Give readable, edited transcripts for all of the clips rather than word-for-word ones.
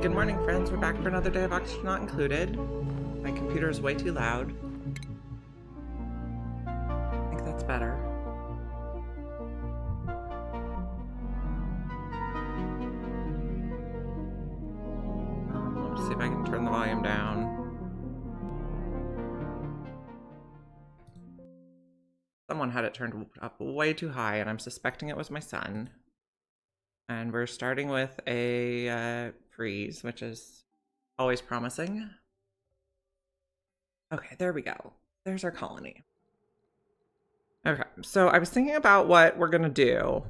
Good morning, friends. We're back for another day of Oxygen Not Included. My computer is way too loud. I think that's better. Let me see if I can turn the volume down. Someone had it turned up way too high, and I'm suspecting it was my son. And we're starting with a freeze, which is always promising. Okay, there we go. There's our colony. Okay, so I was thinking about what we're gonna do.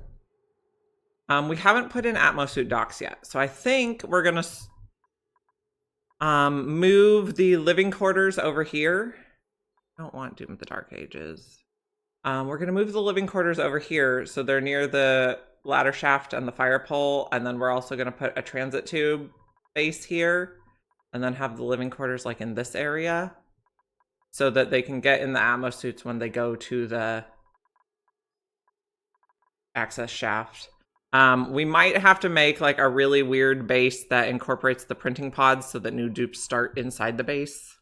We haven't put in Atmo suit docks yet, so I think we're gonna move the living quarters over here. I don't want Doom of the Dark Ages. We're gonna move the living quarters over here so they're near the ladder shaft and the fire pole, and then we're also gonna put a transit tube base here, and then have the living quarters like in this area, so that they can get in the Atmo suits when they go to the access shaft. We might have to make like a really weird base that incorporates the printing pods so that new dupes start inside the base.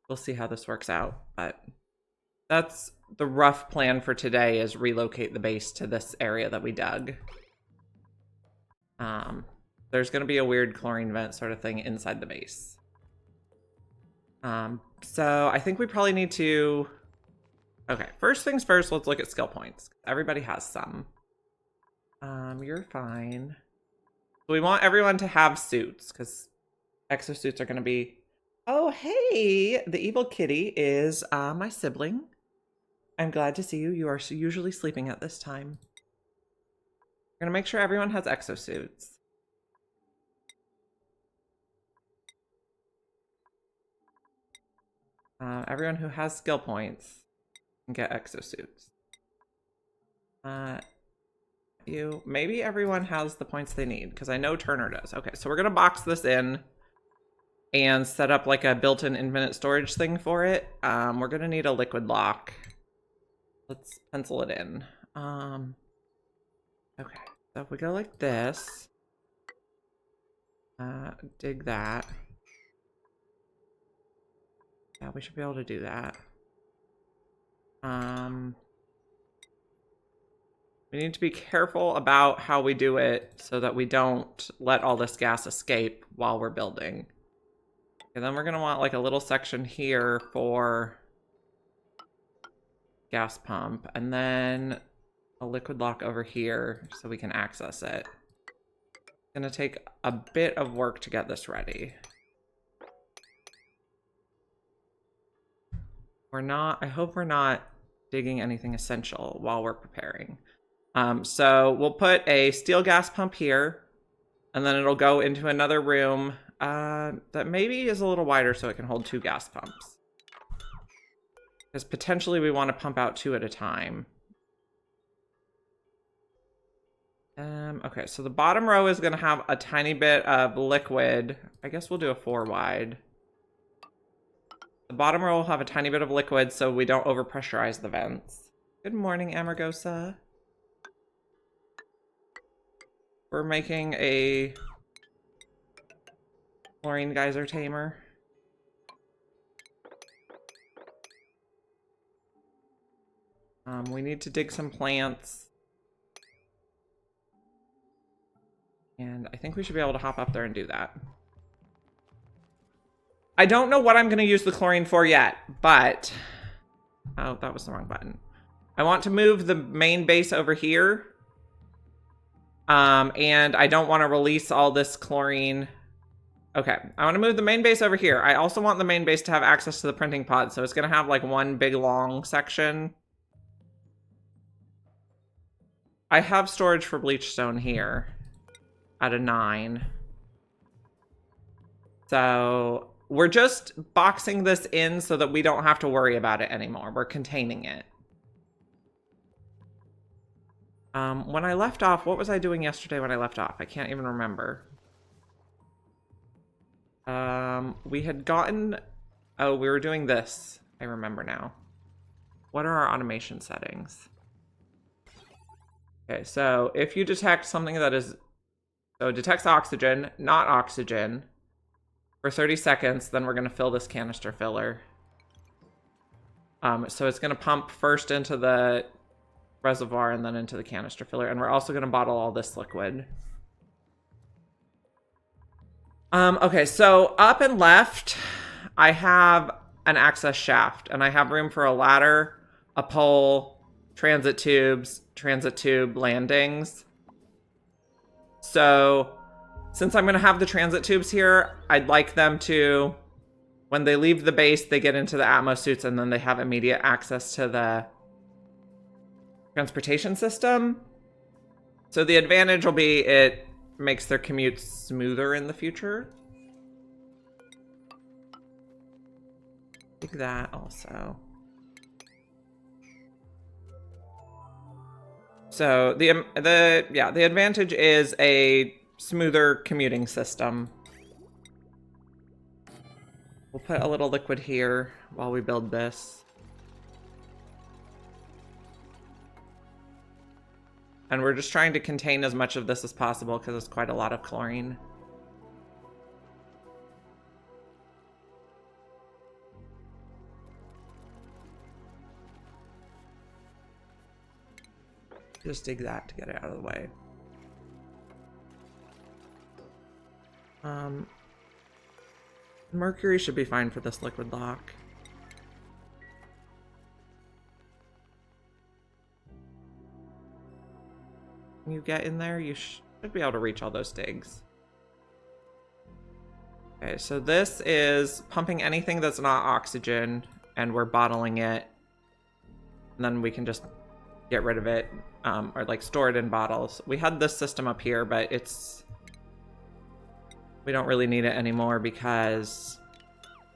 We'll see how this works out, but that's the rough plan for today, is relocate the base to this area that we dug. There's going to be a weird chlorine vent sort of thing inside the base. So I think we probably need to... Okay, first things first, let's look at skill points. Everybody has some. You're fine. So we want everyone to have suits, because exosuits are going to be... Oh, hey! The evil kitty is my sibling. I'm glad to see you. You are usually sleeping at this time. We're going to make sure everyone has exosuits. Everyone who has skill points can get exosuits. Maybe everyone has the points they need, because I know Turner does. Okay, so we're going to box this in and set up like a built-in infinite storage thing for it. We're going to need a liquid lock. Let's pencil it in. Okay, so if we go like this, dig that. Yeah, we should be able to do that. We need to be careful about how we do it so that we don't let all this gas escape while we're building. And then we're going to want like a little section here for gas pump, and then a liquid lock over here so we can access it. It's going to take a bit of work to get this ready. I hope we're not digging anything essential while we're preparing. So we'll put a steel gas pump here, and then it'll go into another room that maybe is a little wider so it can hold 2 gas pumps. Because potentially we want to pump out 2 at a time. Okay, so the bottom row is going to have a tiny bit of liquid. I guess we'll do a 4 wide. The bottom row will have a tiny bit of liquid so we don't overpressurize the vents. Good morning, Amargosa. We're making a chlorine geyser tamer. We need to dig some plants. And I think we should be able to hop up there and do that. I don't know what I'm going to use the chlorine for yet, but... Oh, that was the wrong button. I want to move the main base over here. And I don't want to release all this chlorine. Okay, I want to move the main base over here. I also want the main base to have access to the printing pod, so it's going to have like one big long section. I have storage for bleach stone here at a 9. So we're just boxing this in so that we don't have to worry about it anymore. We're containing it. When I left off, what was I doing yesterday when I left off? I can't even remember. We had gotten... Oh, we were doing this. I remember now. What are our automation settings? Okay, so if you detect something that is So it detects oxygen, not oxygen, for 30 seconds. Then we're going to fill this canister filler. So it's going to pump first into the reservoir and then into the canister filler. And we're also going to bottle all this liquid. Okay, so up and left, I have an access shaft. And I have room for a ladder, a pole, transit tubes, transit tube landings. So since I'm going to have the transit tubes here, I'd like them to... When they leave the base, they get into the Atmo suits, and then they have immediate access to the transportation system. So the advantage will be it makes their commute smoother in the future. Like that also. So the advantage is a smoother commuting system. We'll put a little liquid here while we build this. And we're just trying to contain as much of this as possible because it's quite a lot of chlorine. Just dig that to get it out of the way. Mercury should be fine for this liquid lock. When you get in there, you should be able to reach all those digs. Okay, so this is pumping anything that's not oxygen, and we're bottling it. And then we can just get rid of it, or like store it in bottles. We had this system up here, but we don't really need it anymore because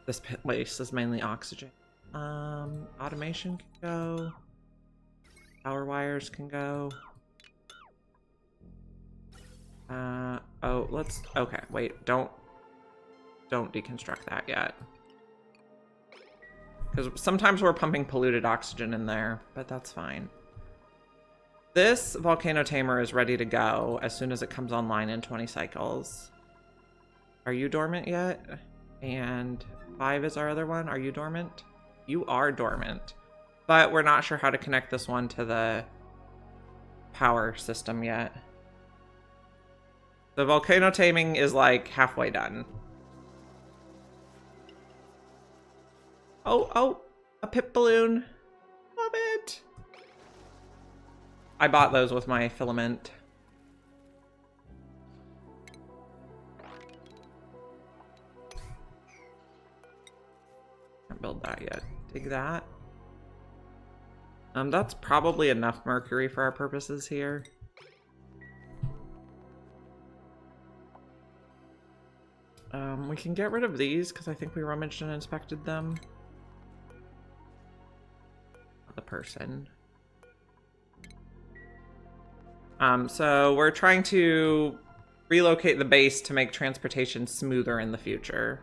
this place is mainly oxygen. Automation can go. Power wires can go. Okay, wait, don't deconstruct that yet. Because sometimes we're pumping polluted oxygen in there, but that's fine. This volcano tamer is ready to go as soon as it comes online in 20 cycles. Are you dormant yet? And 5 is our other one. Are you dormant? You are dormant. But we're not sure how to connect this one to the power system yet. The volcano taming is like halfway done. Oh, a pip balloon. Love it. I bought those with my filament. Can't build that yet. Dig that. That's probably enough mercury for our purposes here. We can get rid of these because I think we rummaged and inspected them. The person. So we're trying to relocate the base to make transportation smoother in the future.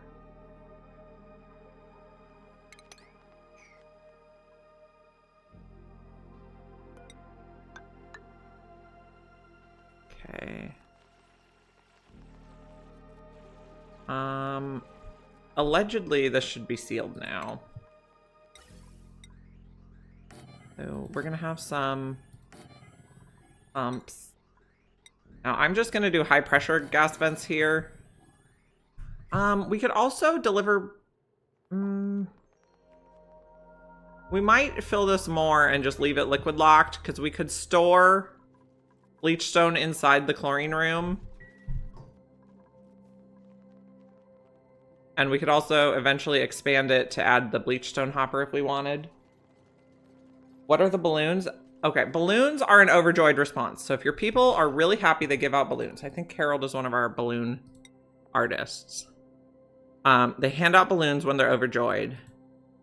Okay. Allegedly this should be sealed now. So we're gonna have some pumps. Now I'm just gonna do high pressure gas vents here. We could also deliver... we might fill this more and just leave it liquid locked, because we could store bleachstone inside the chlorine room. And we could also eventually expand it to add the bleachstone hopper if we wanted. What are the balloons? Okay, balloons are an overjoyed response. So if your people are really happy, they give out balloons. I think Harold is one of our balloon artists. They hand out balloons when they're overjoyed.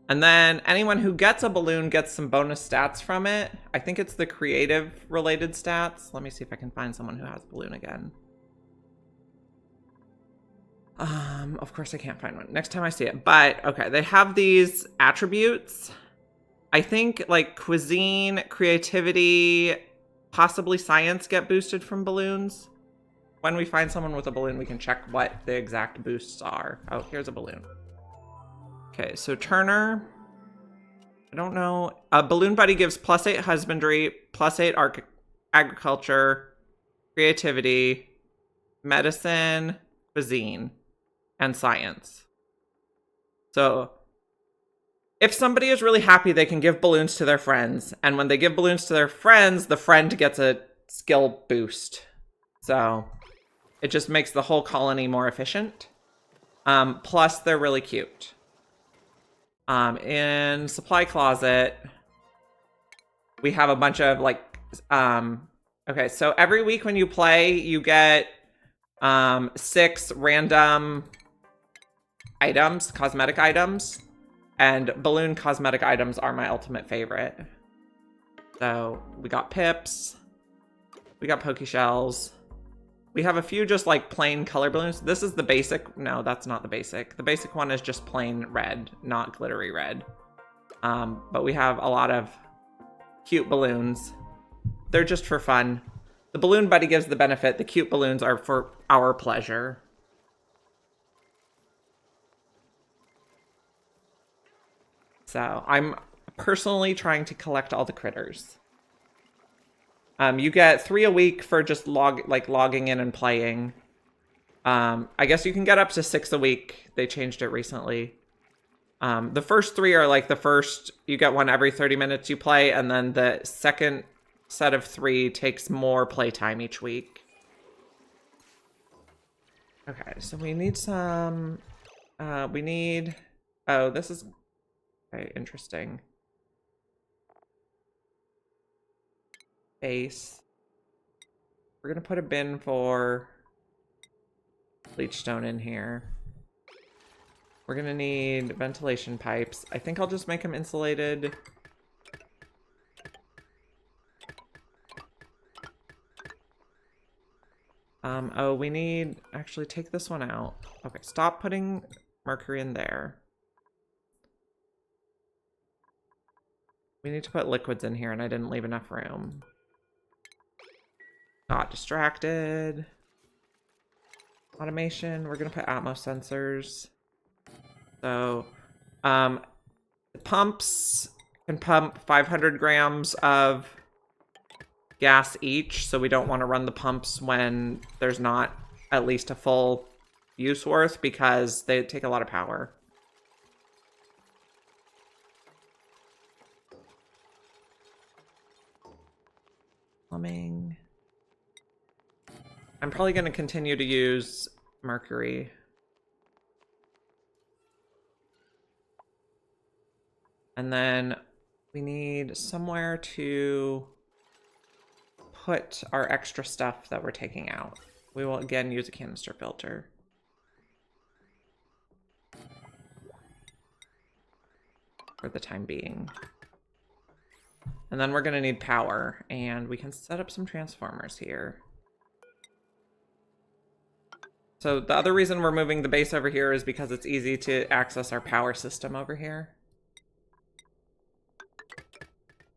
And then anyone who gets a balloon gets some bonus stats from it. I think it's the creative related stats. Let me see if I can find someone who has a balloon again. Of course I can't find one. Next time I see it. But, okay, they have these attributes. I think, like, cuisine, creativity, possibly science get boosted from balloons. when we find someone with a balloon, we can check what the exact boosts are. Oh, here's a balloon. Okay, so Turner, I don't know. Balloon Buddy gives +8 husbandry, +8 agriculture, creativity, medicine, cuisine, and science. So if somebody is really happy, they can give balloons to their friends. And when they give balloons to their friends, the friend gets a skill boost. So it just makes the whole colony more efficient. Plus, they're really cute. In Supply Closet, we have a bunch of like, okay, so every week when you play, you get 6 random items, cosmetic items, and balloon cosmetic items are my ultimate favorite. So we got pips, we got Poke Shells, we have a few just like plain color balloons. This is the basic. No, that's not the basic. The basic one is just plain red, not glittery red. But we have a lot of cute balloons. They're just for fun. The Balloon Buddy gives the benefit. The cute balloons are for our pleasure. So I'm personally trying to collect all the critters. You get 3 a week for just logging in and playing. I guess you can get up to 6 a week. They changed it recently. The first 3 are like the first, you get one every 30 minutes you play, and then the second set of 3 takes more playtime each week. Okay, so we need some, oh, this is very interesting. Base. We're gonna put a bin for bleachstone in here. We're gonna need ventilation pipes. I think I'll just make them insulated. Oh, we need, actually take this one out. Okay, stop putting mercury in there. We need to put liquids in here, and I didn't leave enough room. Got distracted. Automation, we're gonna put Atmo sensors. So, pumps can pump 500 grams of gas each, so we don't want to run the pumps when there's not at least a full use worth because they take a lot of power. Plumbing. I'm probably going to continue to use mercury. And then we need somewhere to put our extra stuff that we're taking out. We will again use a canister filter. For the time being. And then we're going to need power, and we can set up some transformers here. So the other reason we're moving the base over here is because it's easy to access our power system over here.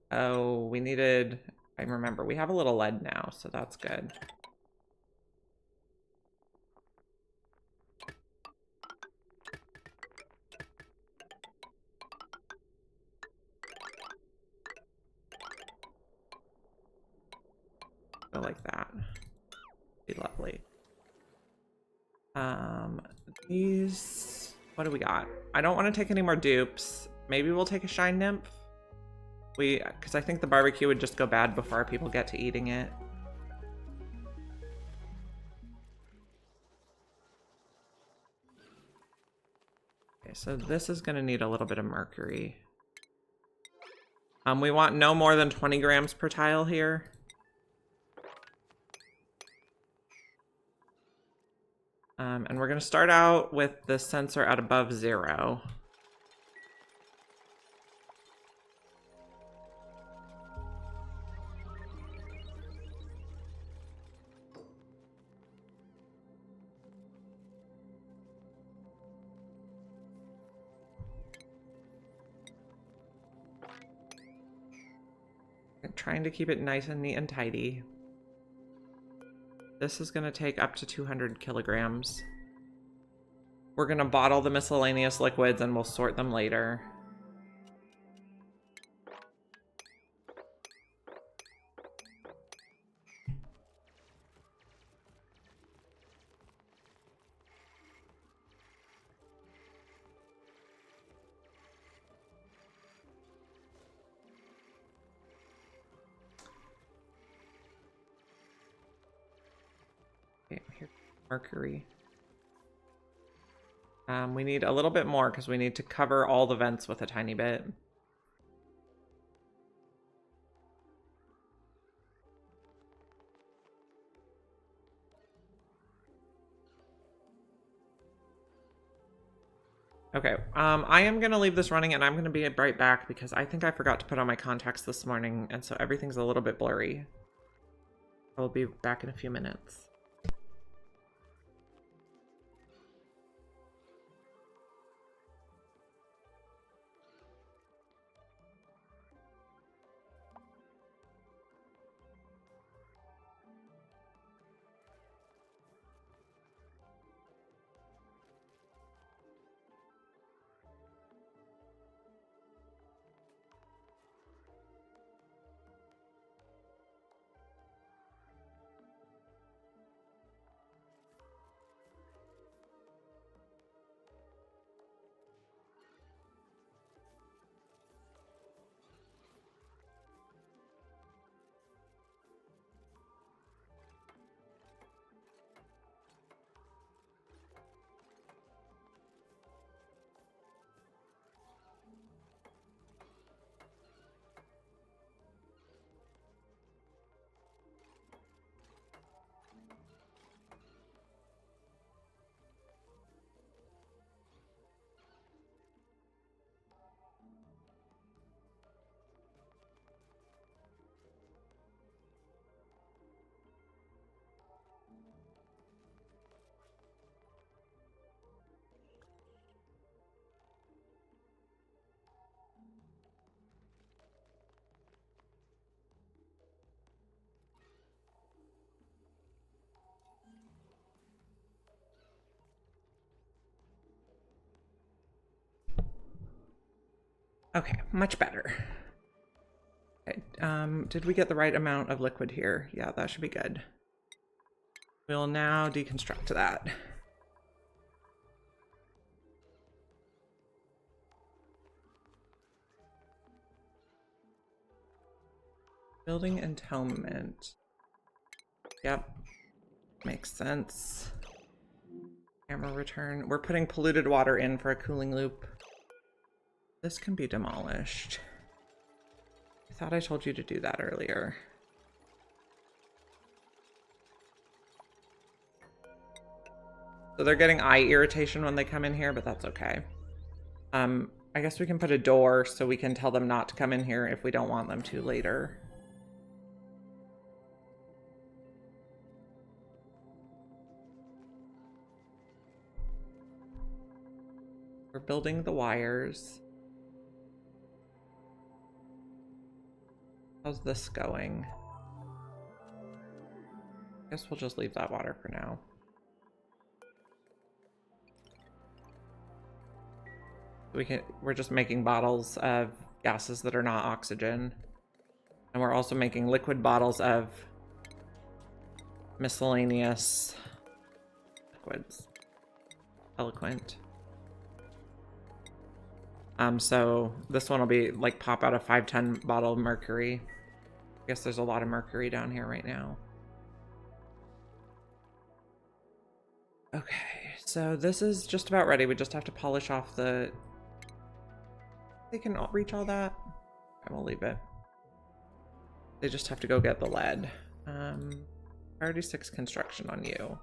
Oh, we needed, I remember, we have a little lead now, so that's good. Go like that. Be lovely. These, what do we got? I don't want to take any more dupes. Maybe we'll take a shine nymph. Because I think the barbecue would just go bad before our people get to eating it. Okay, so this is going to need a little bit of mercury. We want no more than 20 grams per tile here. And we're going to start out with the sensor at above 0. I'm trying to keep it nice and neat and tidy. This is going to take up to 200 kilograms. We're going to bottle the miscellaneous liquids and we'll sort them later. Okay, here's mercury. We need a little bit more because we need to cover all the vents with a tiny bit. Okay, I am going to leave this running and I'm going to be right back because I think I forgot to put on my contacts this morning and so everything's a little bit blurry. I will be back in a few minutes. Okay, much better. Okay, did we get the right amount of liquid here? Yeah, that should be good. We'll now deconstruct that. Building entailment. Yep, makes sense. Camera return. We're putting polluted water in for a cooling loop. This can be demolished. I thought I told you to do that earlier. So they're getting eye irritation when they come in here, but that's okay. I guess we can put a door so we can tell them not to come in here if we don't want them to later. We're building the wires. How's this going? I guess we'll just leave that water for now. We're just making bottles of gases that are not oxygen. And we're also making liquid bottles of miscellaneous liquids. Eloquent. So this one will be like pop out a 5-ton bottle of mercury. I guess there's a lot of mercury down here right now. Okay, so this is just about ready. We just have to polish off the... They can reach all that. I will leave it. They just have to go get the lead. Priority 6 construction on you.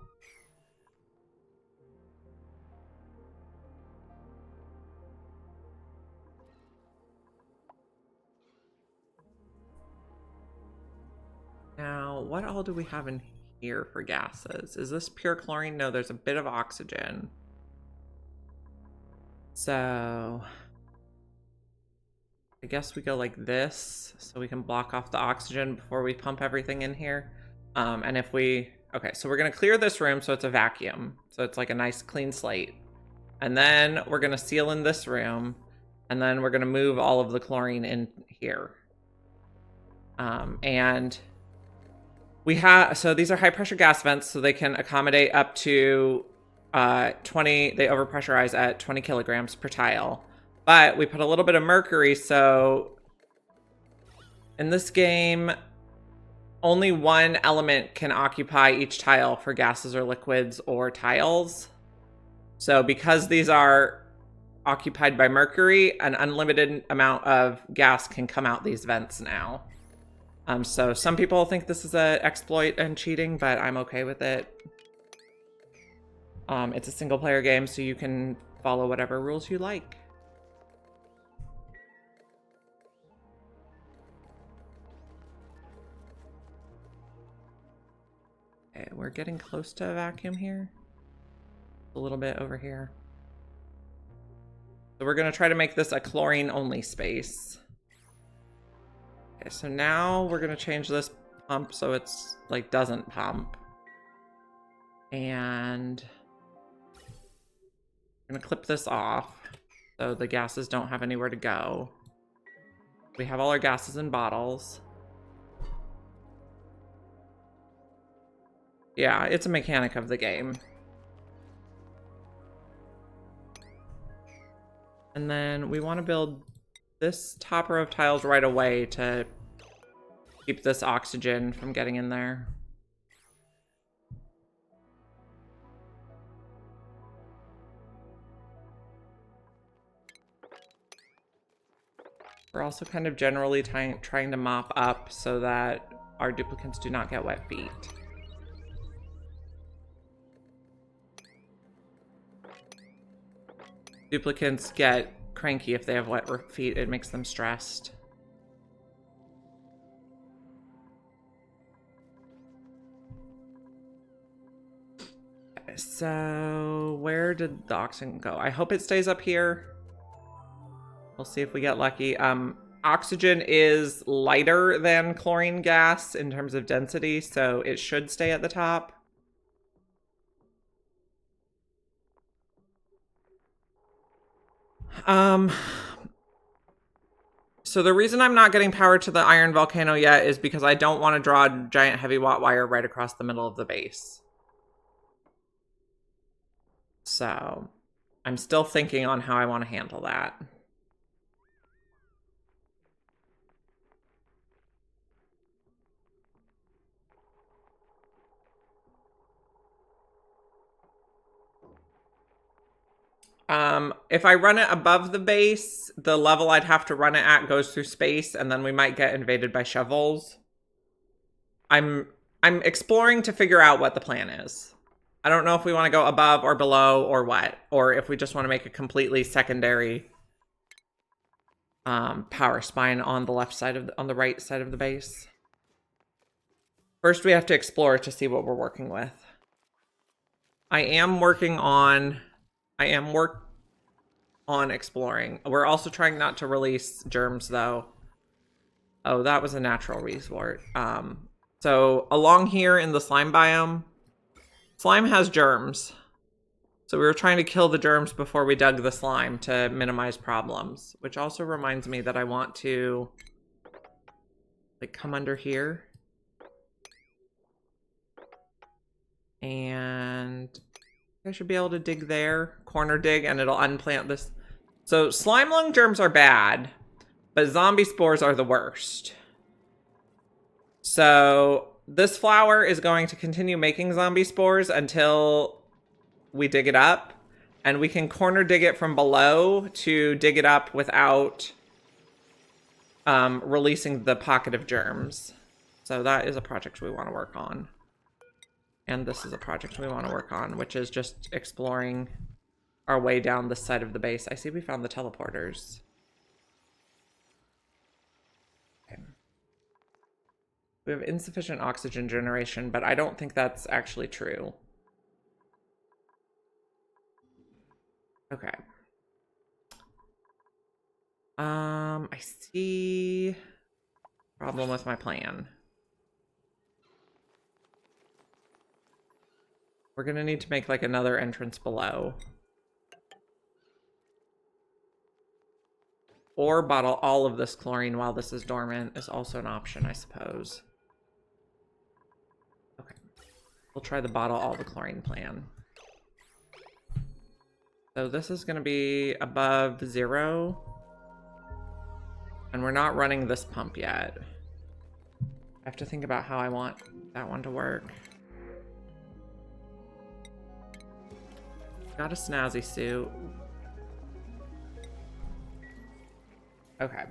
Now, what all do we have in here for gases? Is this pure chlorine? No, there's a bit of oxygen. So I guess we go like this so we can block off the oxygen before we pump everything in here. And if we, Okay, so we're gonna clear this room so it's a vacuum. So it's like a nice clean slate. And then we're gonna seal in this room, and then we're gonna move all of the chlorine in here. And we have, so these are high pressure gas vents, so they can accommodate up to 20, they overpressurize at 20 kilograms per tile. But we put a little bit of mercury, so in this game, only one element can occupy each tile for gases or liquids or tiles. So because these are occupied by mercury, an unlimited amount of gas can come out these vents now. So some people think this is an exploit and cheating, but I'm okay with it. It's a single player game, so you can follow whatever rules you like. Okay, we're getting close to a vacuum here. A little bit over here. So we're gonna try to make this a chlorine only space. Okay, so now we're gonna change this pump so it's like doesn't pump. And I'm gonna clip this off so the gases don't have anywhere to go. We have all our gases in bottles. Yeah, it's a mechanic of the game. And then we want to build this top row of tiles right away to keep this oxygen from getting in there. We're also kind of generally trying to mop up so that our duplicants do not get wet feet. Duplicants get cranky if they have wet feet. It makes them stressed. Okay, so where did the oxygen go? I hope it stays up here. We'll see if we get lucky. Oxygen is lighter than chlorine gas in terms of density, so it should stay at the top. So the reason I'm not getting power to the iron volcano yet is because I don't want to draw a giant heavy watt wire right across the middle of the base. So I'm still thinking on how I want to handle that. If I run it above the base, the level I'd have to run it at goes through space, and then we might get invaded by shovels. I'm exploring to figure out what the plan is. I don't know if we want to go above or below or what, or if we just want to make a completely secondary power spine on the left side of on the right side of the base. First, we have to explore to see what we're working with. I am working on exploring. We're also trying not to release germs, though. Oh, that was a natural resort. So along here in the slime biome, slime has germs. So we were trying to kill the germs before we dug the slime to minimize problems, which also reminds me that I want to like come under here. And I should be able to dig there, corner dig, and it'll unplant this. So slime lung germs are bad, but zombie spores are the worst. So this flower is going to continue making zombie spores until we dig it up, and we can corner dig it from below to dig it up without releasing the pocket of germs. So that is a project we want to work on. And this is a project we want to work on, which is just exploring our way down this side of the base. I see we found the teleporters. Okay. We have insufficient oxygen generation, but I don't think that's actually true. Okay. I see problem with my plan. We're gonna need to make like another entrance below. Or bottle all of this chlorine while this is dormant is also an option, I suppose. Okay. We'll try the bottle all the chlorine plan. So this is going to be above 0. And we're not running this pump yet. I have to think about how I want that one to work. Got a snazzy suit. Okay.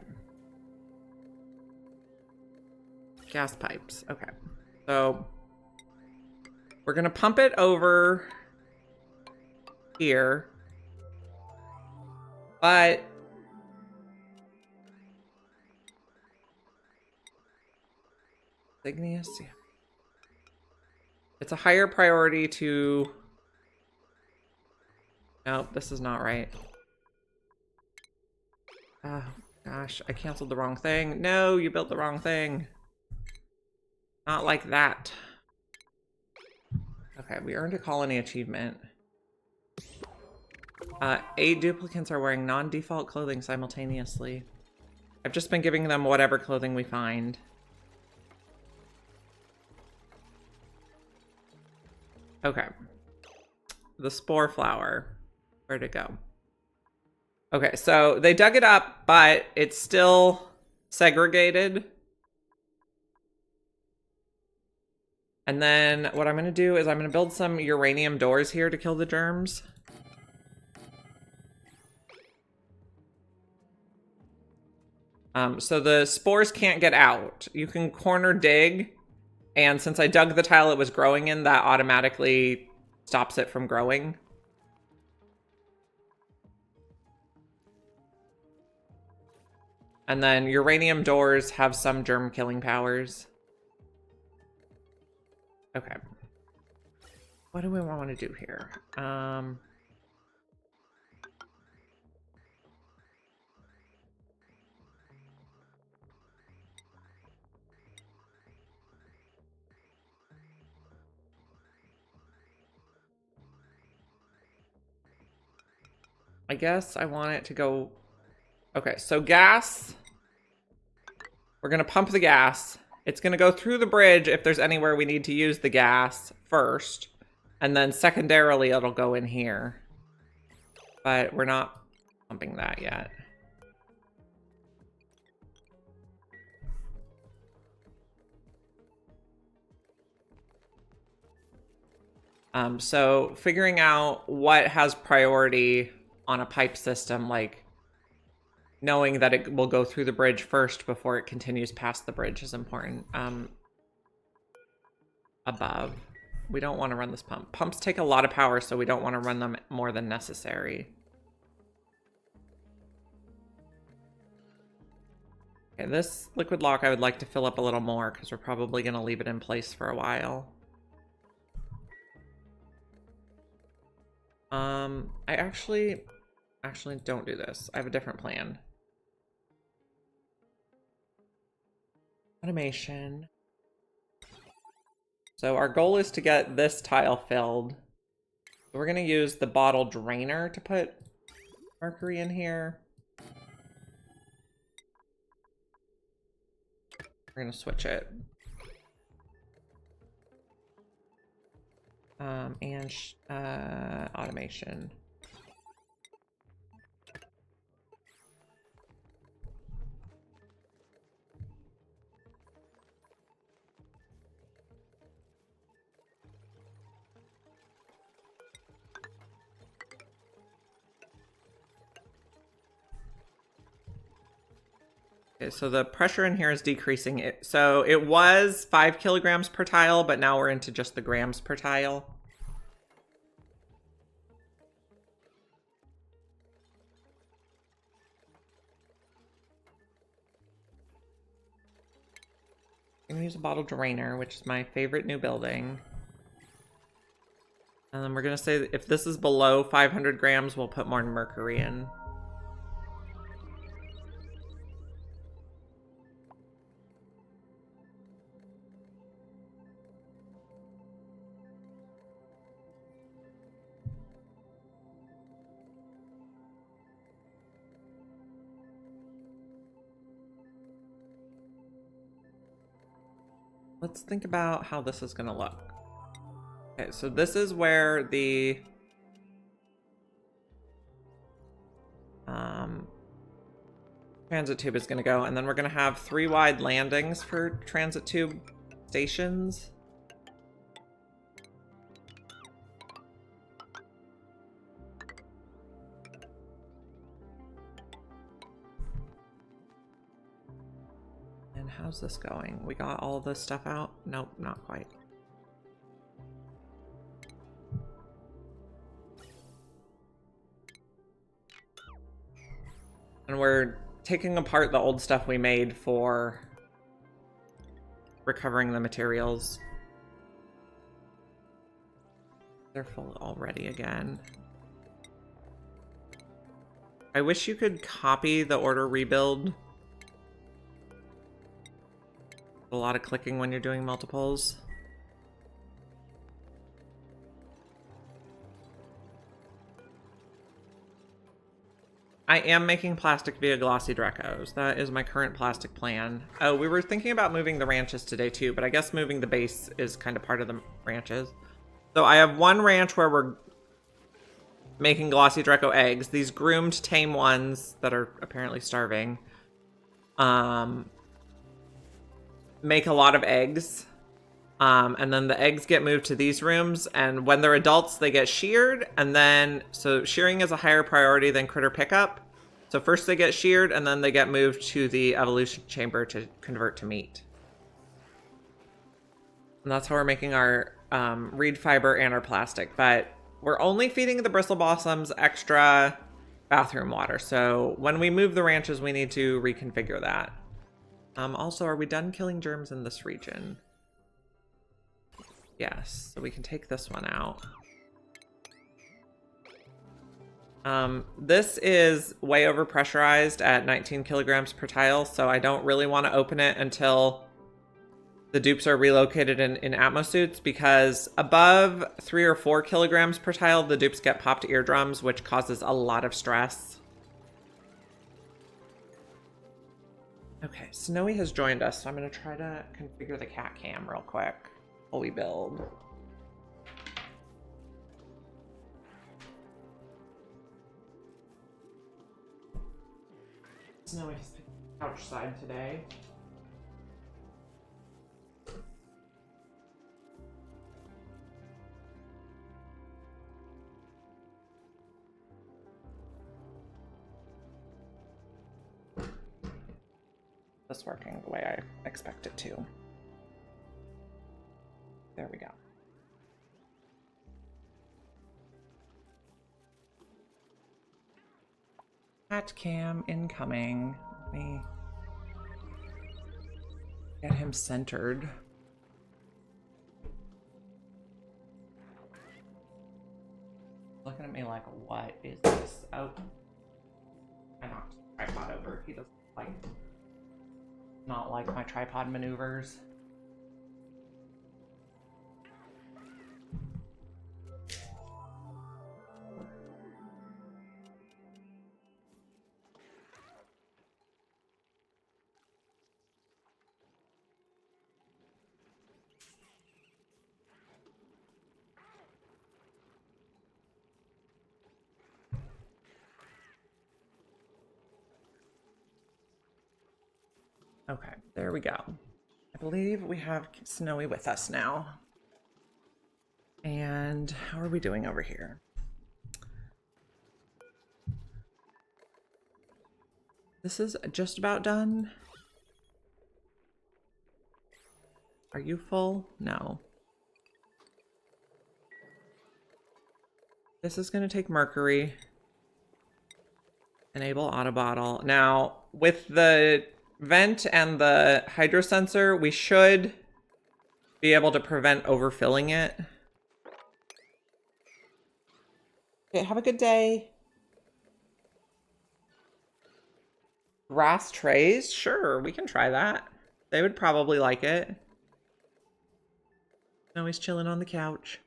Gas pipes. Okay. So we're going to pump it over here. But igneous, yeah. It's a higher priority to... Nope, this is not right. Oh, gosh, I canceled the wrong thing. No, you built the wrong thing. Not like that. Okay, we earned a colony achievement. 8 duplicants are wearing non-default clothing simultaneously. I've just been giving them whatever clothing we find. Okay. The spore flower. Where'd it go? Okay, so they dug it up, but it's still segregated. And then what I'm going to do is I'm going to build some uranium doors here to kill the germs. So the spores can't get out. You can corner dig, and since I dug the tile it was growing in, that automatically stops it from growing. And then uranium doors have some germ killing powers. Okay. What do we want to do here? I guess I want it to go... Okay, so gas. We're going to pump the gas. It's going to go through the bridge if there's anywhere we need to use the gas first. And then secondarily, it'll go in here. But we're not pumping that yet. So figuring out what has priority on a pipe system, like knowing that it will go through the bridge first before it continues past the bridge is important. Above. We don't want to run this pump. Pumps take a lot of power, so we don't want to run them more than necessary. Okay, this liquid lock I would like to fill up a little more because we're probably going to leave it in place for a while. I actually don't do this. I have a different plan. Automation. So our goal is to get this tile filled. We're going to use the bottle drainer to put mercury in here. We're going to switch it. Automation. Okay, so the pressure in here is decreasing. So it was 5 kilograms per tile, but now we're into just the grams per tile. I'm gonna use a bottle drainer, which is my favorite new building. And then we're gonna say if this is below 500 grams, we'll put more mercury in. let's think about how this is gonna look. Okay, so this is where the transit tube is gonna go, and then we're gonna have 3 wide landings for transit tube stations. And how's this going? We got all this stuff out? Nope, not quite. And we're taking apart the old stuff we made for recovering the materials. They're full already again. I wish you could copy the order rebuild. A lot of clicking when you're doing multiples. I am making plastic via glossy Drecos. That is my current plastic plan. Oh, we were thinking about moving the ranches today too, but I guess moving the base is kind of part of the ranches. So I have one ranch where we're making glossy Dreco eggs. These groomed tame ones that are apparently starving make a lot of eggs. And then the eggs get moved to these rooms, and when they're adults, they get sheared, and then, so shearing is a higher priority than critter pickup. So first they get sheared, and then they get moved to the evolution chamber to convert to meat. And that's how we're making our reed fiber and our plastic, but we're only feeding the bristle blossoms extra bathroom water. So when we move the ranches, we need to reconfigure that. Also, are we done killing germs in this region? Yes, so we can take this one out. This is way over pressurized at 19 kilograms per tile, so I don't really want to open it until the dupes are relocated in Atmo suits, because above 3 or 4 kilograms per tile, the dupes get popped eardrums, which causes a lot of stress. Okay, Snowy has joined us, so I'm going to try to configure the cat cam real quick. We build. Snowy has picked the couch side today. This working the way I expect it to. There we go. Cat cam incoming. Let me get him centered. Looking at me like, what is this? Oh, I knocked the tripod over. He doesn't not like my tripod maneuvers. Okay, there we go. I believe we have Snowy with us now. And how are we doing over here? This is just about done. Are you full? No. This is going to take mercury. Enable auto bottle. Now, with the vent and the hydro sensor, we should be able to prevent overfilling it. Okay, have a good day. Grass trays? Sure, we can try that. They would probably like it. Now he's chilling on the couch.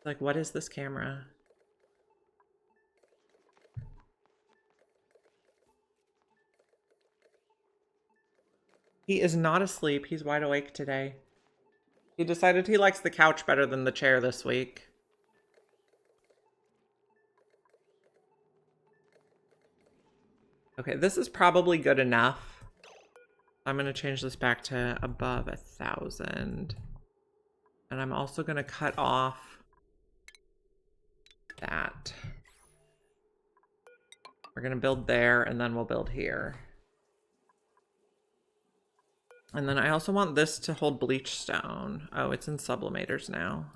Like, what is this camera? He is not asleep. He's wide awake today. He decided he likes the couch better than the chair this week. Okay, this is probably good enough. I'm going to change this back to above 1,000. And I'm also going to cut off that. We're going to build there, and then we'll build here. And then I also want this to hold bleach stone. Oh, it's in sublimators now.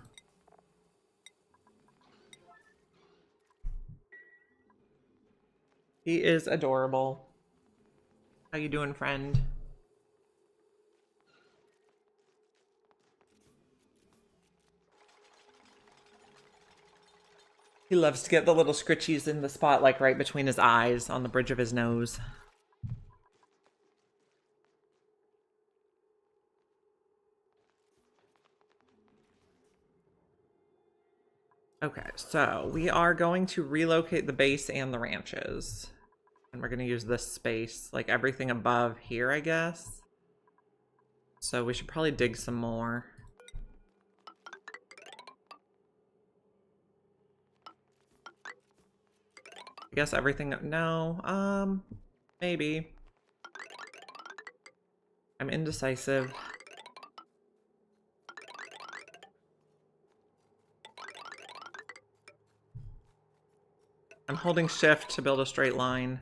He is adorable. How you doing, friend? He loves to get the little scritchies in the spot, like right between his eyes, on the bridge of his nose. Okay, so we are going to relocate the base and the ranches. And we're going to use this space, like everything above here, I guess. So we should probably dig some more. I guess everything, no, maybe. I'm indecisive. I'm holding shift to build a straight line.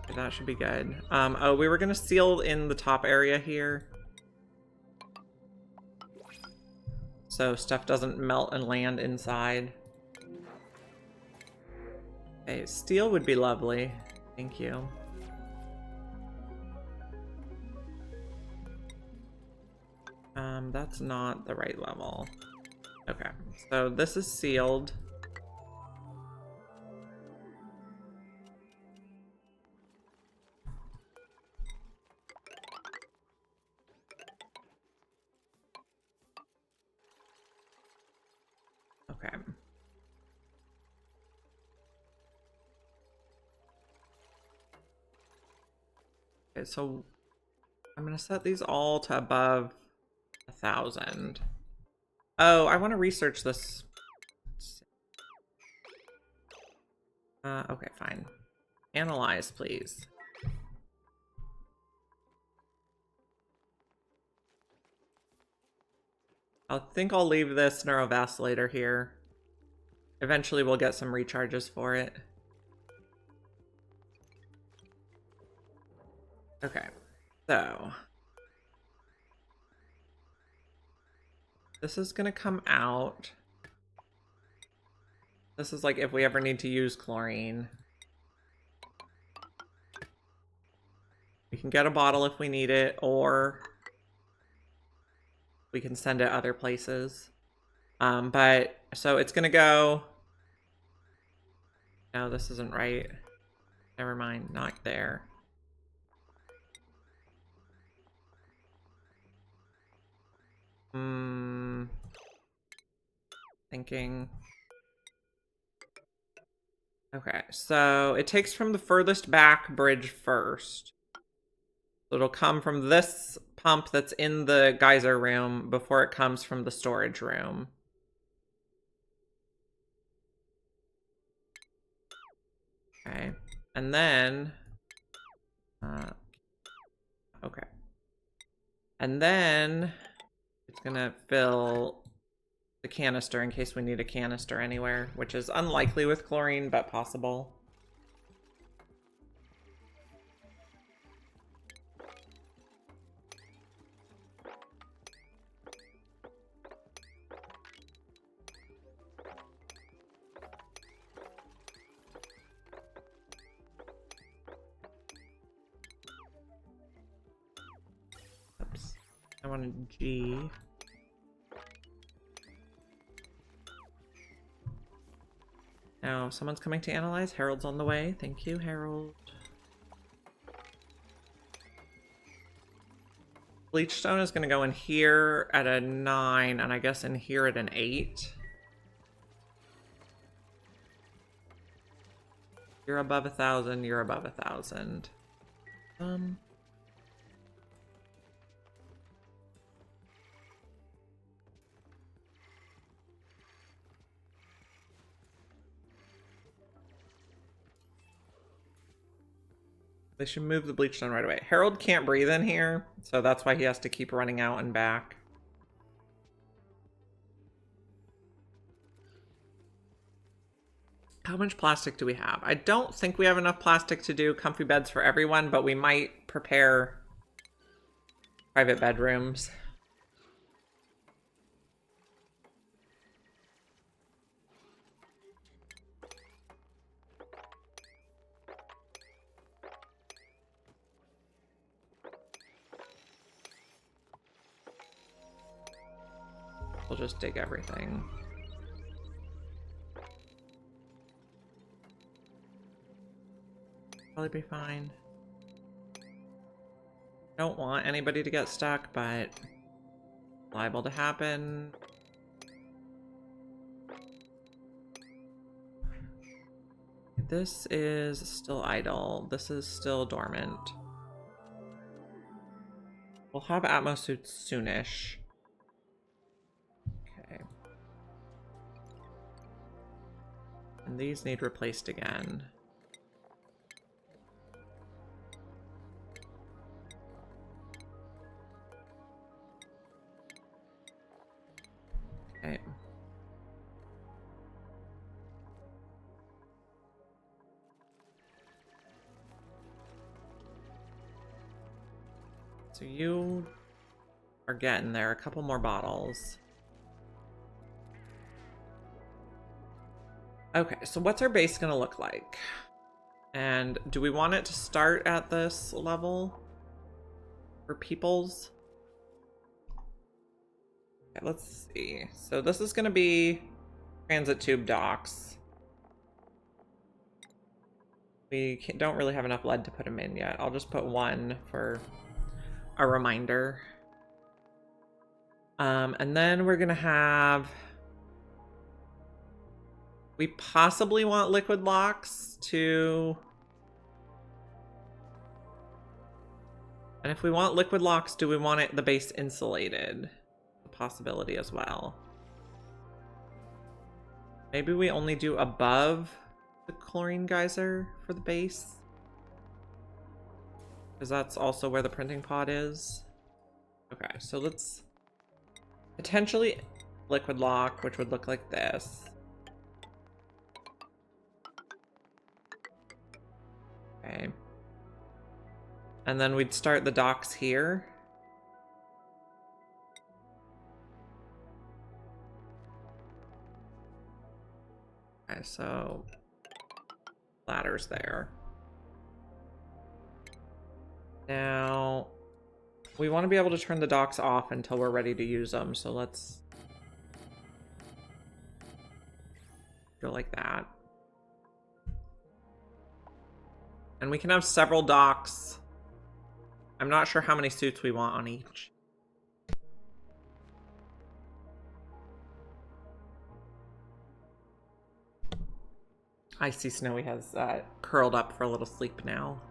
Okay, that should be good. Oh, we were gonna seal in the top area here, so stuff doesn't melt and land inside. Okay, steel would be lovely. Thank you. That's not the right level. Okay, so this is sealed. Okay. Okay, so I'm gonna set these all to above 1,000. Oh, I want to research this. Okay, fine. Analyze, please. I think I'll leave this neurovacillator here. Eventually we'll get some recharges for it. Okay, so this is gonna come out. This is like if we ever need to use chlorine. We can get a bottle if we need it, or we can send it other places. But so it's gonna go. No, this isn't right. Never mind, not there. Thinking. Okay, so it takes from the furthest back bridge first. So it'll come from this pump that's in the geyser room before it comes from the storage room. Okay, and then... okay. And then it's gonna fill the canister in case we need a canister anywhere, which is unlikely with chlorine, but possible. Oops. I wanted G. Now, someone's coming to analyze. Harold's on the way. Thank you, Harold. Bleachstone is going to go in here at a 9, and I guess in here at an 8. You're above 1,000. You're above 1,000. They should move the bleach stone right away. Harold can't breathe in here, so that's why he has to keep running out and back. How much plastic do we have? I don't think we have enough plastic to do comfy beds for everyone, but we might prepare private bedrooms. We'll just dig everything. Probably be fine. Don't want anybody to get stuck, but liable to happen. This is still idle. This is still dormant. We'll have Atmo suits soonish. Okay. And these need replaced again. Okay. So you are getting there. A couple more bottles. Okay, so what's our base gonna look like? And do we want it to start at this level for peoples? Okay, let's see. So this is gonna be transit tube docks. We don't really have enough lead to put them in yet. I'll just put one for a reminder. And then we're gonna have... We possibly want liquid locks to... And if we want liquid locks, do we want it the base insulated? A possibility as well. Maybe we only do above the chlorine geyser for the base. Because that's also where the printing pod is. Okay, so let's potentially liquid lock, which would look like this. Okay. And then we'd start the docks here. Okay, so ladders there. Now, we want to be able to turn the docks off until we're ready to use them, so let's go like that. And we can have several docks. I'm not sure how many suits we want on each. I see Snowy has curled up for a little sleep now.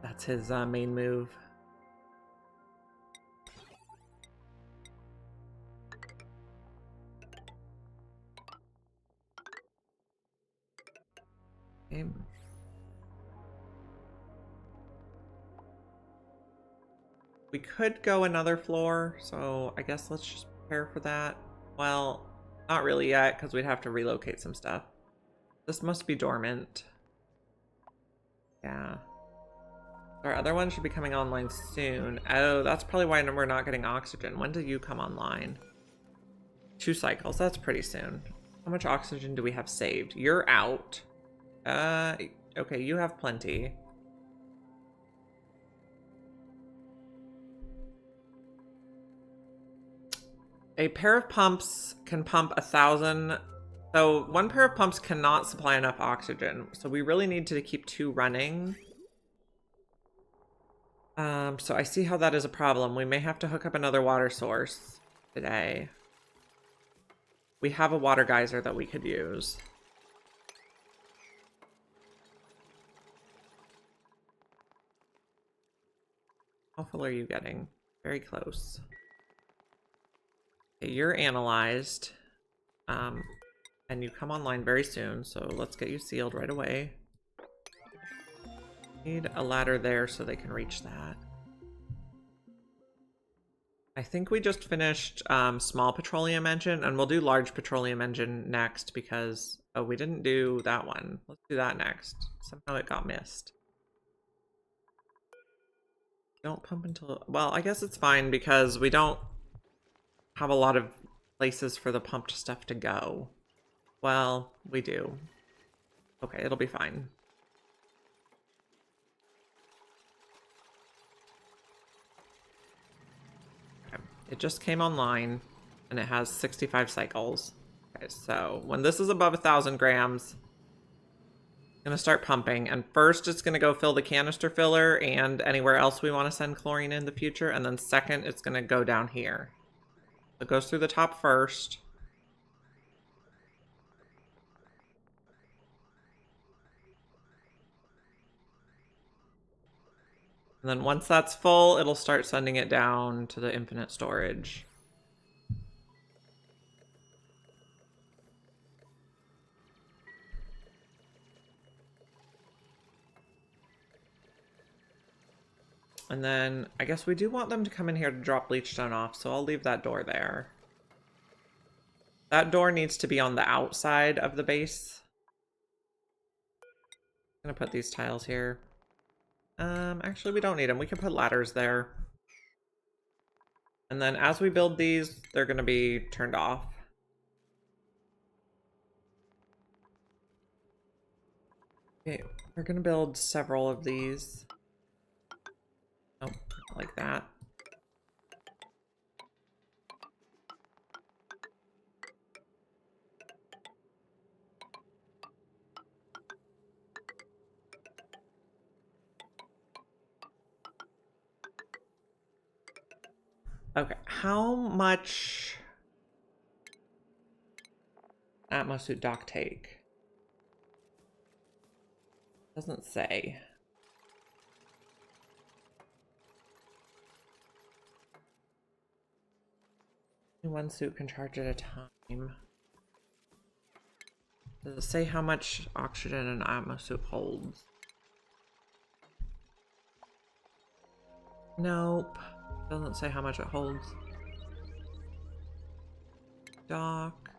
That's his main move. Okay. We could go another floor, so I guess let's just prepare for that. Well, not really yet, because we'd have to relocate some stuff. This must be dormant. Yeah. Our other one should be coming online soon. Oh, that's probably why we're not getting oxygen. When do you come online? 2 cycles. That's pretty soon. How much oxygen do we have saved? You're out. Okay, you have plenty. A pair of pumps can pump 1,000. So 1 pair of pumps cannot supply enough oxygen. So we really need to keep 2 running. So I see how that is a problem. We may have to hook up another water source today. We have a water geyser that we could use. How full are you getting? Very close. Okay, you're analyzed. And you come online very soon, so let's get you sealed right away. Need a ladder there so they can reach that. I think we just finished small petroleum engine, and we'll do large petroleum engine next because, oh, we didn't do that one. Let's do that next. Somehow it got missed. Don't pump until, well, I guess it's fine because we don't have a lot of places for the pumped stuff to go. Well, we do. Okay, it'll be fine. It just came online and it has 65 cycles. Okay, so when this is above 1,000 grams, I'm gonna start pumping, and first it's gonna go fill the canister filler and anywhere else we want to send chlorine in the future, and then second it's gonna go down here. It goes through the top first. And then once that's full, it'll start sending it down to the infinite storage. And then I guess we do want them to come in here to drop bleachstone off, so I'll leave that door there. That door needs to be on the outside of the base. I'm gonna put these tiles here. Actually we don't need them. We can put ladders there. And then as we build these, they're gonna be turned off. Okay, we're gonna build several of these. Oh, like that. Okay, how much Atmo suit dock take? Doesn't say. One suit can charge at a time. Does it say how much oxygen an Atmo suit holds? Nope. Doesn't say how much it holds. Dock.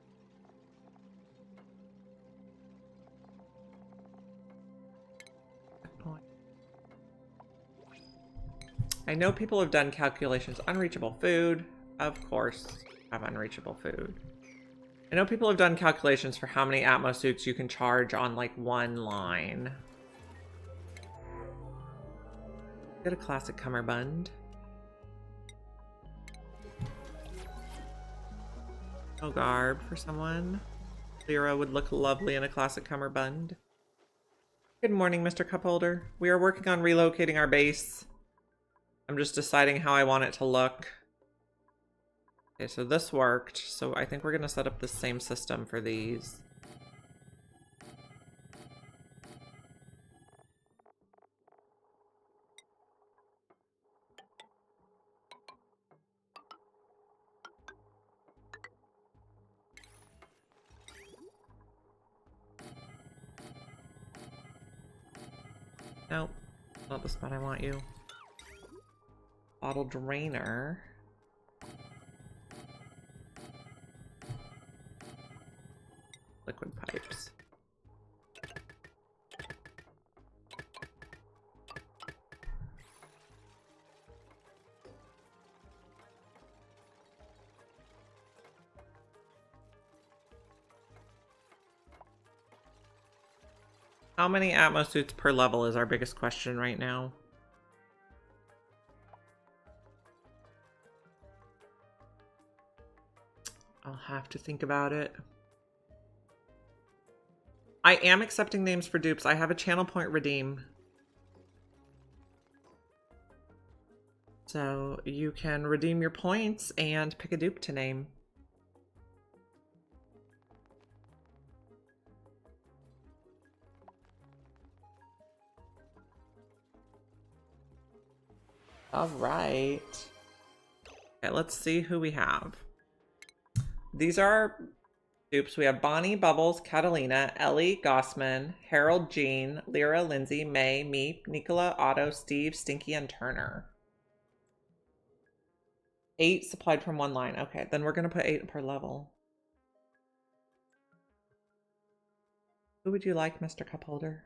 I know people have done calculations. Unreachable food. Of course, have unreachable food. I know people have done calculations for how many Atmo suits you can charge on like one line. Get a classic cummerbund. No garb for someone. Lyra would look lovely in a classic cummerbund. Good morning, Mr. Cupholder. We are working on relocating our base. I'm just deciding how I want it to look. Okay, so this worked. So I think we're going to set up the same system for these. Nope, not the spot I want you. Bottle drainer. Liquid pipes. How many Atmo suits per level is our biggest question right now. I'll have to think about it. I am accepting names for dupes. I have a channel point redeem. So you can redeem your points and pick a dupe to name. All right. Okay, let's see who we have. These are our dupes. We have Bonnie, Bubbles, Catalina, Ellie, Gossman, Harold, Jean, Lyra, Lindsay, May, Meep, Nicola, Otto, Steve, Stinky, and Turner. 8 supplied from one line. Okay, then we're going to put 8 per level. Who would you like, Mr. Cupholder?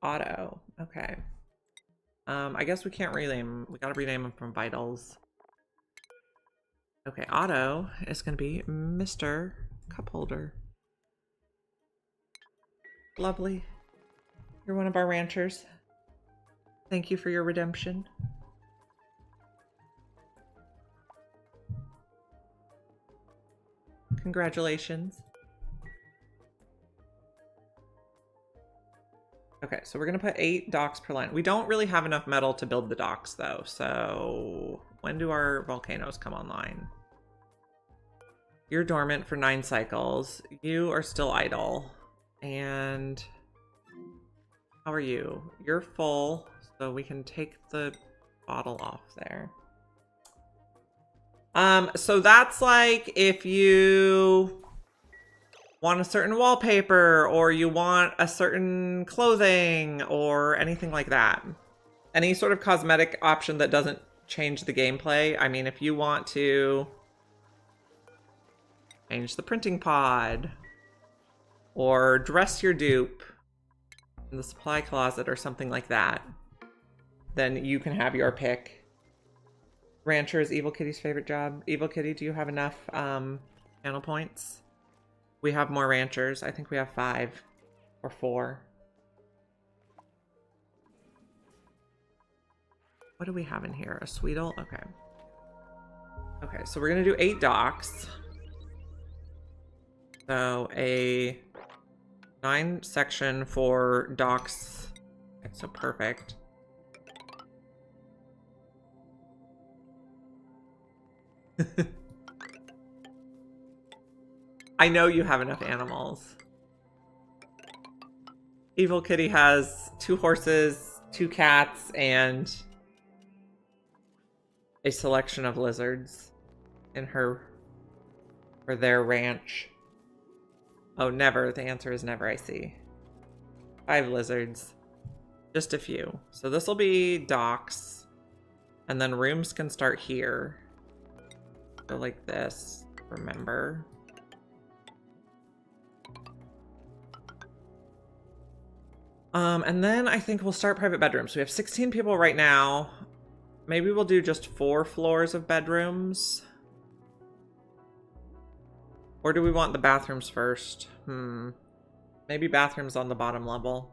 Otto. Okay. I guess we can't rename. We gotta rename him from Vitals. Okay, Otto is gonna be Mr. Cupholder. Lovely. You're one of our ranchers. Thank you for your redemption. Congratulations. Okay, so we're gonna put 8 docks per line. We don't really have enough metal to build the docks though, so when do our volcanoes come online? You're dormant for 9 cycles. You are still idle. And how are you? You're full, so we can take the bottle off there. So that's like if you want a certain wallpaper or you want a certain clothing or anything like that. Any sort of cosmetic option that doesn't change the gameplay. I mean, if you want to change the printing pod or dress your dupe in the supply closet or something like that, then you can have your pick. Rancher is Evil Kitty's favorite job. Evil Kitty, do you have enough channel points? We have more ranchers. I think we have 5 or 4. What do we have in here? A Sweetle? Okay. Okay, so we're gonna do 8 docks. So a 9 section for docks. Okay, so perfect. I know you have enough animals. Evil Kitty has 2 horses, 2 cats, and a selection of lizards in her for their ranch. Oh, never. The answer is never, I see. 5 lizards. Just a few. So this will be docks. And then rooms can start here. Go like this. Remember. And then I think we'll start private bedrooms. We have 16 people right now. Maybe we'll do just 4 floors of bedrooms. Or do we want the bathrooms first? Maybe bathrooms on the bottom level.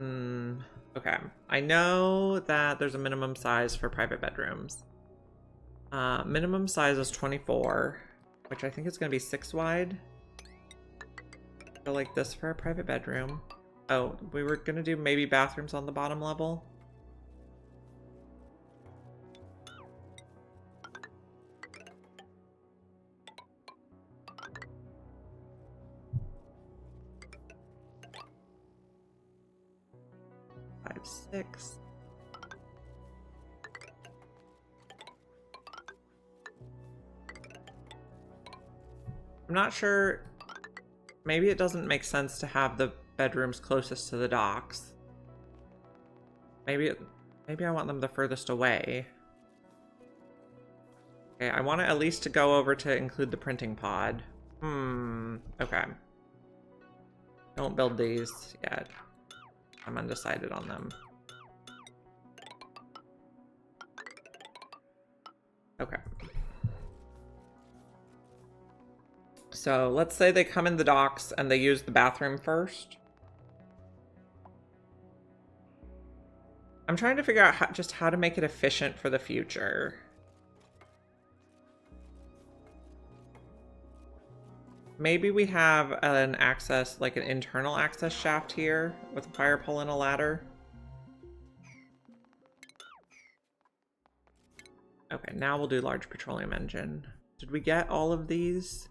Okay. I know that there's a minimum size for private bedrooms. Minimum size is 24, which I think is going to be 6 wide. Go like this for a private bedroom. Oh, we were going to do maybe bathrooms on the bottom level. Five, 6. I'm not sure. Maybe it doesn't make sense to have the bedrooms closest to the docks. Maybe I want them the furthest away. Okay, I want to at least to go over to include the printing pod. Okay. Don't build these yet. I'm undecided on them. Okay. So let's say they come in the docks and they use the bathroom first. I'm trying to figure out just how to make it efficient for the future. Maybe we have an access, like an internal access shaft here with a fire pole and a ladder. Okay, now we'll do large petroleum engine. Did we get all of these?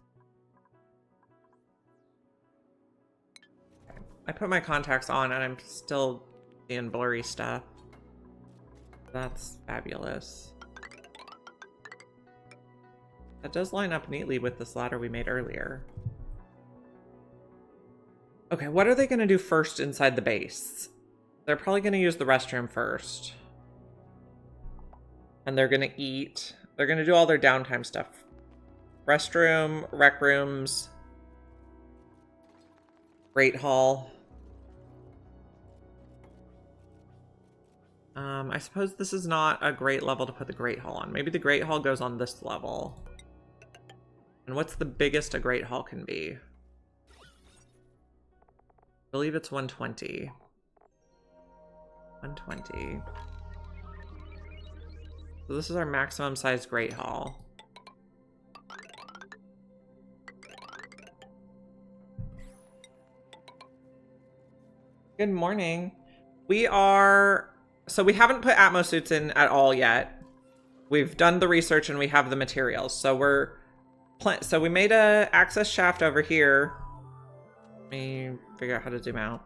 Okay. I put my contacts on and I'm still seeing blurry stuff. That's fabulous. That does line up neatly with this ladder we made earlier. Okay, what are they going to do first inside the base? They're probably going to use the restroom first. And they're going to eat. They're going to do all their downtime stuff. Restroom, rec rooms, Great Hall. I suppose this is not a great level to put the Great Hall on. Maybe the Great Hall goes on this level. And what's the biggest a Great Hall can be? I believe it's 120. 120. So this is our maximum size Great Hall. Good morning. We haven't put Atmo suits in at all yet. We've done the research and we have the materials. So we made a access shaft over here. Let me figure out how to zoom out.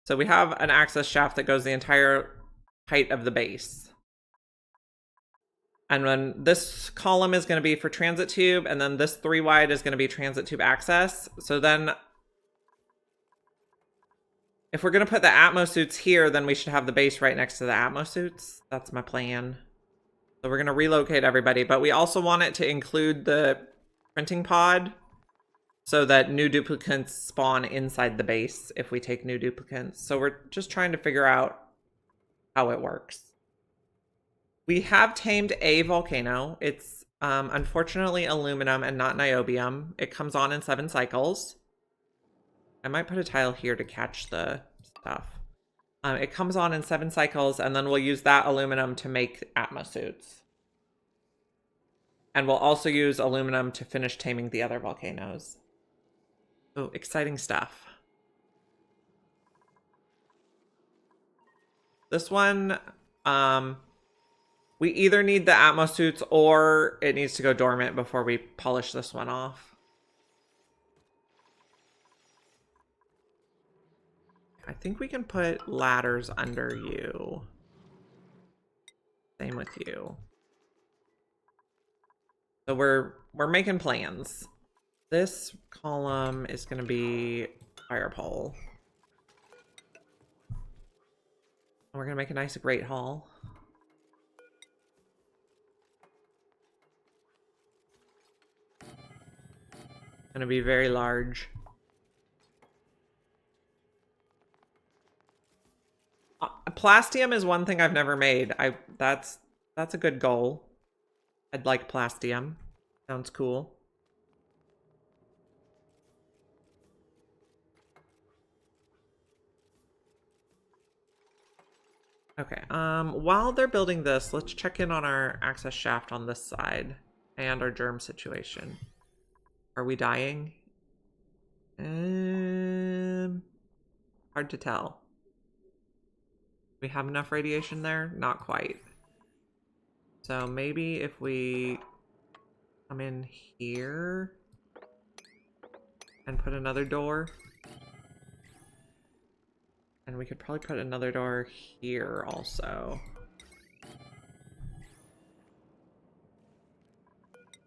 So we have an access shaft that goes the entire height of the base. And then this column is going to be for transit tube, and then this 3 wide is going to be transit tube access. So then if we're going to put the Atmo suits here, then we should have the base right next to the Atmo suits. That's my plan. So we're going to relocate everybody, but we also want it to include the printing pod so that new duplicants spawn inside the base if we take new duplicants. So we're just trying to figure out how it works. We have tamed a volcano. It's unfortunately aluminum and not niobium. It comes on in 7 cycles. I might put a tile here to catch the stuff. It comes on in 7 cycles, and then we'll use that aluminum to make Atmo suits. And we'll also use aluminum to finish taming the other volcanoes. Oh, exciting stuff. This one, we either need the Atmo suits or it needs to go dormant before we polish this one off. I think we can put ladders under you. Same with you. So we're making plans. This column is going to be fire pole. And we're going to make a nice Great Hall. Going to be very large. Plastium is one thing I've never made. That's a good goal. I'd like plastium. Sounds cool. Okay, while they're building this, let's check in on our access shaft on this side and our germ situation. Are we dying? Hard to tell. We have enough radiation there? Not quite. So maybe if we come in here and put another door. And we could probably put another door here also.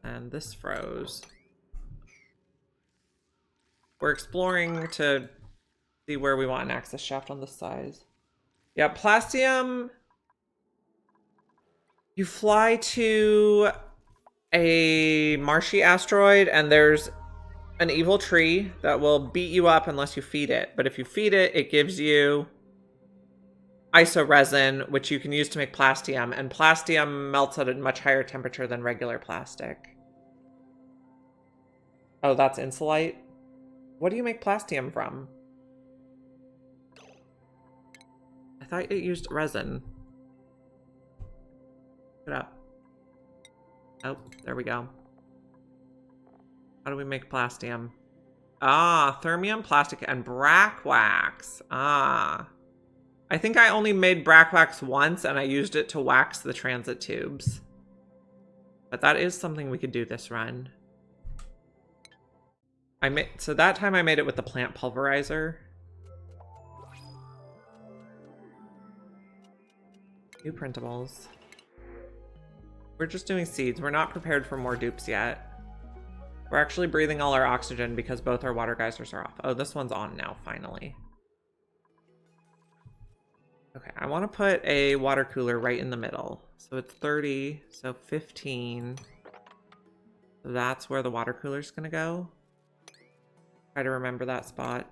And this froze. We're exploring to see where we want an access shaft on this size. Yeah, plastium. You fly to a marshy asteroid and there's an evil tree that will beat you up unless you feed it. But if you feed it, it gives you isoresin, which you can use to make plastium. And plastium melts at a much higher temperature than regular plastic. Oh, that's insulite? What do you make plastium from? I thought it used resin. Look it up. Oh, there we go. How do we make plastium? Ah, thermium, plastic, and brack wax. Ah. I think I only made brack wax once and I used it to wax the transit tubes. But that is something we could do this run. So that time I made it with the plant pulverizer. New printables. We're just doing seeds. We're not prepared for more dupes yet. We're actually breathing all our oxygen because both our water geysers are off. Oh, this one's on now, finally. Okay, I want to put a water cooler right in the middle. So it's 30, so 15. That's where the water cooler's gonna go. Try to remember that spot.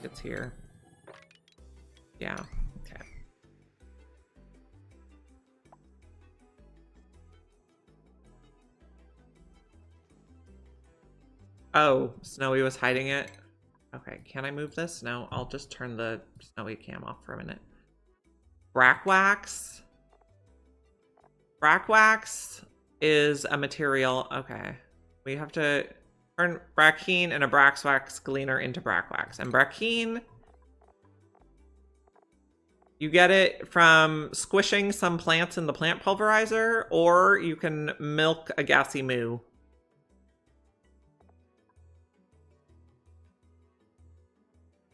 It's here. Yeah, okay. Oh, Snowy was hiding it. Okay, can I move this? No, I'll just turn the Snowy cam off for a minute. Brack wax. Brack wax is a material. Okay, we have to turn brackine and a brax wax gleaner into brack wax. And brackine, you get it from squishing some plants in the plant pulverizer, or you can milk a gassy moo.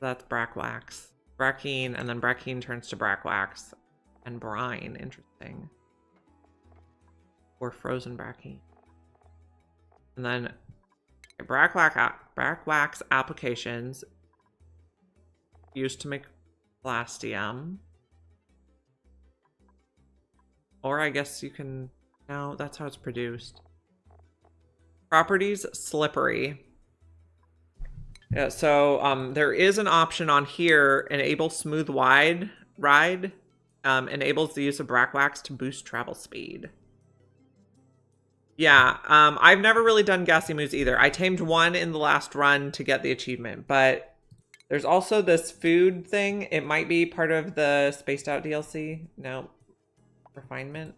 That's brack wax. Brackine, and then brackine turns to brack wax. And brine, interesting. Or frozen brackine. And then brack wax applications used to make plastium. Or I guess you can... No, that's how it's produced. Properties, slippery. Yeah, so there is an option on here, enable smooth ride, enables the use of brack wax to boost travel speed. Yeah, I've never really done gassy moos either. I tamed one in the last run to get the achievement, but there's also this food thing. It might be part of the Spaced Out DLC. No, refinement.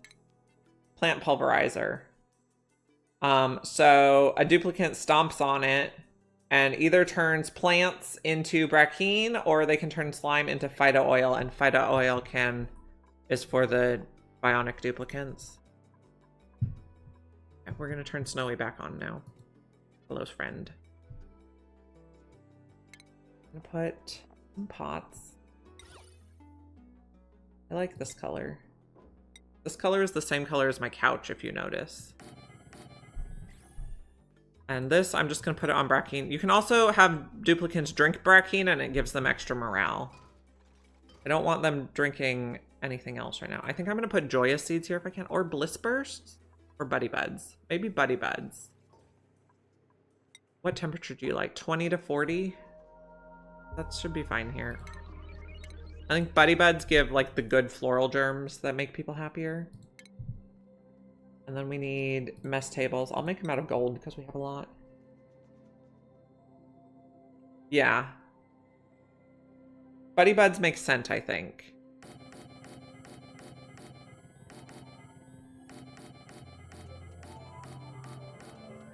Plant pulverizer. So a duplicate stomps on it and either turns plants into brackine, or they can turn slime into phyto oil, and phyto oil is for the bionic duplicates. Okay, we're gonna turn Snowy back on now. Hello, friend. I'm gonna put some pots. I like this color. This color is the same color as my couch, if you notice. And this, I'm just going to put it on brackine. You can also have duplicates drink brackine and it gives them extra morale. I don't want them drinking anything else right now. I think I'm going to put joyous seeds here if I can. Or bliss bursts. Or buddy buds. Maybe buddy buds. What temperature do you like? 20 to 40? That should be fine here. I think buddy buds give like the good floral germs that make people happier. And then we need mess tables. I'll make them out of gold because we have a lot. Yeah. Buddy buds make scent, I think.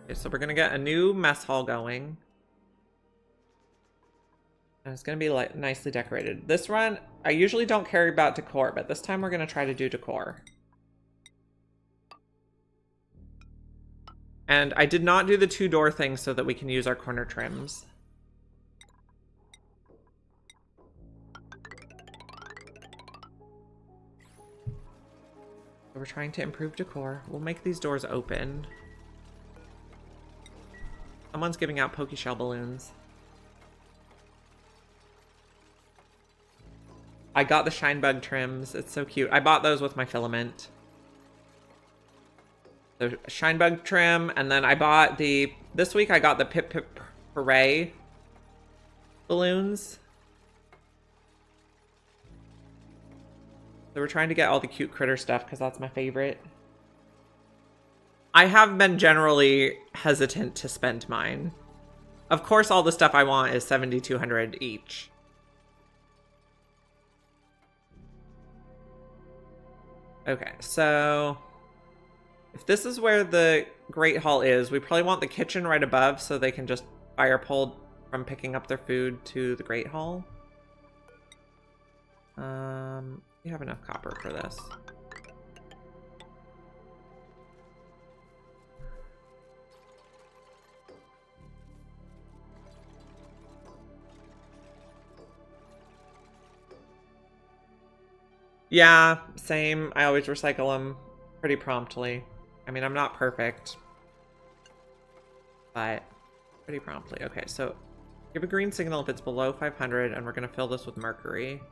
Okay, so we're gonna get a new mess hall going. And it's gonna be like nicely decorated. This run, I usually don't care about decor, but this time we're gonna try to do decor. And I did not do the 2-door thing so that we can use our corner trims. So we're trying to improve decor. We'll make these doors open. Someone's giving out Pokeshell balloons. I got the shine bug trims. It's so cute. I bought those with my filament. The shine bug trim, and then I bought this week I got the Pip Pip Hooray balloons. So we're trying to get all the cute critter stuff because that's my favorite. I have been generally hesitant to spend mine. Of course, all the stuff I want is 7,200 each. Okay, so if this is where the Great Hall is, we probably want the kitchen right above so they can just fire pole from picking up their food to the Great Hall. We have enough copper for this. Yeah, same. I always recycle them pretty promptly. I mean, I'm not perfect, but pretty promptly. Okay, so give a green signal if it's below 500, and we're going to fill this with mercury.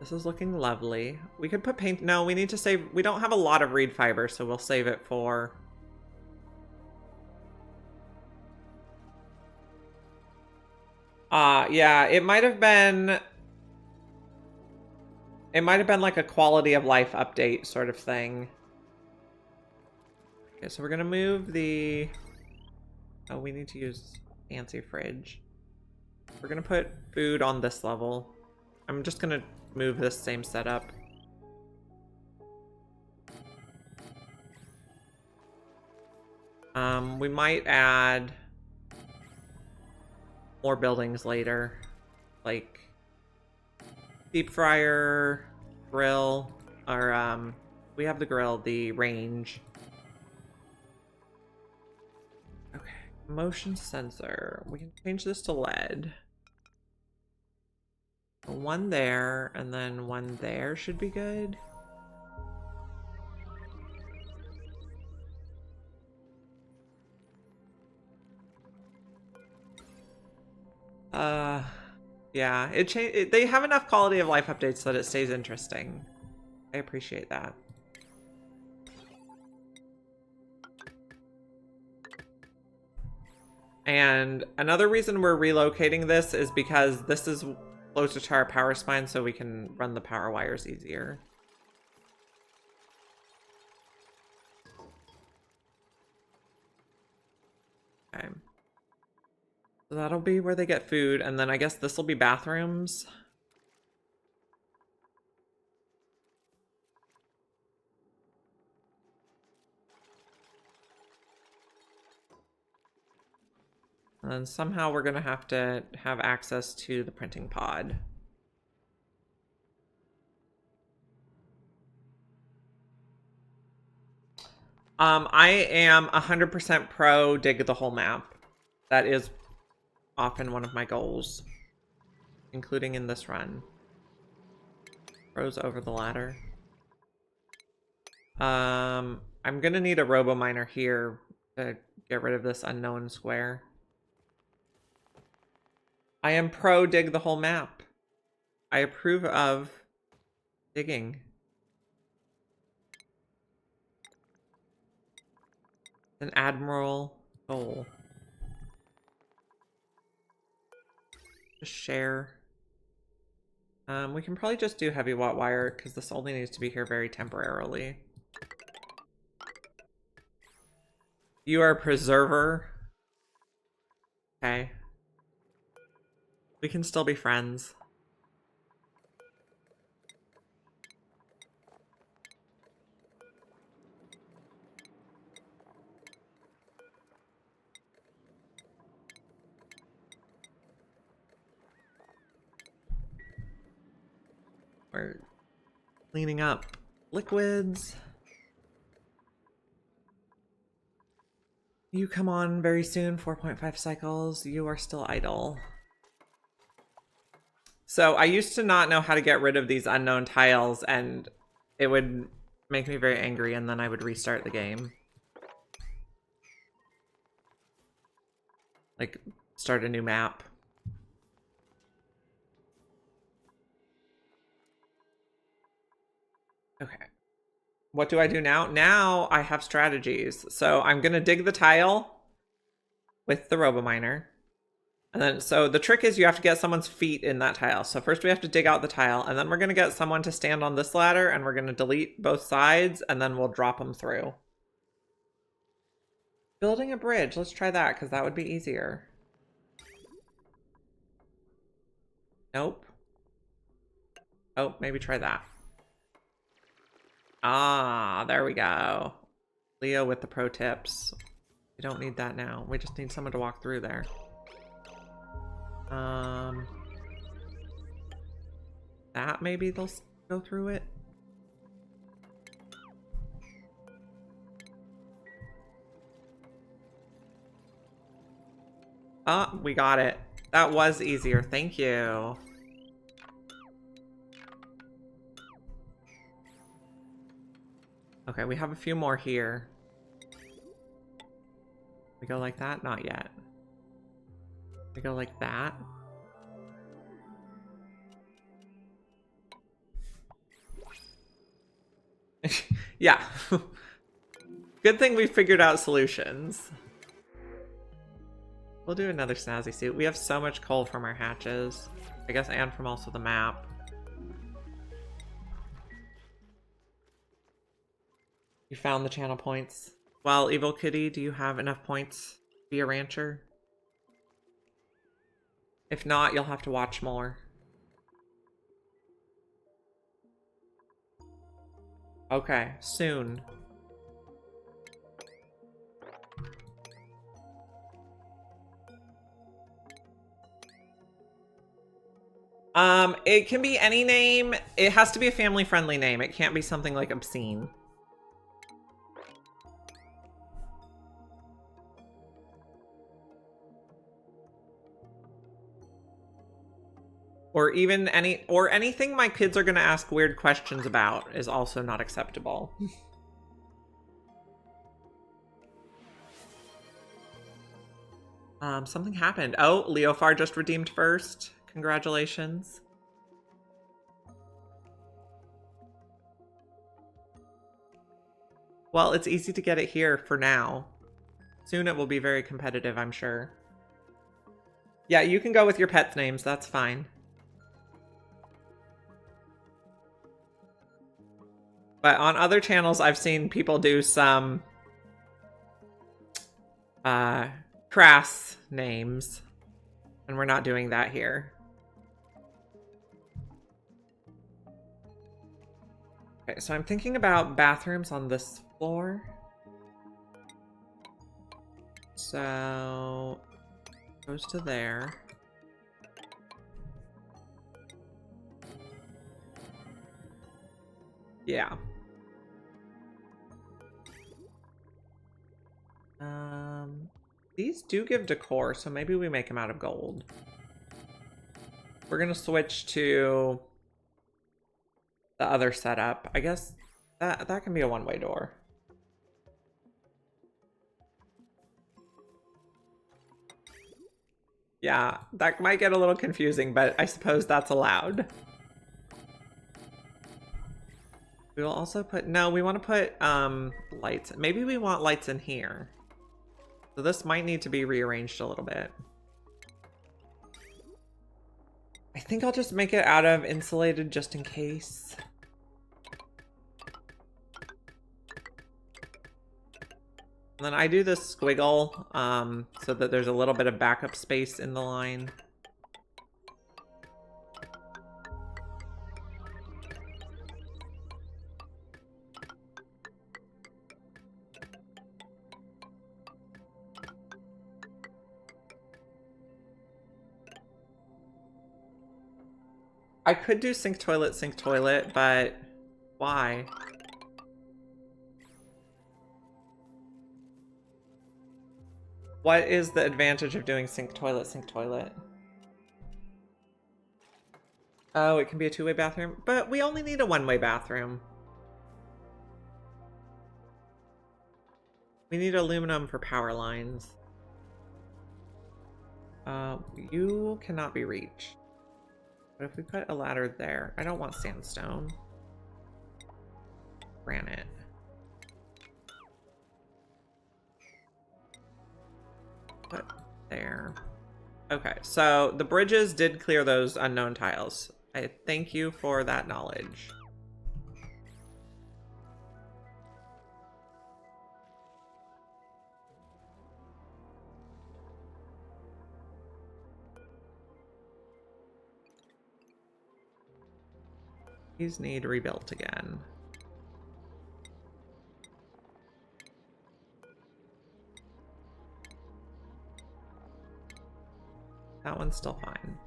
This is looking lovely. We could put paint. No, we need to save. We don't have a lot of reed fiber, so we'll save it for... yeah, it might have been... It might have been like a quality of life update sort of thing. Okay, so we're gonna move the... Oh, we need to use fancy fridge. We're gonna put food on this level. I'm just gonna move this same setup. We might add more buildings later, like deep fryer, grill, or we have the grill, the range. Okay, motion sensor. We can change this to LED. One there, and then one there should be good. Yeah, they have enough quality of life updates so that it stays interesting. I appreciate that. And another reason we're relocating this is because this is closer to our power spine, so we can run the power wires easier. Okay. So that'll be where they get food, and then I guess this will be bathrooms. And then somehow we're gonna have to have access to the printing pod. I am 100% pro dig the whole map. That is often one of my goals, including in this run. Pros over the ladder. I'm gonna need a robo miner here to get rid of this unknown square. I am pro dig the whole map. I approve of digging. An admiral goal. Just share. We can probably just do heavy watt wire because this only needs to be here very temporarily. You are a preserver. Okay. We can still be friends. We're cleaning up liquids. You come on very soon, 4.5 cycles. You are still idle. So I used to not know how to get rid of these unknown tiles, and it would make me very angry, and then I would restart the game. Like, start a new map. Okay. What do I do now? Now I have strategies. So I'm going to dig the tile with the RoboMiner. And then, so the trick is you have to get someone's feet in that tile. So first we have to dig out the tile, and then we're going to get someone to stand on this ladder, and we're going to delete both sides, and then we'll drop them through. Building a bridge. Let's try that, because that would be easier. Nope. Oh, maybe try that. Ah, there we go. Leo with the pro tips. We don't need that now. We just need someone to walk through there. That maybe they'll go through it. Oh, we got it. That was easier. Thank you. Okay, we have a few more here. We go like that? Not yet. We go like that. Yeah. Good thing we figured out solutions. We'll do another snazzy suit. We have so much coal from our hatches. I guess, and from also the map. You found the channel points. Well, Evil Kitty, do you have enough points to be a rancher? If not, you'll have to watch more. Okay, soon. It can be any name. It has to be a family-friendly name. It can't be something like obscene. Or even anything my kids are gonna ask weird questions about is also not acceptable. Something happened. Oh, Leofar just redeemed first. Congratulations. Well, it's easy to get it here for now. Soon it will be very competitive, I'm sure. Yeah, you can go with your pets' names. That's fine. But on other channels, I've seen people do some crass names. And we're not doing that here. Okay, so I'm thinking about bathrooms on this floor. So goes to there. Yeah. These do give decor, so maybe we make them out of gold. We're gonna switch to the other setup. I guess that can be a one-way door. Yeah, that might get a little confusing, but I suppose that's allowed. We will also put, no, we want to put lights. Maybe we want lights in here. So this might need to be rearranged a little bit. I think I'll just make it out of insulated just in case. And then I do this squiggle so that there's a little bit of backup space in the line. I could do sink, toilet, but why? What is the advantage of doing sink, toilet? Oh, it can be a two-way bathroom, but we only need a one-way bathroom. We need aluminum for power lines. You cannot be reached. But if we put a ladder there, I don't want sandstone. Granite. Put there. Okay, so the bridges did clear those unknown tiles. I thank you for that knowledge. These need rebuilt again. one's still fine.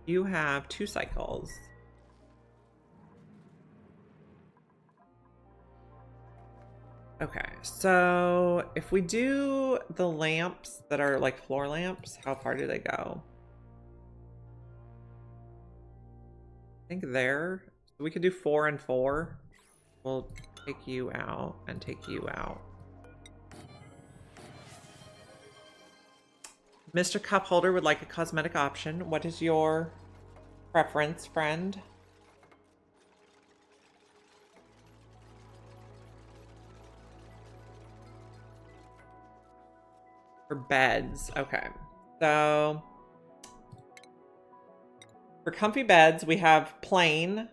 You have 2 cycles. Okay, so if we do the lamps that are like floor lamps, how far do they go? I think there. So we could do 4 and 4. We'll take you out and take you out. Mr. Cup Holder would like a cosmetic option. What is your preference, friend? For beds, okay. So for comfy beds, we have plain,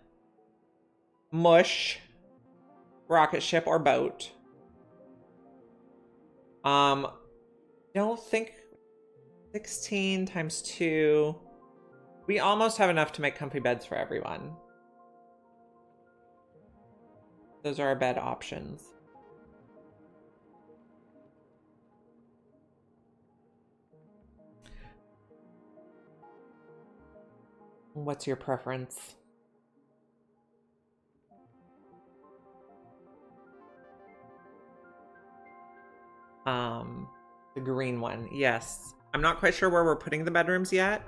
mush, rocket ship, or boat. Don't think 16 times 2. We almost have enough to make comfy beds for everyone. Those are our bed options. What's your preference? The green one, yes. I'm not quite sure where we're putting the bedrooms yet.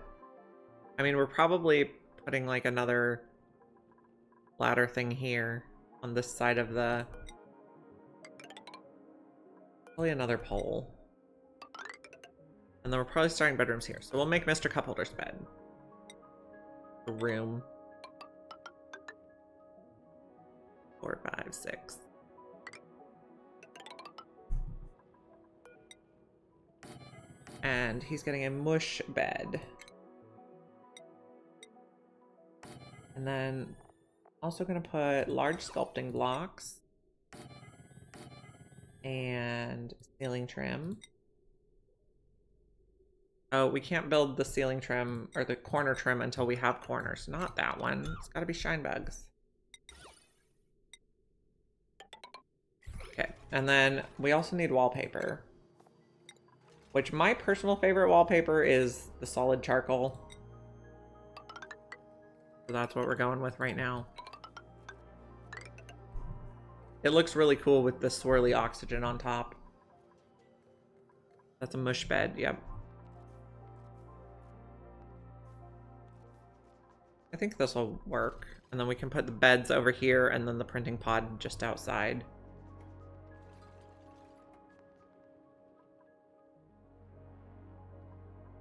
I mean, we're probably putting like another ladder thing here on this side of the... Probably another pole. And then we're probably starting bedrooms here. So we'll make Mr. Cupholder's bed. The room. 4, 5, 6. And he's getting a mush bed. And then also gonna put large sculpting blocks and ceiling trim. Oh, we can't build the ceiling trim or the corner trim until we have corners. Not that one. It's gotta be shine bugs. Okay, and then we also need wallpaper. Which my personal favorite wallpaper is the solid charcoal. So that's what we're going with right now. It looks really cool with the swirly oxygen on top. That's a mush bed, yep. I think this will work. And then we can put the beds over here and then the printing pod just outside.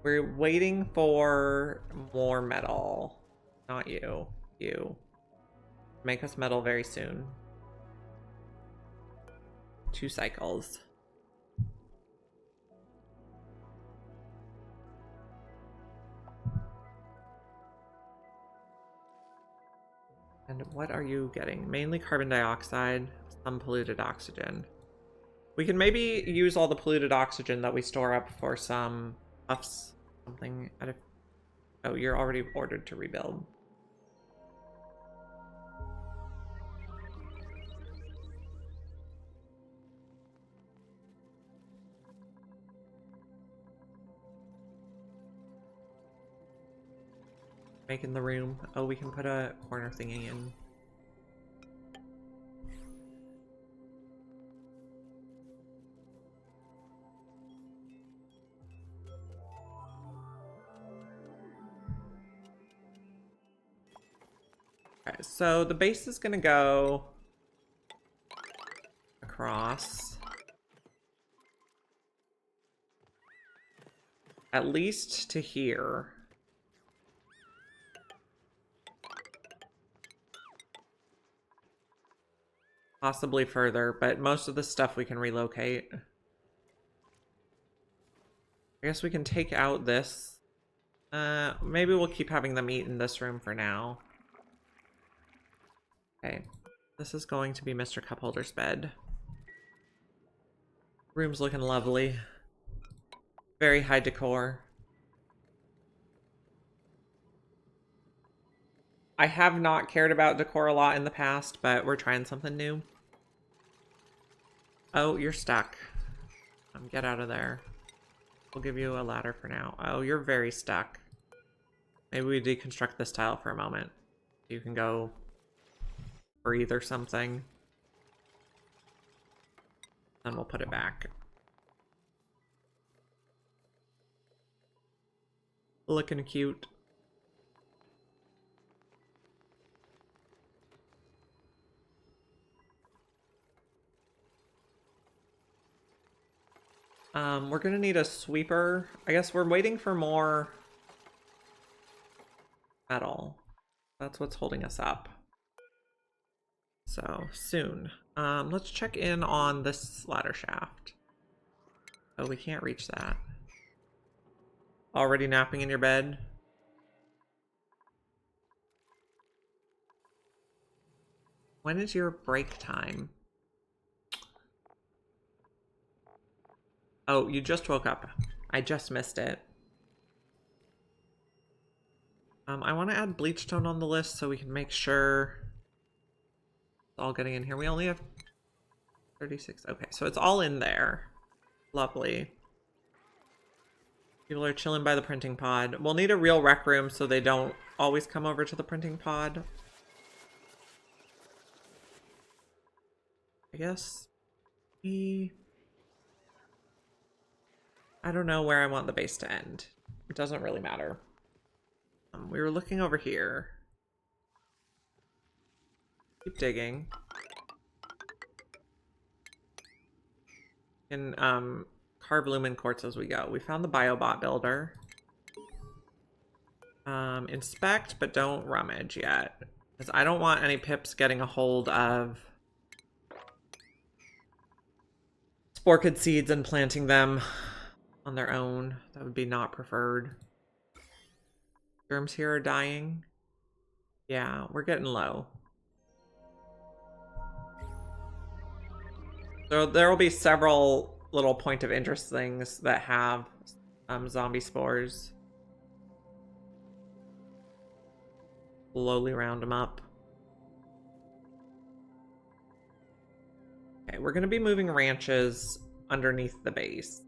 We're waiting for more metal. Not you. You. Make us metal very soon. 2 cycles. And what are you getting? Mainly carbon dioxide, some polluted oxygen. We can maybe use all the polluted oxygen that we store up for some puffs. Something out of... Oh, you're already ordered to rebuild. Making the room. Oh, we can put a corner thingy in. Okay, so the base is gonna go across at least to here. Possibly further, but most of the stuff we can relocate. I guess we can take out this. Maybe we'll keep having them eat in this room for now. Okay, this is going to be Mr. Cupholder's bed. Room's looking lovely. Very high decor. I have not cared about decor a lot in the past, but we're trying something new. Oh, you're stuck. Get out of there. We'll give you a ladder for now. Oh, you're very stuck. Maybe we deconstruct this tile for a moment. You can go breathe or something. Then we'll put it back. Looking cute. We're gonna need a sweeper. I guess we're waiting for more metal. That's what's holding us up. So, soon. Let's check in on this ladder shaft. Oh, we can't reach that. Already napping in your bed? When is your break time? Oh, you just woke up. I just missed it. I want to add bleachstone on the list so we can make sure it's all getting in here. We only have 36. Okay, so it's all in there. Lovely. People are chilling by the printing pod. We'll need a real rec room so they don't always come over to the printing pod. I guess I don't know where I want the base to end. It doesn't really matter. We were looking over here. Keep digging. And carve lumen quartz as we go. We found the biobot builder. Inspect, but don't rummage yet. Because I don't want any pips getting a hold of sporkid seeds and planting them on their own. That would be not preferred. Germs here are dying. Yeah, we're getting low. So there will be several little point of interest things that have zombie spores. Slowly round them up. Okay, we're going to be moving ranches underneath the base.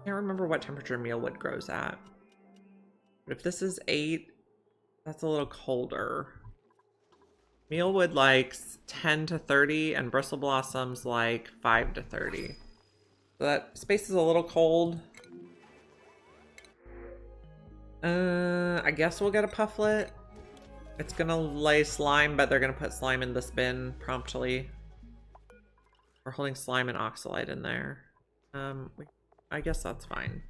Can't remember what temperature mealwood grows at. But if this is 8, that's a little colder. Mealwood likes 10 to 30 and bristle blossoms like 5 to 30. So that space is a little cold. I guess we'll get a pufflet. It's gonna lay slime, but they're gonna put slime in this bin promptly. We're holding slime and oxalite in there. I guess that's fine.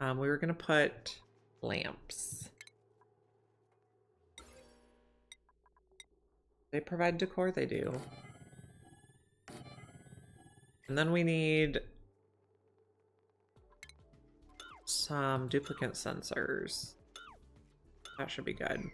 We were gonna put lamps. They provide decor? They do. And then we need some duplicate sensors. That should be good.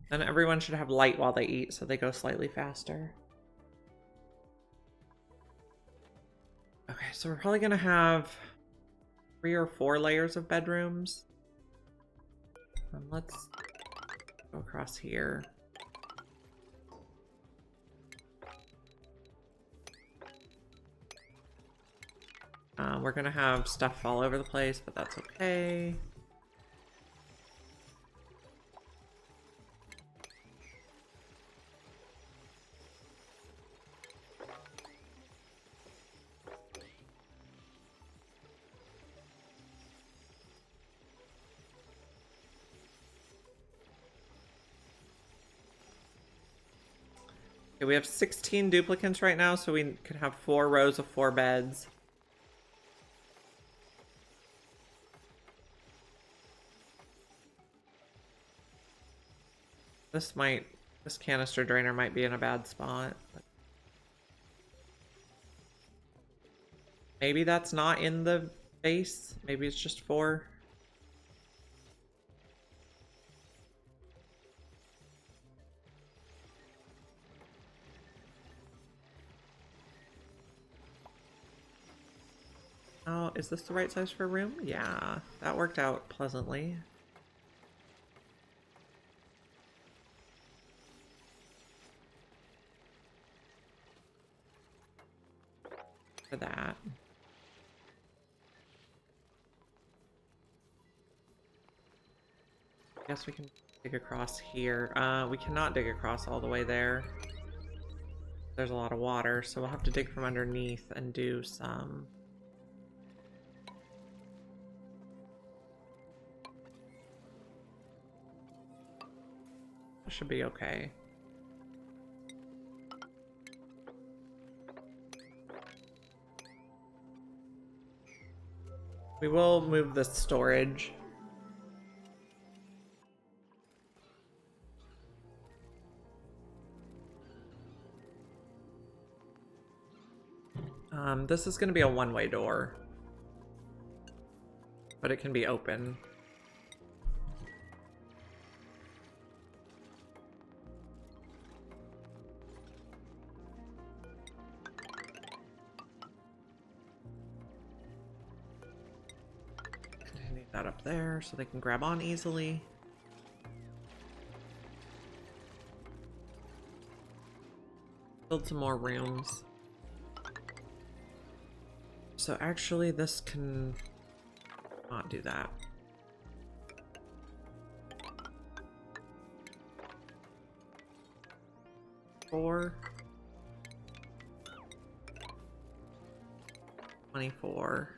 And everyone should have light while they eat so they go slightly faster. Okay, so we're probably gonna have 3 or 4 layers of bedrooms. Let's go across here. We're gonna have stuff all over the place, but that's okay. Okay, we have 16 duplicates right now, so we could have 4 rows of 4 beds. This canister drainer might be in a bad spot. But Maybe that's not in the base. Maybe it's just 4. Oh, is this the right size for a room? Yeah, that worked out pleasantly. For that. I guess we can dig across here. We cannot dig across all the way there. There's a lot of water, so we'll have to dig from underneath and do some... That should be okay. We will move the storage. This is going to be a one-way door, but it can be open. Need that up there so they can grab on easily. Build some more rooms. So actually this can not do that. Four. 24.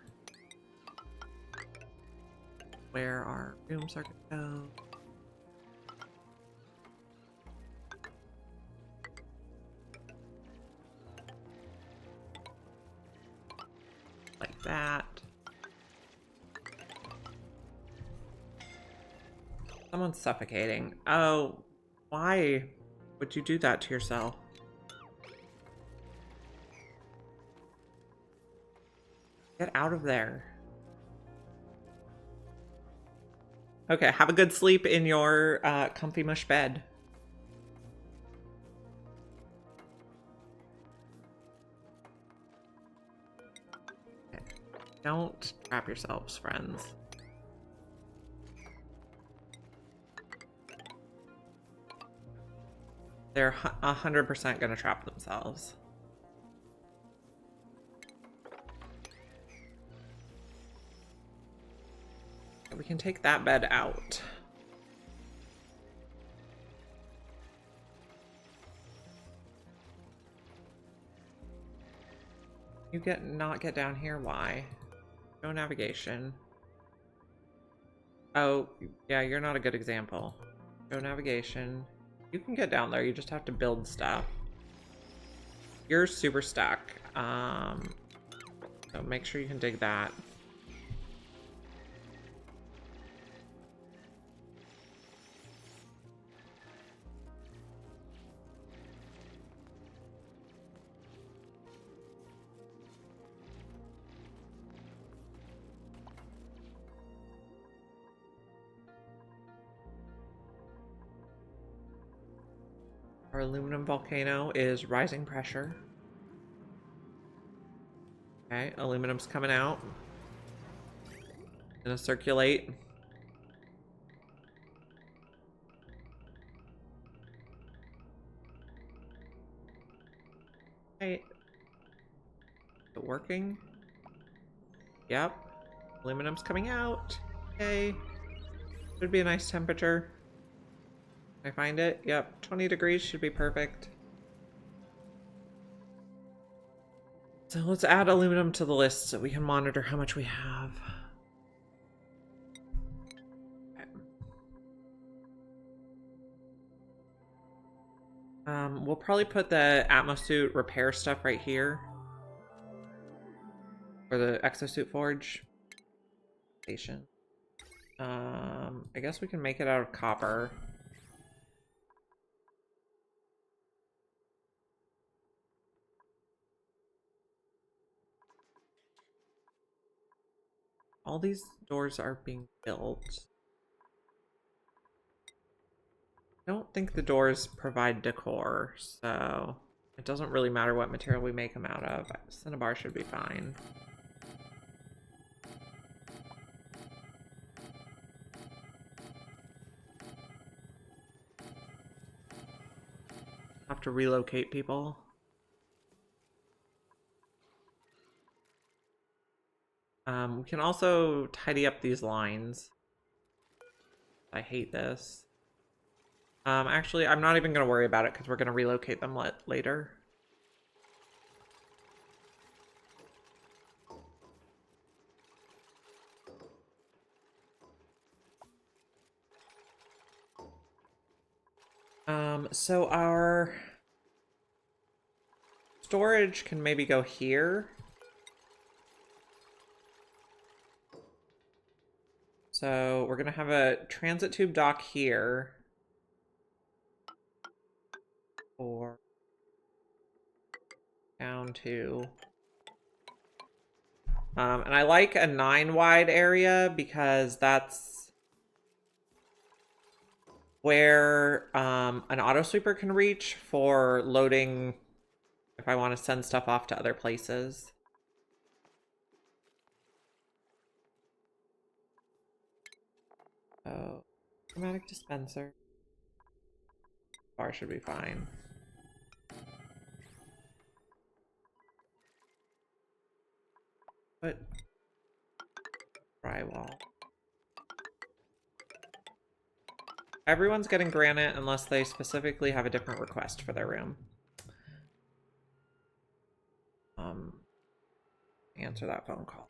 Where our rooms are gonna go. Like that. Someone's suffocating. Oh, why would you do that to yourself? Get out of there. Okay, have a good sleep in your comfy mush bed. Okay. Don't trap yourselves, friends. They're 100% gonna trap themselves. We can take that bed out. You not get down here? Why? No navigation. Oh, yeah, you're not a good example. No navigation. You can get down there, you just have to build stuff. You're super stuck. So make sure you can dig that. Our aluminum volcano is rising pressure. Okay, aluminum's coming out. Gonna circulate. Right. Is it working? Yep. Aluminum's coming out. Okay. Should be a nice temperature. Can I find it? Yep. 20 degrees should be perfect. So let's add aluminum to the list so we can monitor how much we have. We'll probably put the Atmo suit repair stuff right here. For the exosuit forge station. I guess we can make it out of copper. all these doors are being built. I don't think the doors provide decor, so it doesn't really matter what material we make them out of. Cinnabar should be fine. Have to relocate people. We can also tidy up these lines. I hate this. Actually, I'm not even going to worry about it because we're going to relocate them later. So our storage can maybe go here. So we're gonna have a transit tube dock here. Or down to. And I like a 9 wide area because that's where an auto sweeper can reach for loading if I want to send stuff off to other places. So, automatic dispenser. Bar should be fine. Put drywall. Everyone's getting granite unless they specifically have a different request for their room. Answer that phone call.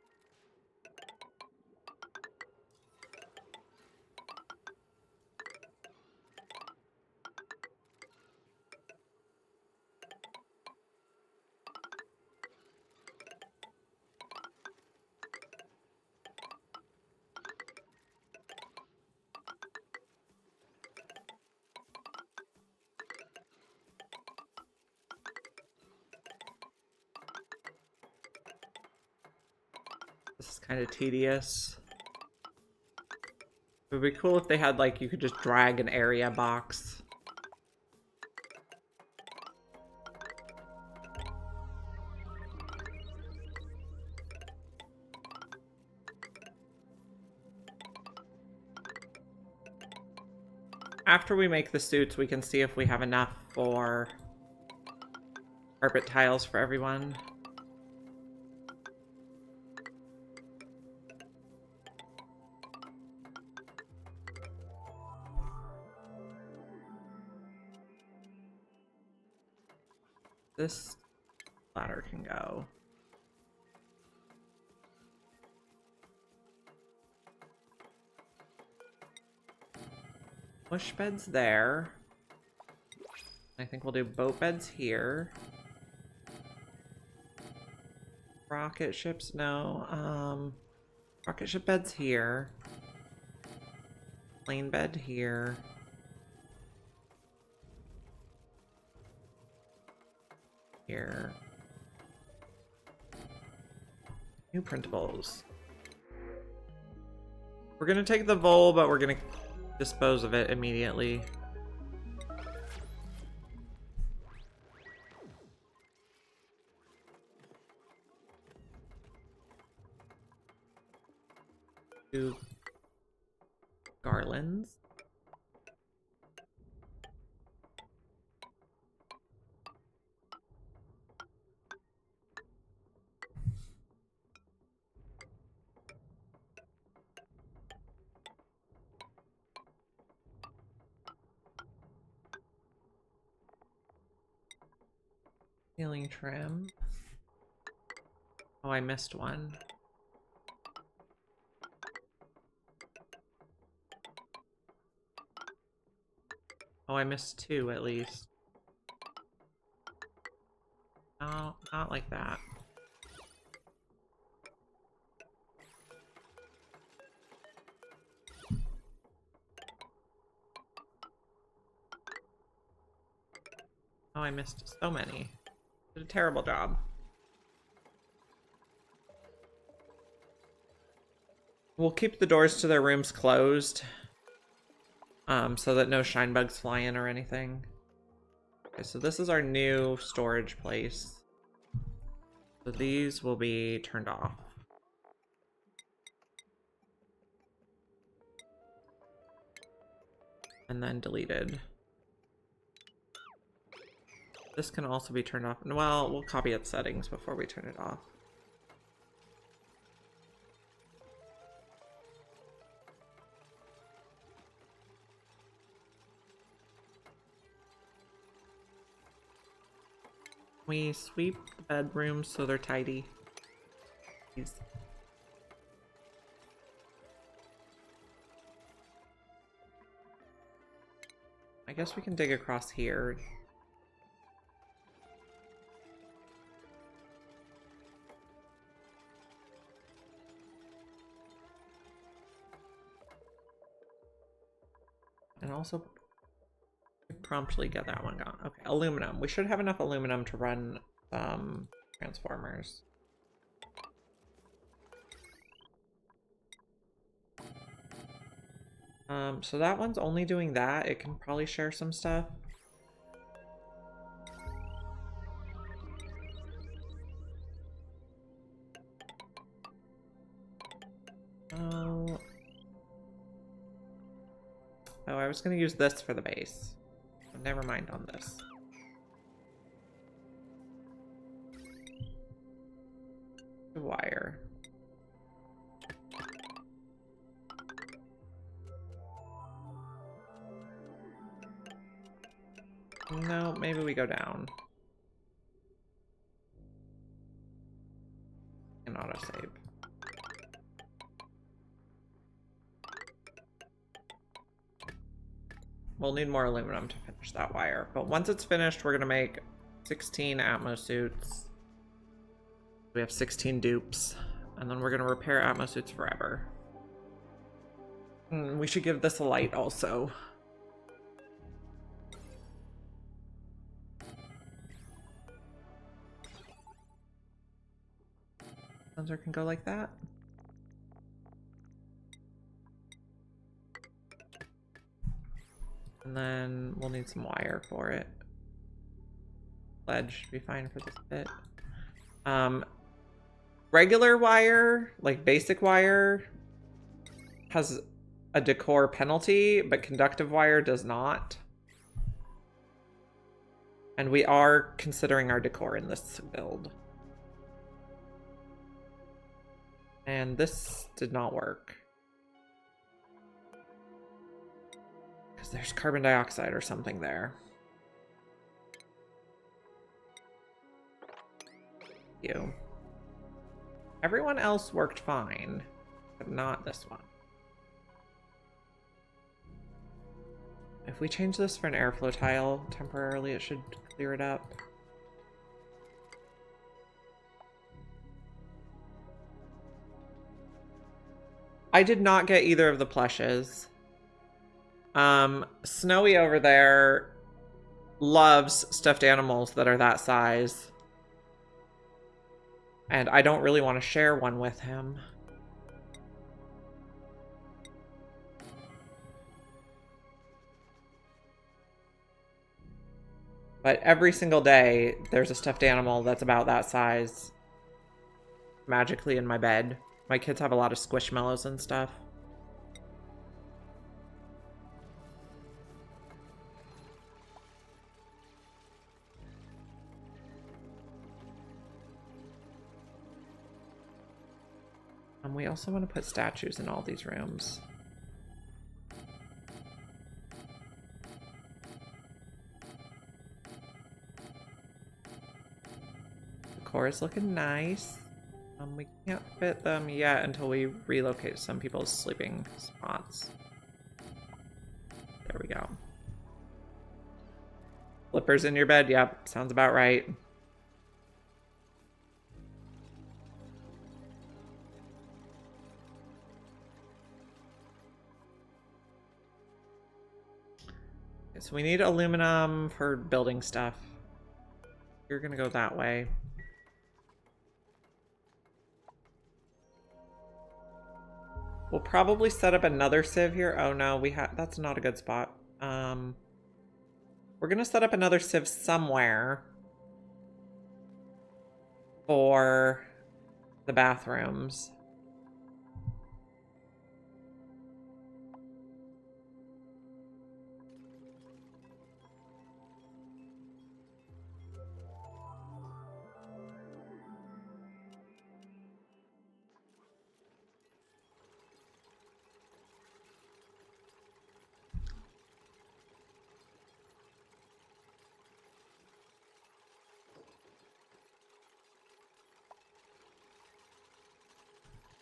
This is kind of tedious. It would be cool if they had, like, you could just drag an area box. After we make the suits, we can see if we have enough for carpet tiles for everyone. This ladder can go. Push beds there. I think we'll do boat beds here. Rocket ships, no. Rocket ship beds here. Plane bed here. Here. New printables. We're gonna take the vole, but we're gonna dispose of it immediately. Two garlands. Ceiling trim. Oh, I missed one. Oh, I missed two at least. No, not like that. Oh, I missed so many. Did a terrible job. We'll keep the doors to their rooms closed, so that no shine bugs fly in or anything. Okay, so this is our new storage place. So these will be turned off. And then deleted. This can also be turned off. Well, we'll copy its settings before we turn it off. We sweep the bedrooms so they're tidy. Please. I guess we can dig across here. And also promptly get that one gone. Okay, aluminum. We should have enough aluminum to run transformers. So that one's only doing that. It can probably share some stuff. Oh, I was going to use this for the base. Never mind on this. Wire. No, maybe we go down. And autosave. We'll need more aluminum to finish that wire. But once it's finished, we're going to make 16 Atmo suits. We have 16 dupes. And then we're going to repair Atmo suits forever. We should give this a light also. Sensor can go like that. And then we'll need some wire for it. Lead should be fine for this bit. Regular wire, like basic wire, has a decor penalty, but conductive wire does not. And we are considering our decor in this build. And this did not work. Because there's carbon dioxide or something there. You. Everyone else worked fine, but not this one. If we change this for an airflow tile temporarily, it should clear it up. I did not get either of the plushes. Snowy over there loves stuffed animals that are that size. And I don't really want to share one with him. But every single day, there's a stuffed animal that's about that size magically in my bed. My kids have a lot of squishmallows and stuff. And we also want to put statues in all these rooms. The core is looking nice. We can't fit them yet until we relocate some people's sleeping spots. There we go. Flippers in your bed? Yep, sounds about right. Okay, so we need aluminum for building stuff. You're gonna go that way. We'll probably set up another sieve here. Oh no, that's not a good spot. We're gonna set up another sieve somewhere for the bathrooms.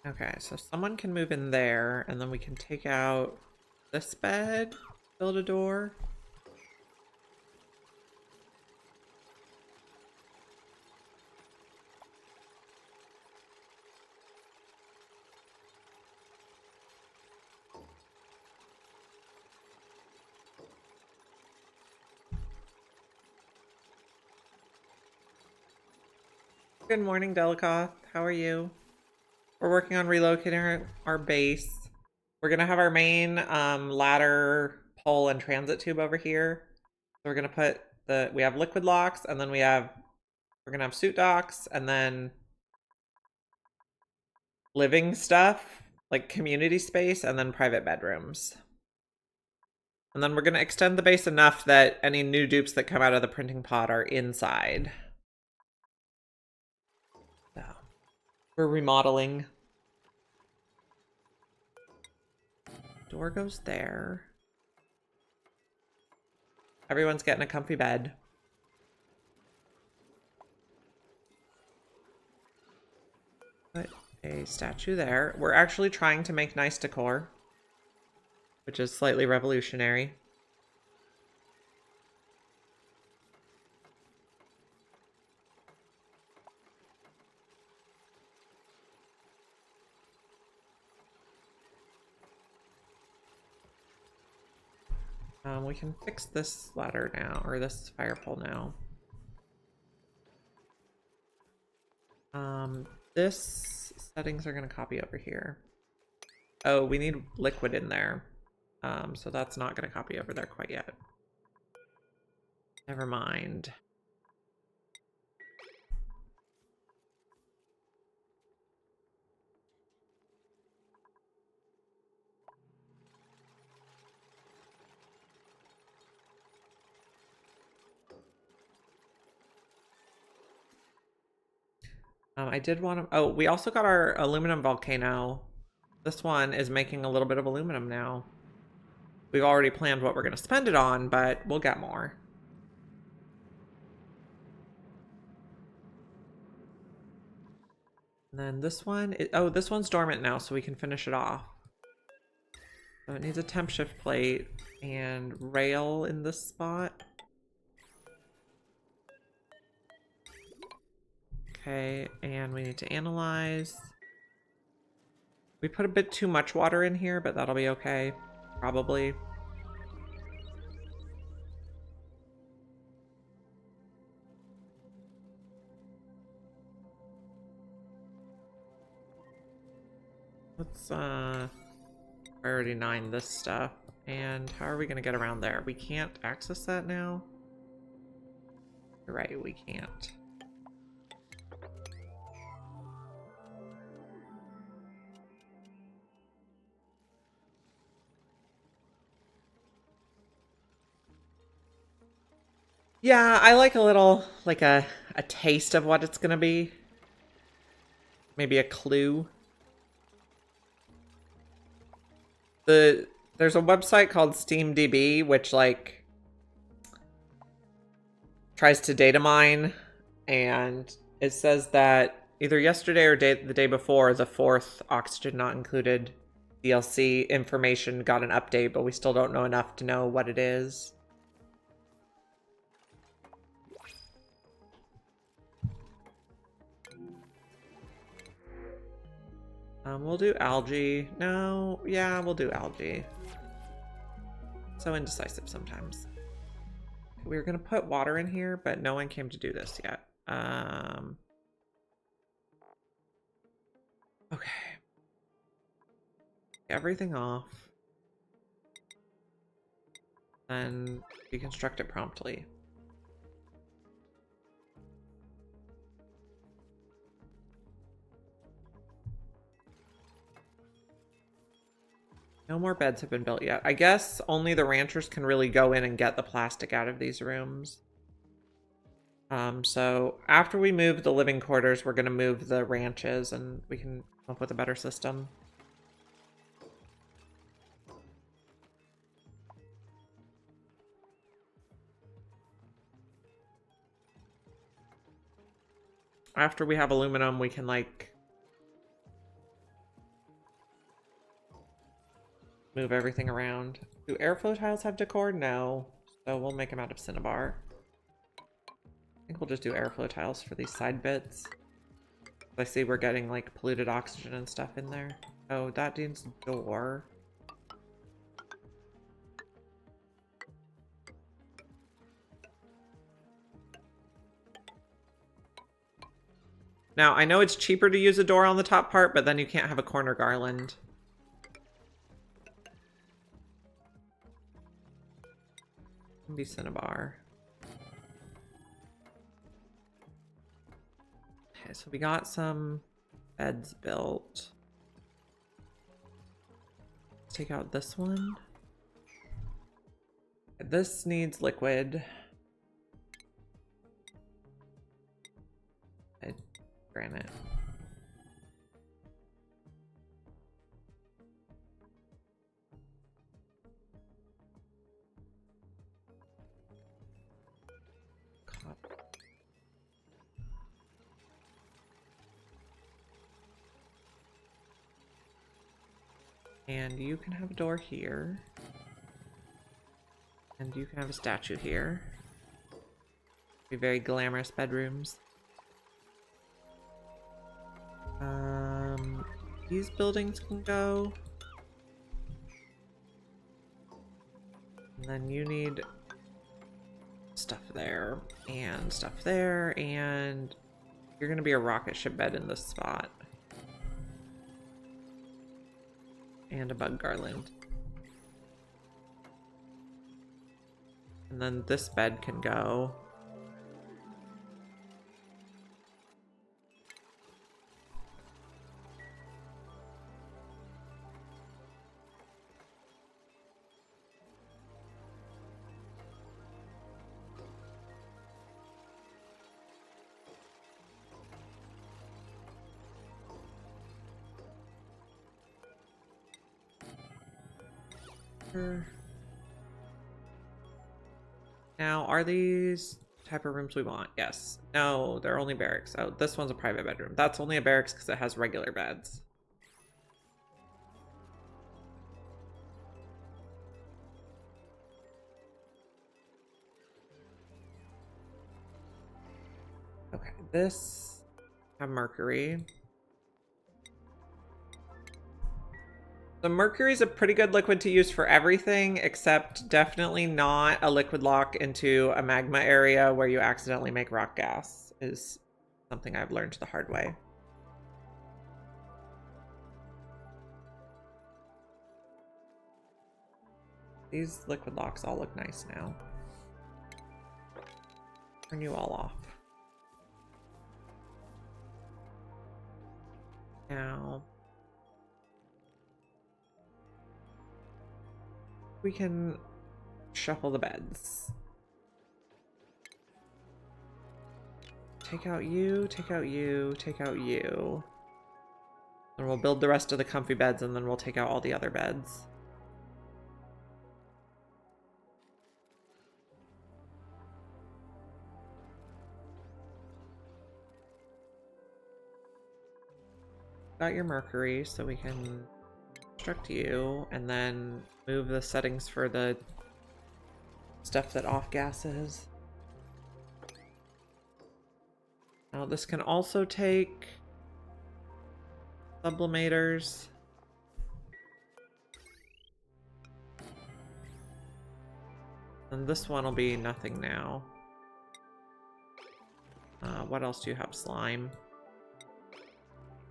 Okay, so someone can move in there, and then we can take out this bed, build a door. Good morning, Delicoth. How are you? We're working on relocating our base. We're gonna have our main ladder, pole, and transit tube over here. So we're gonna put we have liquid locks, and then we're gonna have suit docks, and then living stuff, like community space, and then private bedrooms. And then we're gonna extend the base enough that any new dupes that come out of the printing pod are inside. So we're remodeling. Door goes there. Everyone's getting a comfy bed. Put a statue there. We're actually trying to make nice decor, which is slightly revolutionary. We can fix this ladder now, or this fire pole now. This settings are going to copy over here. Oh, we need liquid in there. So that's not going to copy over there quite yet. Never mind. I did want to... Oh, we also got our aluminum volcano. This one is making a little bit of aluminum now. We've already planned what we're going to spend it on, but we'll get more. And then this one... Oh, this one's dormant now, so we can finish it off. So it needs a temp shift plate and rail in this spot. Okay, and we need to analyze. We put a bit too much water in here, but that'll be okay, probably. Let's priority 9 this stuff. And how are we gonna get around there? We can't access that now? You're right, we can't. Yeah, I like a little, like a taste of what it's gonna be. Maybe a clue. There's a website called SteamDB, which like tries to data mine, and it says that either yesterday or the day before, the 4th Oxygen Not Included DLC information got an update, but we still don't know enough to know what it is. We'll do algae. No, yeah, we'll do algae. So indecisive sometimes. We were gonna put water in here, but no one came to do this yet. Okay. Everything off. And deconstruct it promptly. No more beds have been built yet. I guess only the ranchers can really go in and get the plastic out of these rooms. So after we move the living quarters, we're going to move the ranches and we can come up with a better system. After we have aluminum, we can like move everything around. Do airflow tiles have decor? No. So we'll make them out of cinnabar. I think we'll just do airflow tiles for these side bits. I see we're getting like polluted oxygen and stuff in there. Oh, that needs a door. Now, I know it's cheaper to use a door on the top part, but then you can't have a corner garland. Be cinnabar. Okay, so we got some beds built. Let's take out this one. This needs liquid. Granite. And you can have a door here. And you can have a statue here. Be very glamorous bedrooms. These buildings can go. And then you need stuff there, and you're gonna be a rocket ship bed in this spot. And a bug garland. And then this bed can go. Now, are these type of rooms we want? Yes. No, they're only barracks. Oh, this one's a private bedroom. That's only a barracks because it has regular beds. Okay, this have mercury. The mercury is a pretty good liquid to use for everything, except definitely not a liquid lock into a magma area where you accidentally make rock gas, is something I've learned the hard way. These liquid locks all look nice now. Turn you all off. Now, we can shuffle the beds. Take out you, take out you, take out you. And we'll build the rest of the comfy beds, and then we'll take out all the other beds. Got your mercury, so we can construct you, and then move the settings for the stuff that off gases. Now this can also take sublimators. And this one will be nothing now. What else do you have? Slime.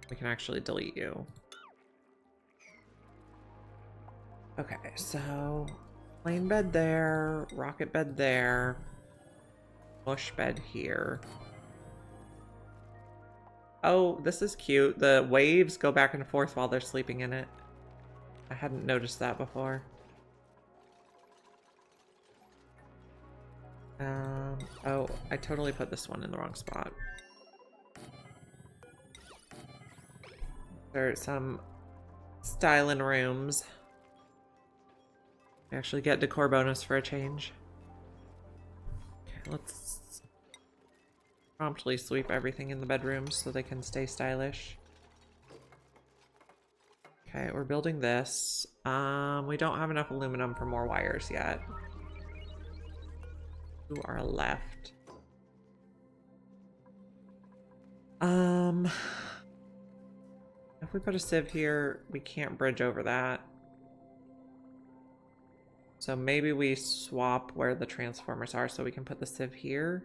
We can actually delete you. Okay, so plane bed there, rocket bed there, bush bed here. Oh, this is cute. The waves go back and forth while they're sleeping in it. I hadn't noticed that before. Oh, I totally put this one in the wrong spot. There's some styling rooms. I actually get decor bonus for a change. Okay, let's promptly sweep everything in the bedrooms so they can stay stylish. Okay, we're building this. We don't have enough aluminum for more wires yet. To our left. If we put a sieve here, we can't bridge over that. So maybe we swap where the transformers are so we can put the sieve here.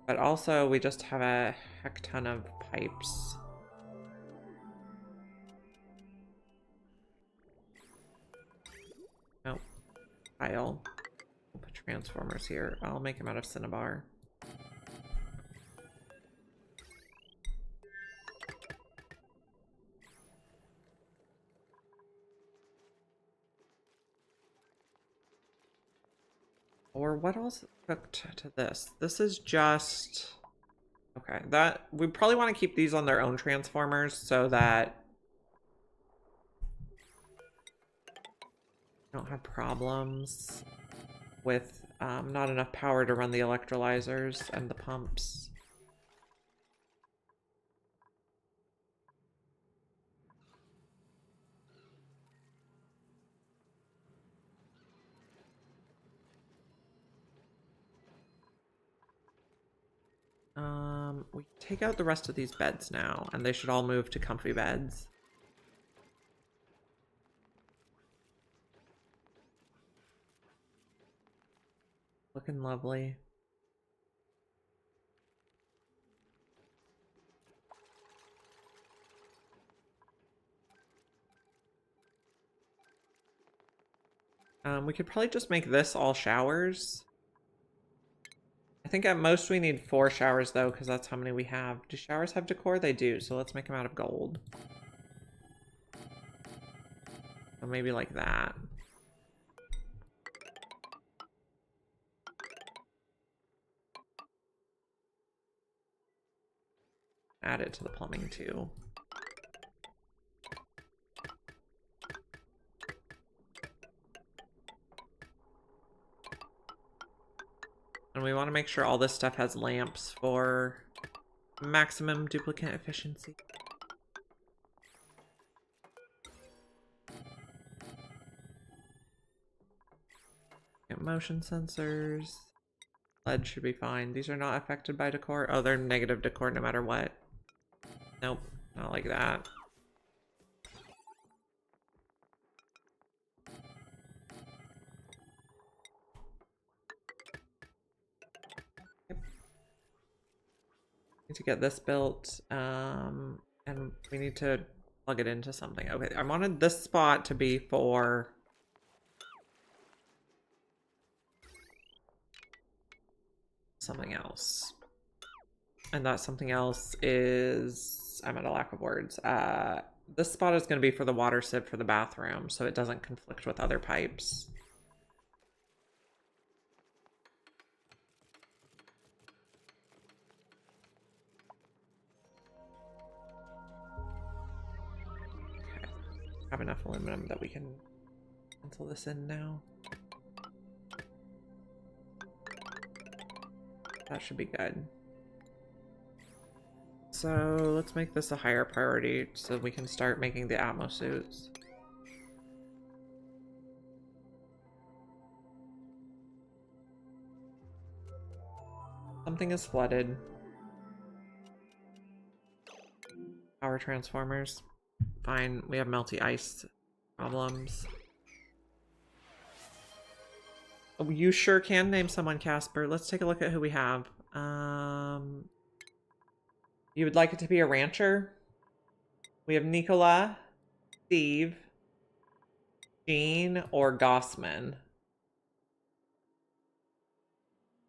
But also, we just have a heck ton of pipes. Nope. Tile. We'll put transformers here. I'll make them out of cinnabar. Or what else hooked to this? This is just... Okay, that... We probably want to keep these on their own transformers so that... we don't have problems with not enough power to run the electrolyzers and the pumps. We take out the rest of these beds now, and they should all move to comfy beds. Looking lovely. We could probably just make this all showers. I think at most we need 4 showers though, because that's how many we have. Do showers have decor? They do, so let's make them out of gold. So maybe like that. Add it to the plumbing too. And we want to make sure all this stuff has lamps for maximum duplicate efficiency. Get motion sensors. LED should be fine. These are not affected by decor. Oh, they're negative decor no matter what. Nope, not like that. Need to get this built, and we need to plug it into something. Okay, I wanted this spot to be for something else. And that something else is... I'm at a lack of words. This spot is going to be for the water sieve for the bathroom, so it doesn't conflict with other pipes. Have enough aluminum that we can pencil this in now. That should be good. So let's make this a higher priority so we can start making the Atmo suits. Something is flooded. Power transformers. Fine, we have melty ice problems. Oh, you sure can name someone, Casper. Let's take a look at who we have. You would like it to be a rancher? We have Nicola, Steve, Jean or Gossman?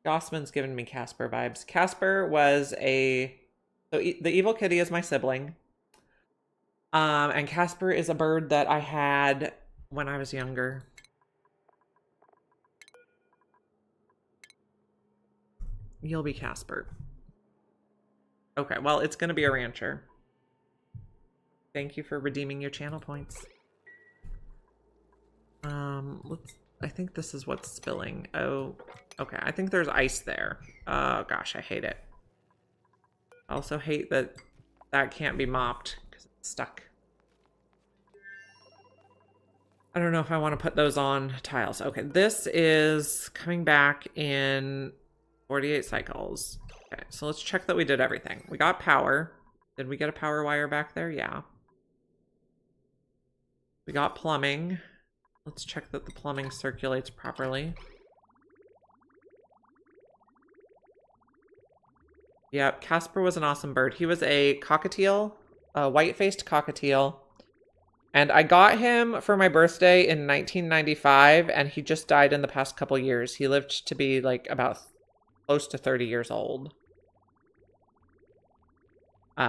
Gossman's giving me Casper vibes. Casper was the evil kitty is my sibling. And Casper is a bird that I had when I was younger. You'll be Casper. Okay, well, it's going to be a rancher. Thank you for redeeming your channel points. I think this is what's spilling. Oh, okay. I think there's ice there. Oh, gosh, I hate it. I also hate that that can't be mopped because it's stuck. I don't know if I want to put those on tiles. Okay, this is coming back in 48 cycles. Okay, so let's check that we did everything. We got power. Did we get a power wire back there? Yeah. We got plumbing. Let's check that the plumbing circulates properly. Yep, Casper was an awesome bird. He was a cockatiel, a white-faced cockatiel. And I got him for my birthday in 1995, and he just died in the past couple years. He lived to be like about close to 30 years old.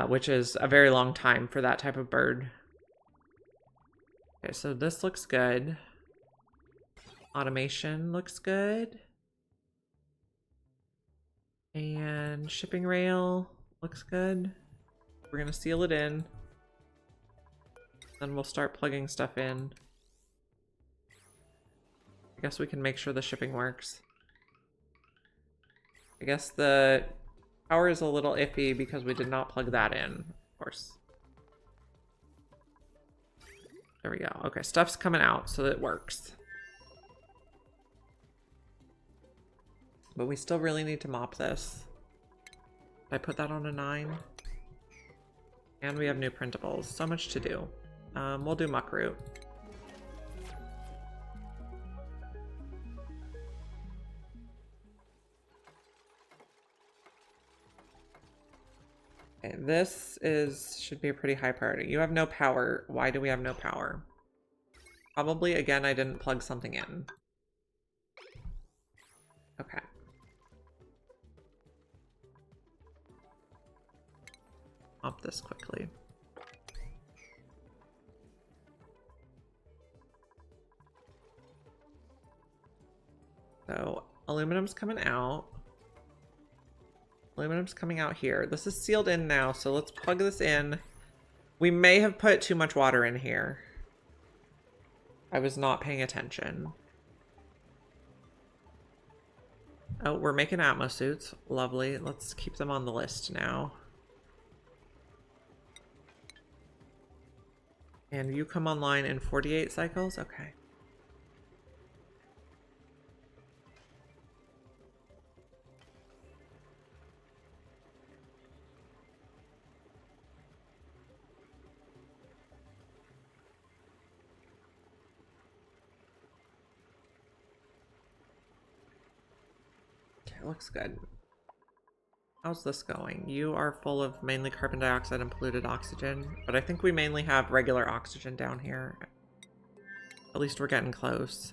Which is a very long time for that type of bird. Okay, so this looks good. Automation looks good. And shipping rail looks good. We're gonna seal it in. Then we'll start plugging stuff in. I guess we can make sure the shipping works. I guess the power is a little iffy because we did not plug that in, of course. There we go. Okay, stuff's coming out so that it works. But we still really need to mop this. Did I put that on a 9? And we have new printables. So much to do. We'll do muck root. Okay, this should be a pretty high priority. You have no power. Why do we have no power? Probably, again, I didn't plug something in. Okay. Mop this quickly. So, aluminum's coming out. Aluminum's coming out here. This is sealed in now, so let's plug this in. We may have put too much water in here. I was not paying attention. Oh, we're making Atmo suits. Lovely. Let's keep them on the list now. And you come online in 48 cycles? Okay. Okay, looks good. How's this going? You are full of mainly carbon dioxide and polluted oxygen, but I think we mainly have regular oxygen down here. At least we're getting close.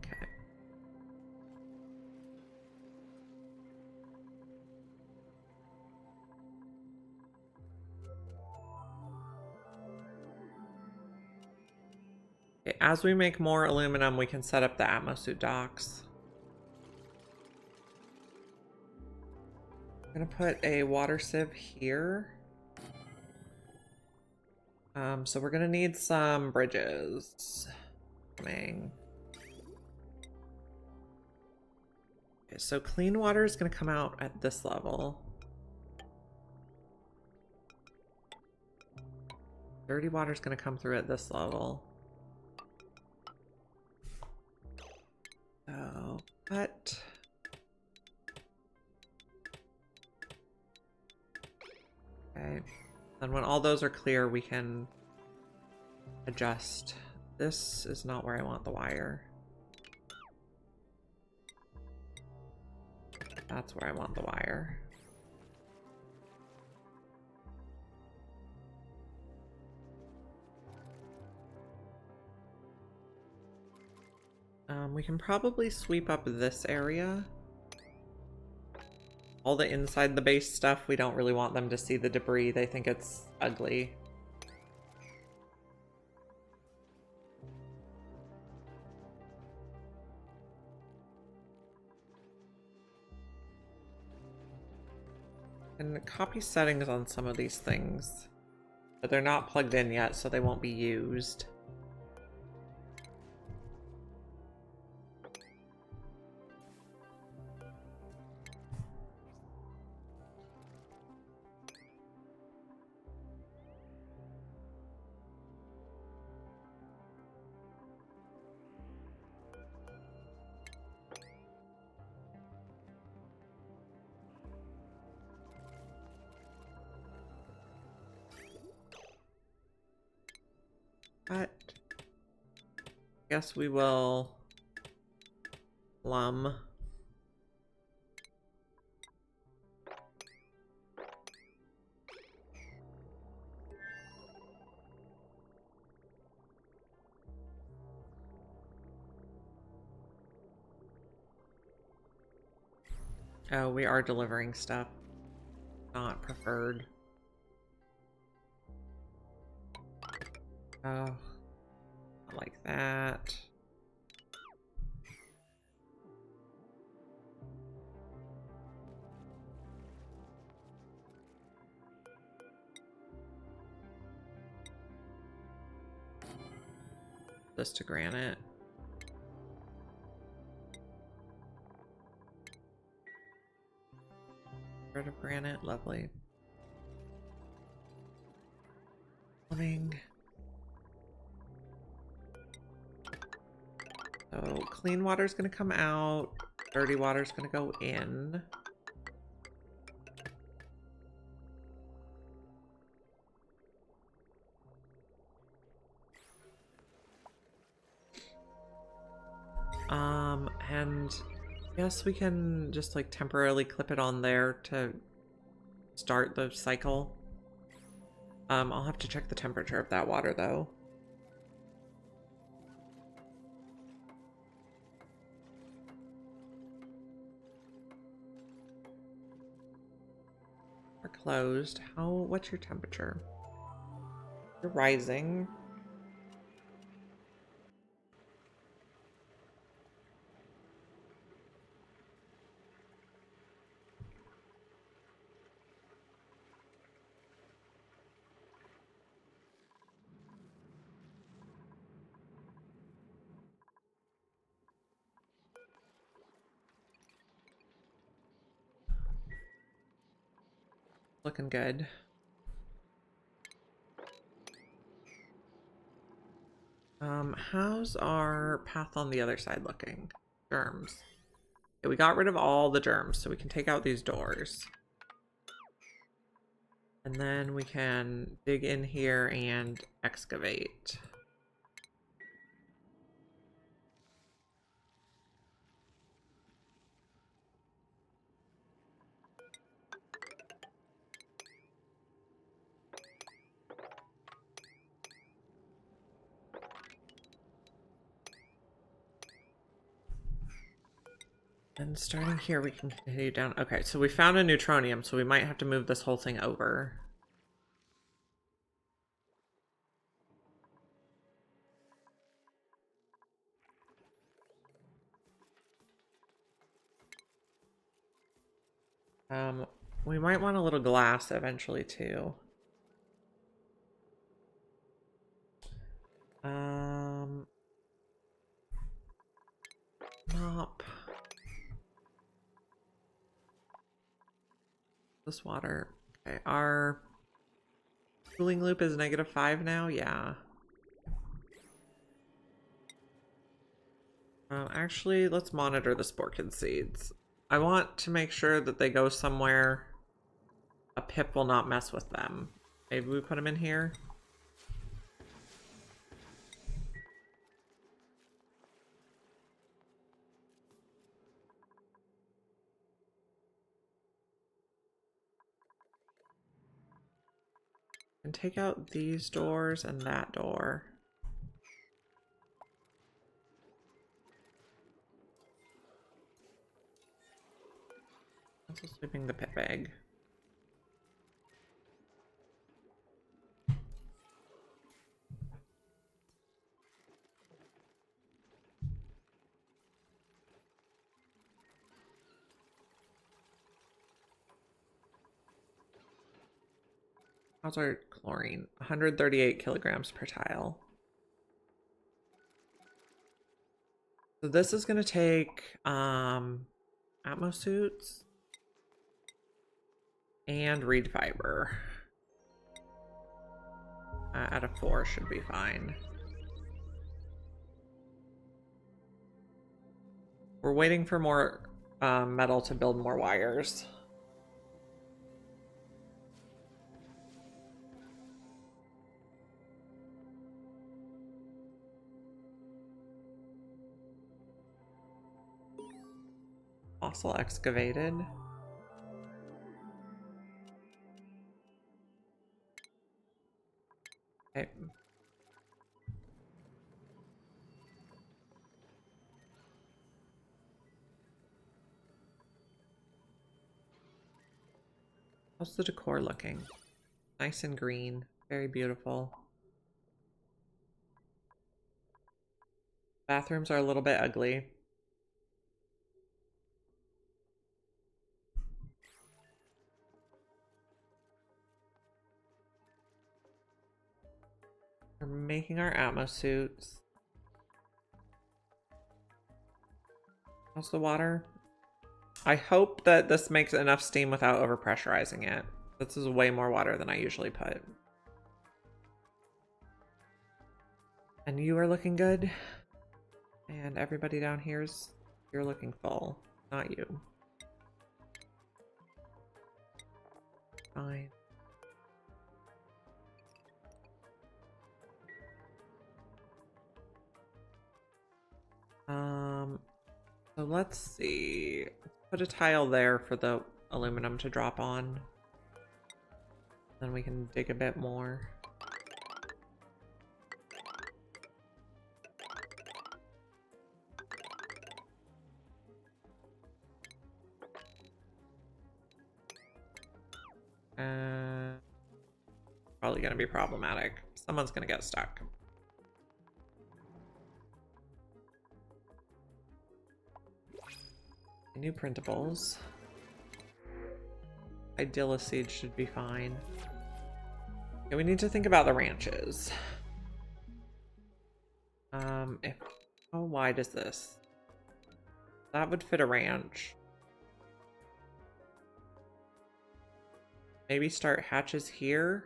Okay. Okay, as we make more aluminum, we can set up the Atmosuit docks. I'm gonna put a water sieve here. So we're gonna need some bridges. Coming. Okay, so clean water is gonna come out at this level. Dirty water is gonna come through at this level. So, cut. Okay. Then when all those are clear, we can adjust. This is not where I want the wire. That's where I want the wire. We can probably sweep up this area. All the inside the base stuff, we don't really want them to see the debris. They think it's ugly. And copy settings on some of these things. But they're not plugged in yet, so they won't be used. But guess we will plumb. Oh, we are delivering stuff. Not preferred. Oh, I like that. This to granite. Rid of granite, lovely. Plumbing. So clean water is going to come out. Dirty water is going to go in. And yes, we can just like temporarily clip it on there to start the cycle. I'll have to check the temperature of that water though. We're closed. What's your temperature? You're rising. Looking good. How's our path on the other side looking? Germs. Okay, we got rid of all the germs, so we can take out these doors. And then we can dig in here and excavate. And starting here, we can continue down. Okay, so we found a neutronium, so we might have to move this whole thing over. We might want a little glass eventually too. Mop. This water. Okay, our cooling loop is -5 now. Yeah. Actually, let's monitor the sporkin seeds. I want to make sure that they go somewhere a pip will not mess with them. Maybe we put them in here. And take out these doors and that door. Also sweeping the pit bag. How's our chlorine? 138 kilograms per tile. So this is gonna take Atmo suits and reed fiber. At a 4 should be fine. We're waiting for more metal to build more wires. Fossil excavated. Okay. How's the decor looking? Nice and green. Very beautiful. Bathrooms are a little bit ugly. We're making our Atmo suits. How's the water? I hope that this makes enough steam without overpressurizing it. This is way more water than I usually put. And you are looking good. And everybody down here's, you're looking full. Not you. Fine. So let's see. Put a tile there for the aluminum to drop on. Then we can dig a bit more. Probably gonna be problematic. Someone's gonna get stuck. New printables. Idealist seed should be fine. Okay, we need to think about the ranches. How wide is this? That would fit a ranch. Maybe start hatches here.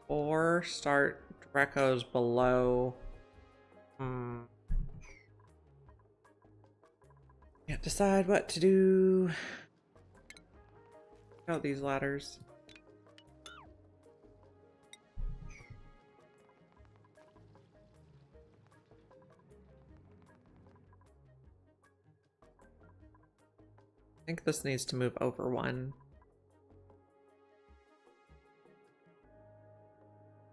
Or start Drecos below. Can't decide what to do. Check out these ladders. I think this needs to move over one.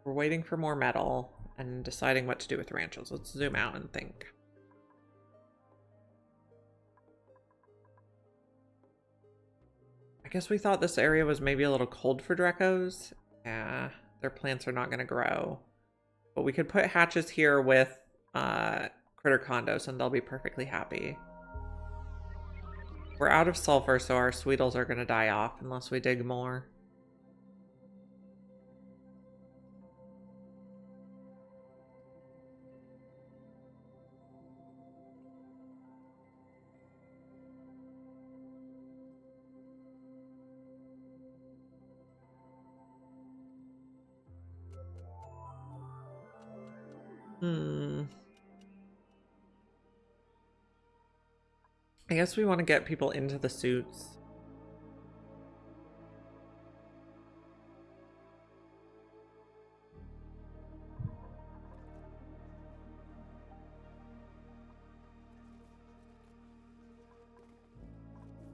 We're waiting for more metal and deciding what to do with ranches. Let's zoom out and think. I guess we thought this area was maybe a little cold for Drecos. Yeah, their plants are not going to grow. But we could put hatches here with critter condos and they'll be perfectly happy. We're out of sulfur, so our sweetles are going to die off unless we dig more. I guess we want to get people into the suits.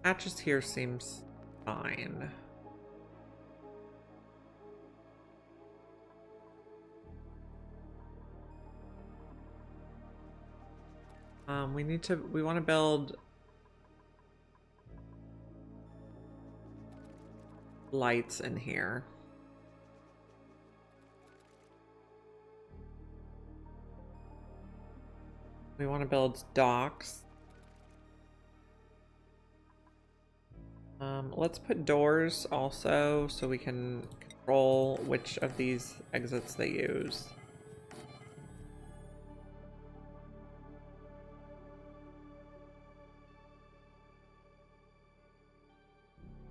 Hatches here seems fine. We want to build lights in here. We want to build docks. Let's put doors also so we can control which of these exits they use.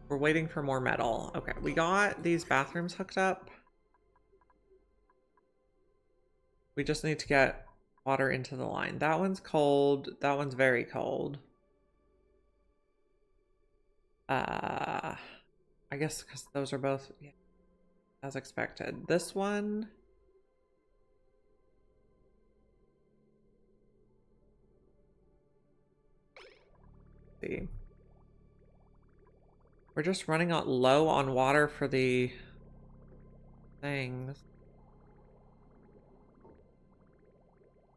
We're waiting for more metal. Okay, we got these bathrooms hooked up. We just need to get water into the line. That one's cold. That one's very cold. I guess because those are both, yeah, as expected. This one. Let's see. We're just running out low on water for the things.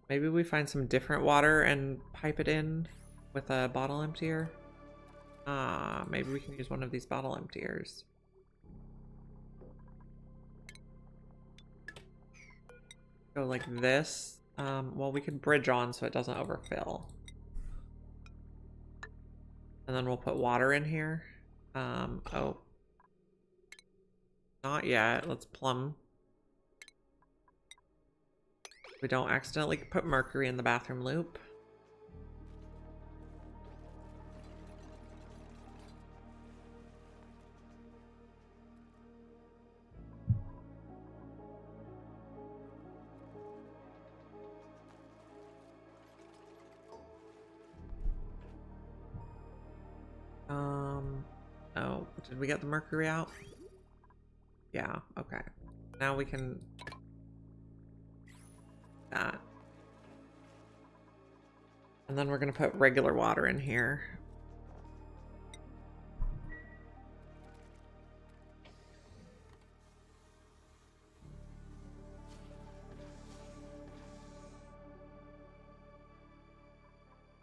Maybe we find some different water and pipe it in with a bottle emptier. Maybe we can use one of these bottle emptiers. Go like this. Well, we can bridge on so it doesn't overfill. And then we'll put water in here. Oh. Not yet. Let's plumb. We don't accidentally put mercury in the bathroom loop. Oh, did we get the mercury out? Yeah, okay. Now we can... that. And then we're gonna put regular water in here.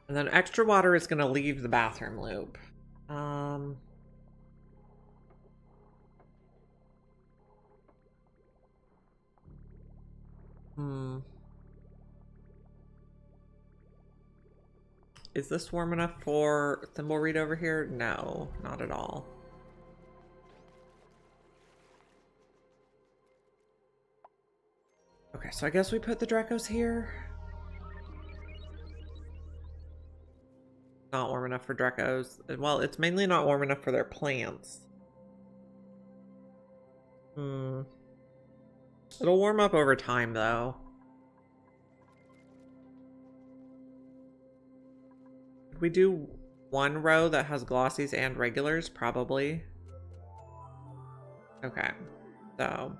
And then extra water is gonna leave the bathroom loop. Is this warm enough for Thimbleweed over here? No, not at all. Okay, so I guess we put the Dracos here. Not warm enough for Dracos. Well, it's mainly not warm enough for their plants. It'll warm up over time, though. Could we do one row that has glossies and regulars? Probably. Okay, so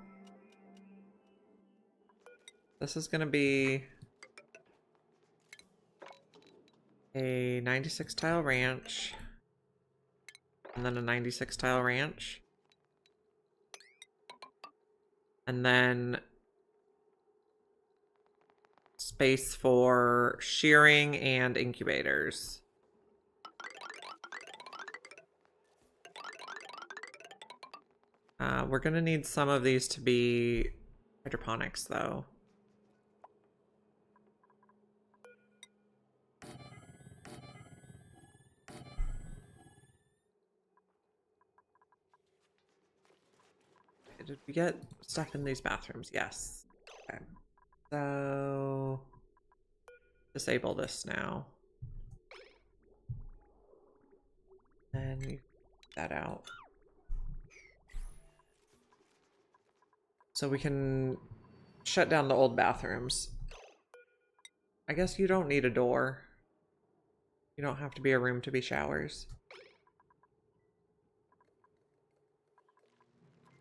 this is gonna be a 96 tile ranch, and then a 96 tile ranch, and then space for shearing and incubators. We're gonna need some of these to be hydroponics, though. Did we get stuff in these bathrooms? Yes. Okay. So disable this now. And you that out. So we can shut down the old bathrooms. I guess you don't need a door. You don't have to be a room to be showers.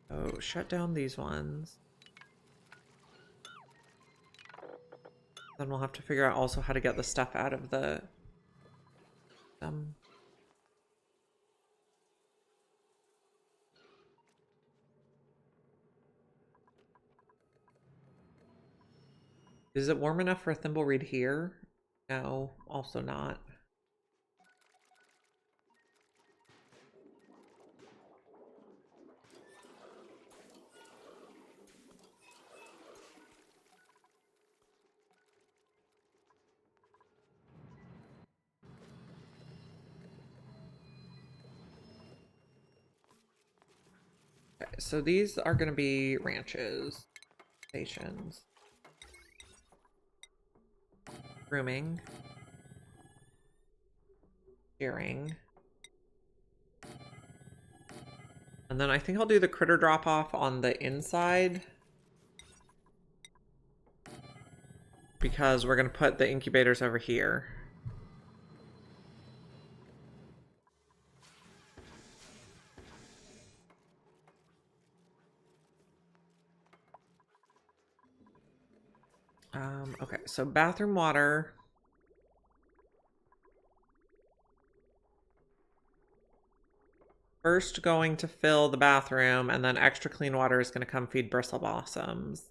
Oh, shut down these ones. Then we'll have to figure out also how to get the stuff out of the... Is it warm enough for a Thimbleweed here? No. also not. Okay, so these are going to be ranches, stations, grooming, shearing. And then I think I'll do the critter drop off on the inside, because we're going to put the incubators over here. Okay, so bathroom water. First going to fill the bathroom, and then extra clean water is going to come feed bristle blossoms.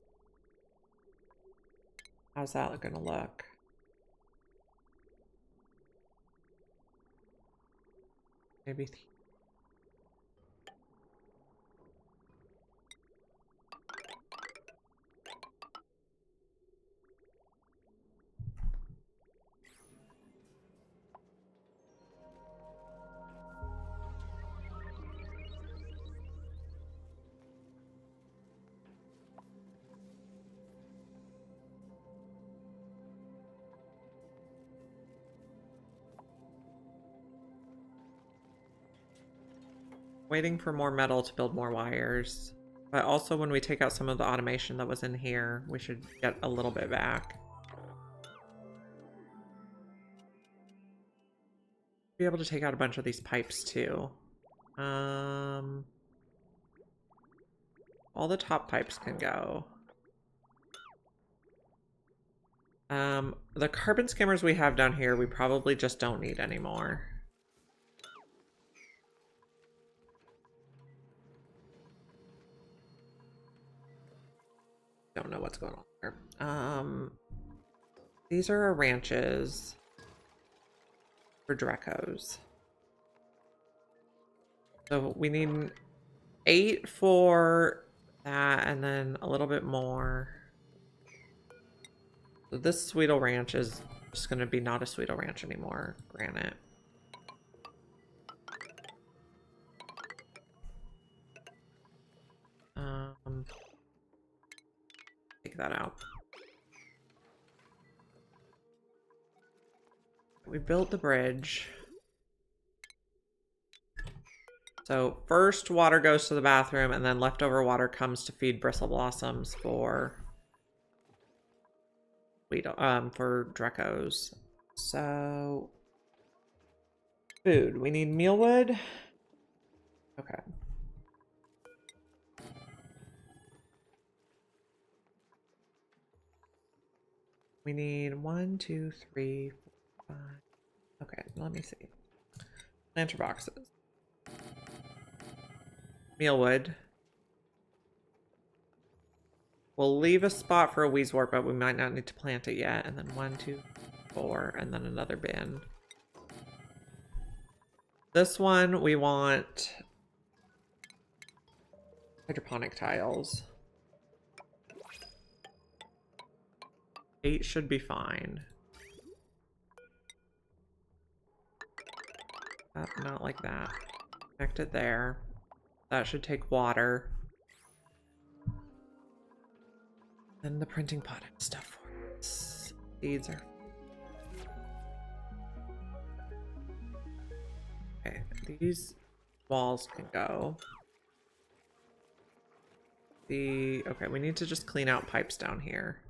How's that going to look? Maybe. Waiting for more metal to build more wires. But also when we take out some of the automation that was in here, we should get a little bit back. Be able to take out a bunch of these pipes too. All the top pipes can go. The carbon skimmers we have down here, we probably just don't need anymore. Don't know what's going on there. These are our ranches for Drecos. So we need 8 for that, and then a little bit more. So this Sweetle Ranch is just going to be not a Sweetle Ranch anymore. Granite. Take that out. We built the bridge. So first water goes to the bathroom, and then leftover water comes to feed bristle blossoms for Drecos. So food. We need mealwood. Okay. We need 1, 2, 3, 4, 5. Okay, let me see. Planter boxes. Mealwood. We'll leave a spot for a Weezewort, but we might not need to plant it yet. And then 1, 2, 4, and then another bin. This one, we want hydroponic tiles. 8 should be fine. Not like that. Connect it there. That should take water. And the printing pot and stuff for us. Seeds are... Okay, these walls can go. Okay, we need to just clean out pipes down here.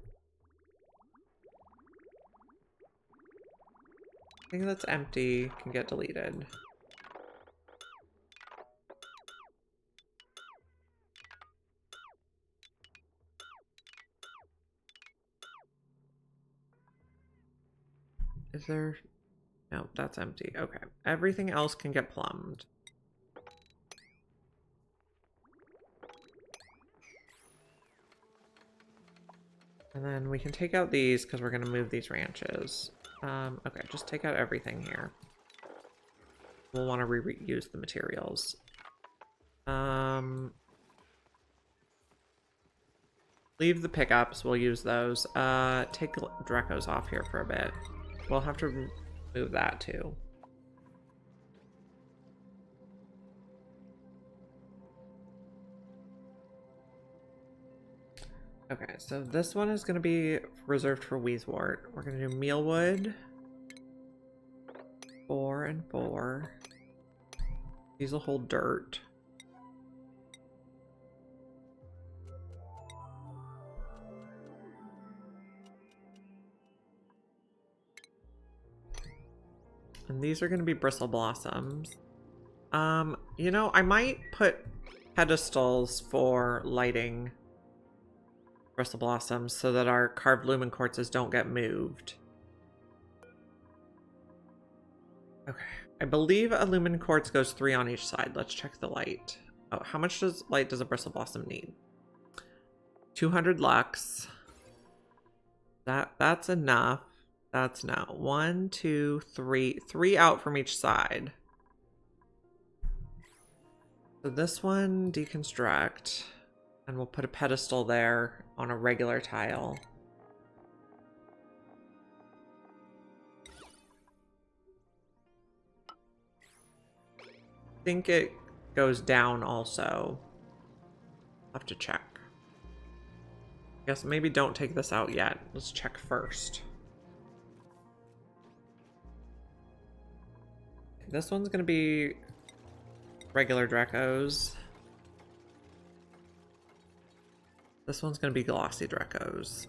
Anything that's empty can get deleted. Is there... No, that's empty. Okay. Everything else can get plumbed. And then we can take out these because we're going to move these ranches. Okay, just take out everything here. We'll want to reuse the materials. Leave the pickups, we'll use those. Take Dracos off here for a bit. We'll have to move that too. Okay, so this one is going to be reserved for Wheezewort. We're going to do Mealwood. 4 and 4. These will hold dirt. And these are going to be Bristle Blossoms. You know, I might put pedestals for lighting Bristle Blossoms so that our carved lumen quartzes don't get moved. Okay. I believe a lumen quartz goes 3 on each side. Let's check the light. Oh, how much light does a Bristle Blossom need? 200 lux. That's enough. That's now 1, 2, 3. 3 out from each side. So this one, deconstruct. And we'll put a pedestal there on a regular tile. I think it goes down also. I'll have to check. I guess maybe don't take this out yet. Let's check first. This one's going to be regular Dracos. This one's going to be glossy Dracos.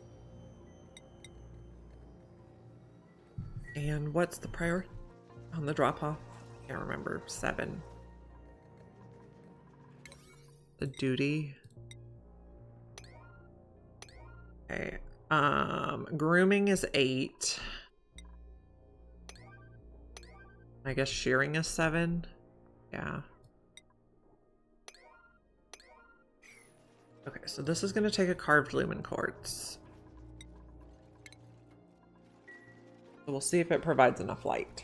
And what's the priority on the drop-off? Can't remember. 7. The duty. Okay. Grooming is 8. I guess shearing is 7. Yeah. Okay, so this is going to take a carved lumen quartz. So we'll see if it provides enough light.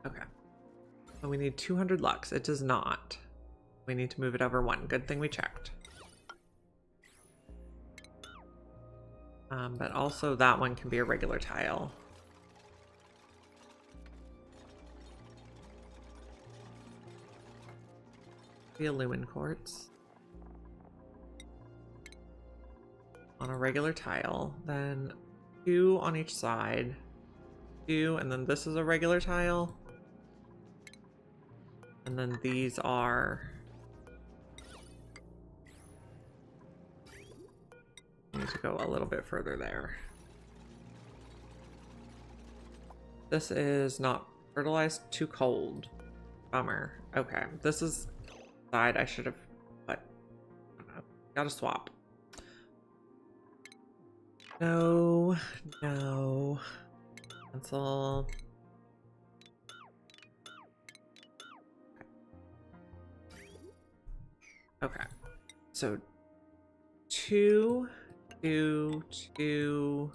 Okay. So we need 200 lux. It does not. We need to move it over 1. Good thing we checked. But also that one can be a regular tile. Be a lumen quartz. On a regular tile. Then 2 on each side. 2, and then this is a regular tile. And then these are... need to go a little bit further there. This is not fertilized, too cold. Bummer. Okay, this is side I should have put. Gotta swap. No, no. Cancel. Okay, so 2, 2, 2,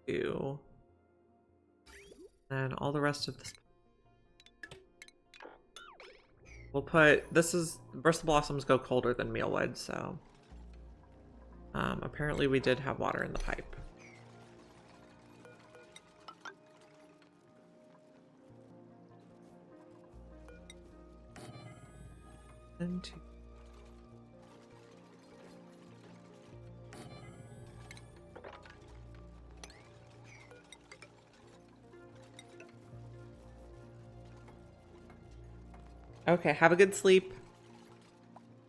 2. And all the rest of this. We'll put, this is, Bristle Blossoms go colder than Mealwood, so. Apparently we did have water in the pipe. And 2. Okay, have a good sleep.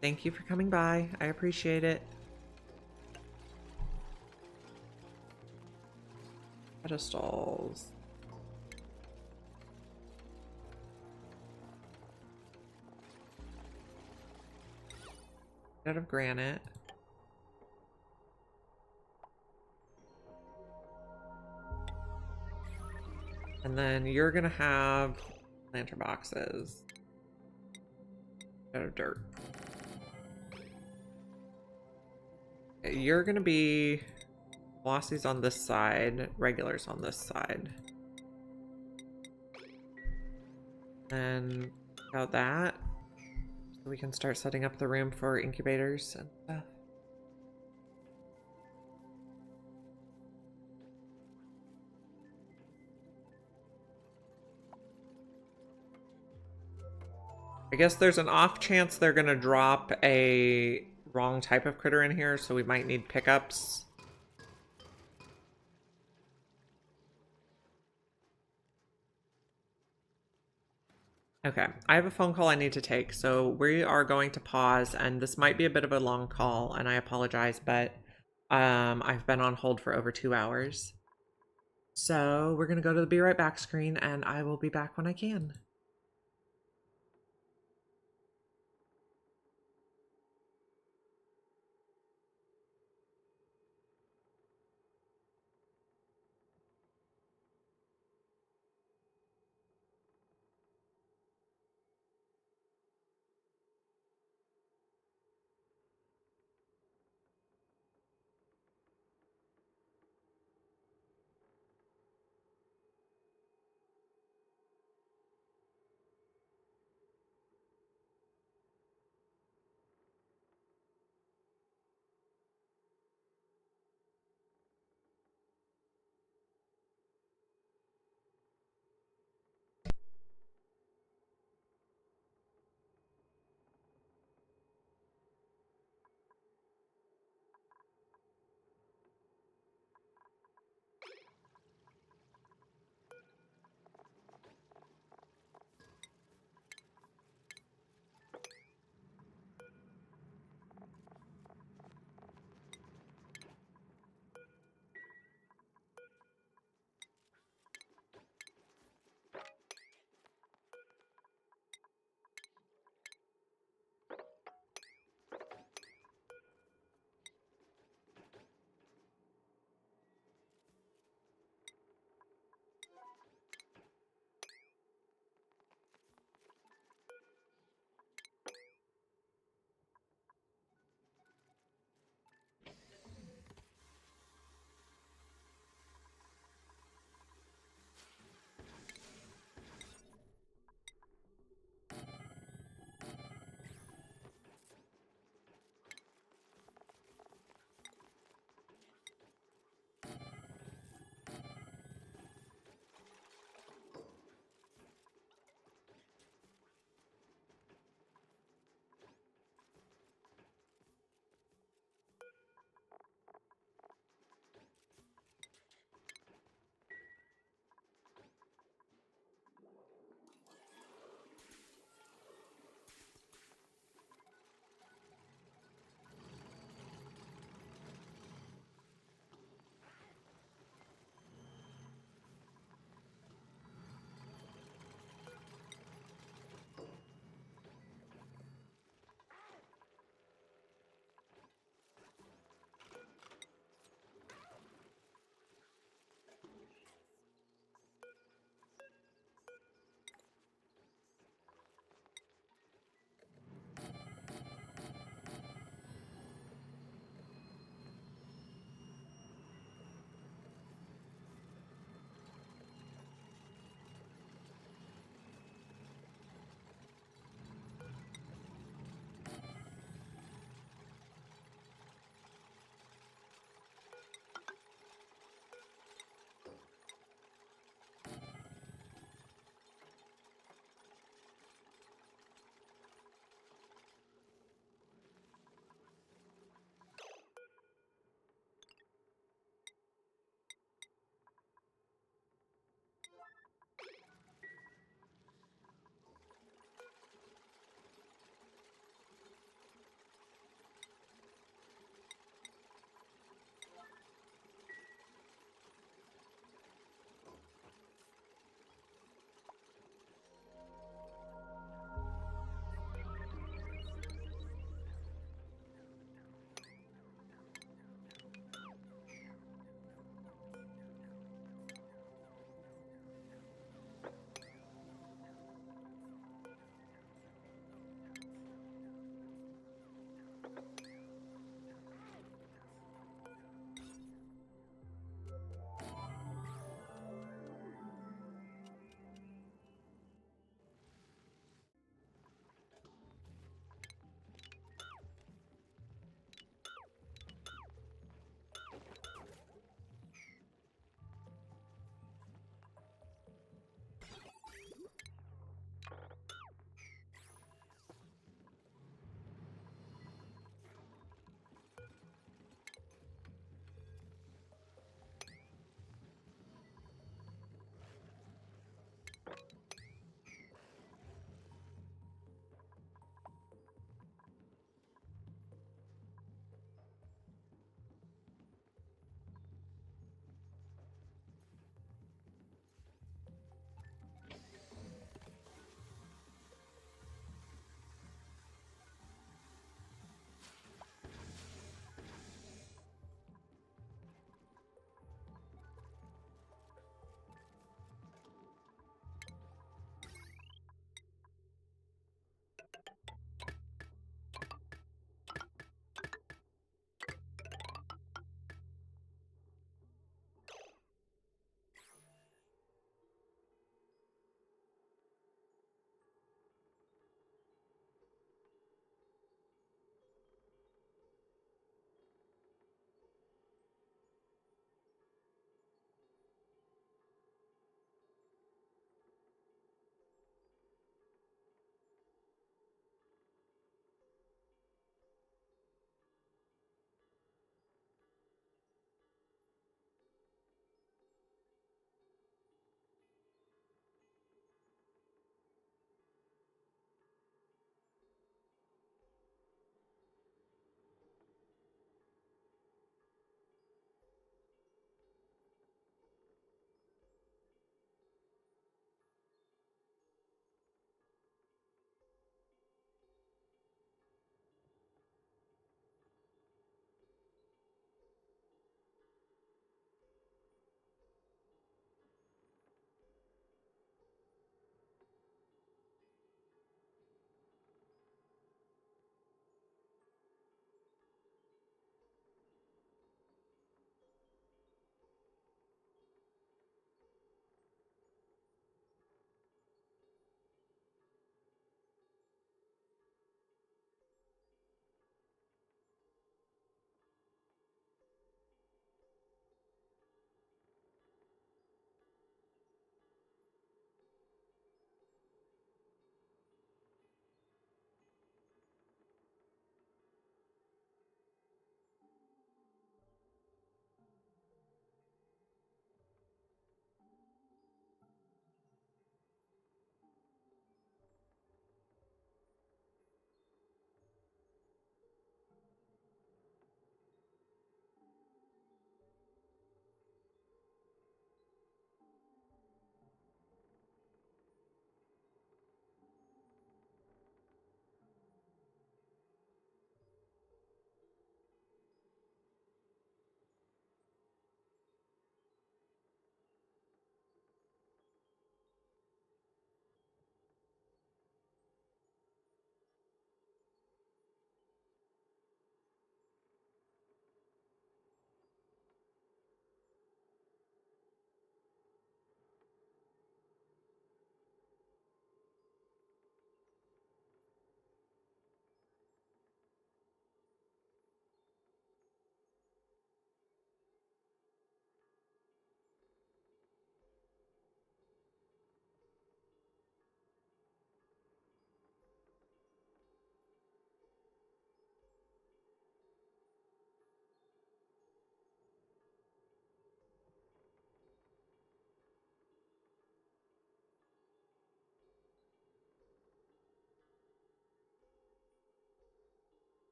Thank you for coming by. I appreciate it. Pedestals. Out of granite. And then you're gonna have planter boxes. Out of dirt. Okay, you're gonna be Flossy's on this side, regulars on this side. And about that, so we can start setting up the room for incubators and stuff. I guess there's an off chance they're gonna drop a wrong type of critter in here, so we might need pickups. Okay, I have a phone call I need to take, so we are going to pause, and this might be a bit of a long call, and I apologize, but I've been on hold for over 2 hours. So we're gonna go to the be right back screen, and I will be back when I can.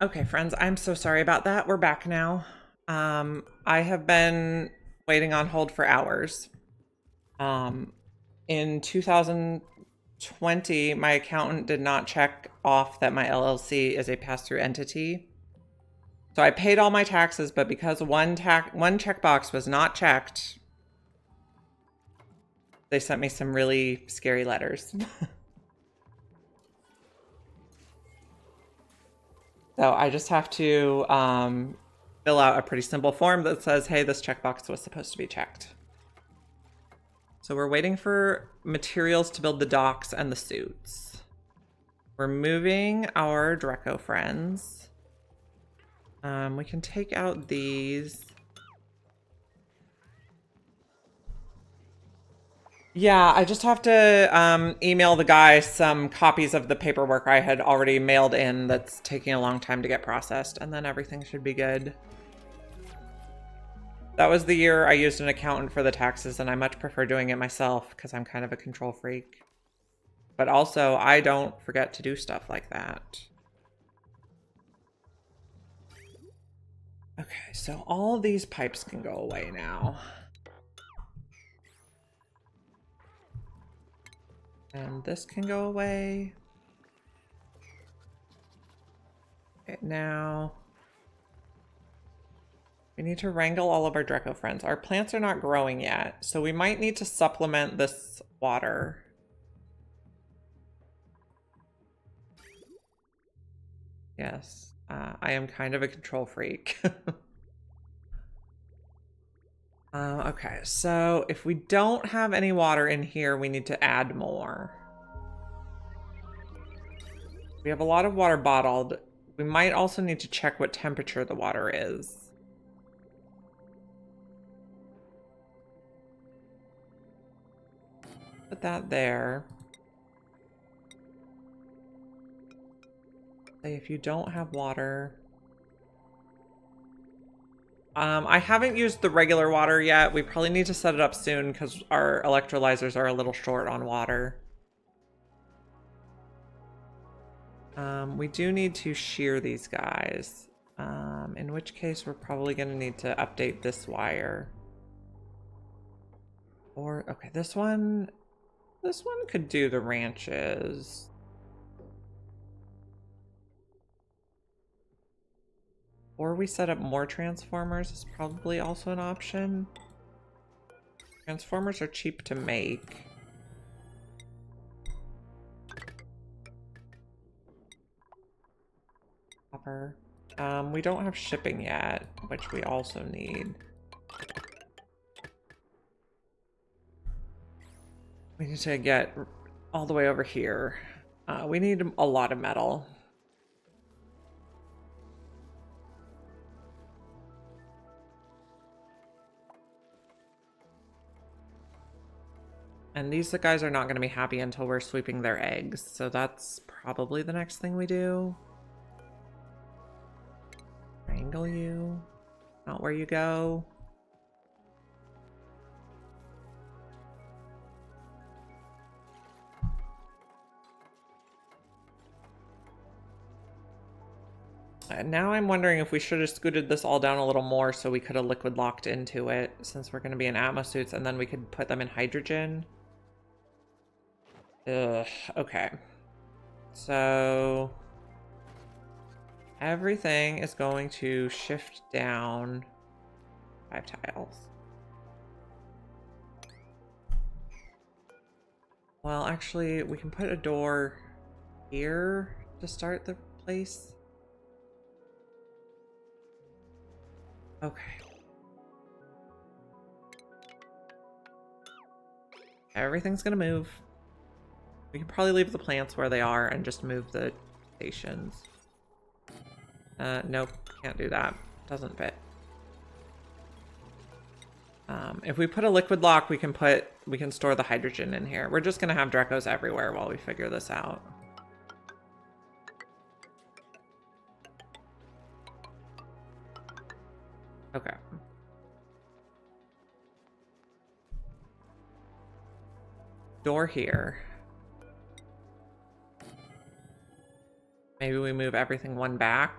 Okay, friends, I'm so sorry about that. We're back now. I have been waiting on hold for hours. In 2020, my accountant did not check off that my LLC is a pass-through entity. So I paid all my taxes, but because one checkbox was not checked, they sent me some really scary letters. So I just have to fill out a pretty simple form that says, hey, this checkbox was supposed to be checked. So we're waiting for materials to build the docks and the suits. We're moving our Dreco friends. We can take out these. Yeah, I just have to email the guy some copies of the paperwork I had already mailed in that's taking a long time to get processed, and then everything should be good. That was the year I used an accountant for the taxes, and I much prefer doing it myself because I'm kind of a control freak. But also, I don't forget to do stuff like that. Okay, so all these pipes can go away now. And this can go away. Okay, now we need to wrangle all of our Dreco friends. Our plants are not growing yet, so we might need to supplement this water. Yes, I am kind of a control freak. Okay, so if we don't have any water in here, we need to add more. We have a lot of water bottled. We might also need to check what temperature the water is. Put that there. Say if you don't have water. I haven't used the regular water yet. We probably need to set it up soon because our electrolyzers are a little short on water. We do need to shear these guys. In which case we're probably going to need to update this wire. Or, okay, this one could do the ranches. Or we set up more transformers is probably also an option. Transformers are cheap to make. Copper. We don't have shipping yet, which we also need. We need to get all the way over here. We need a lot of metal. And these guys are not going to be happy until we're sweeping their eggs. So that's probably the next thing we do. Wrangle you. Not where you go. And now I'm wondering if we should have scooted this all down a little more so we could have liquid locked into it since we're going to be in Atmo suits, and then we could put them in hydrogen. Ugh, okay. So everything is going to shift down 5 tiles. Well, actually, we can put a door here to start the place. Okay. Everything's gonna move. We can probably leave the plants where they are and just move the stations. Nope, can't do that. Doesn't fit. If we put a liquid lock, we can store the hydrogen in here. We're just gonna have Drecos everywhere while we figure this out. Okay. Door here. Maybe we move everything one back.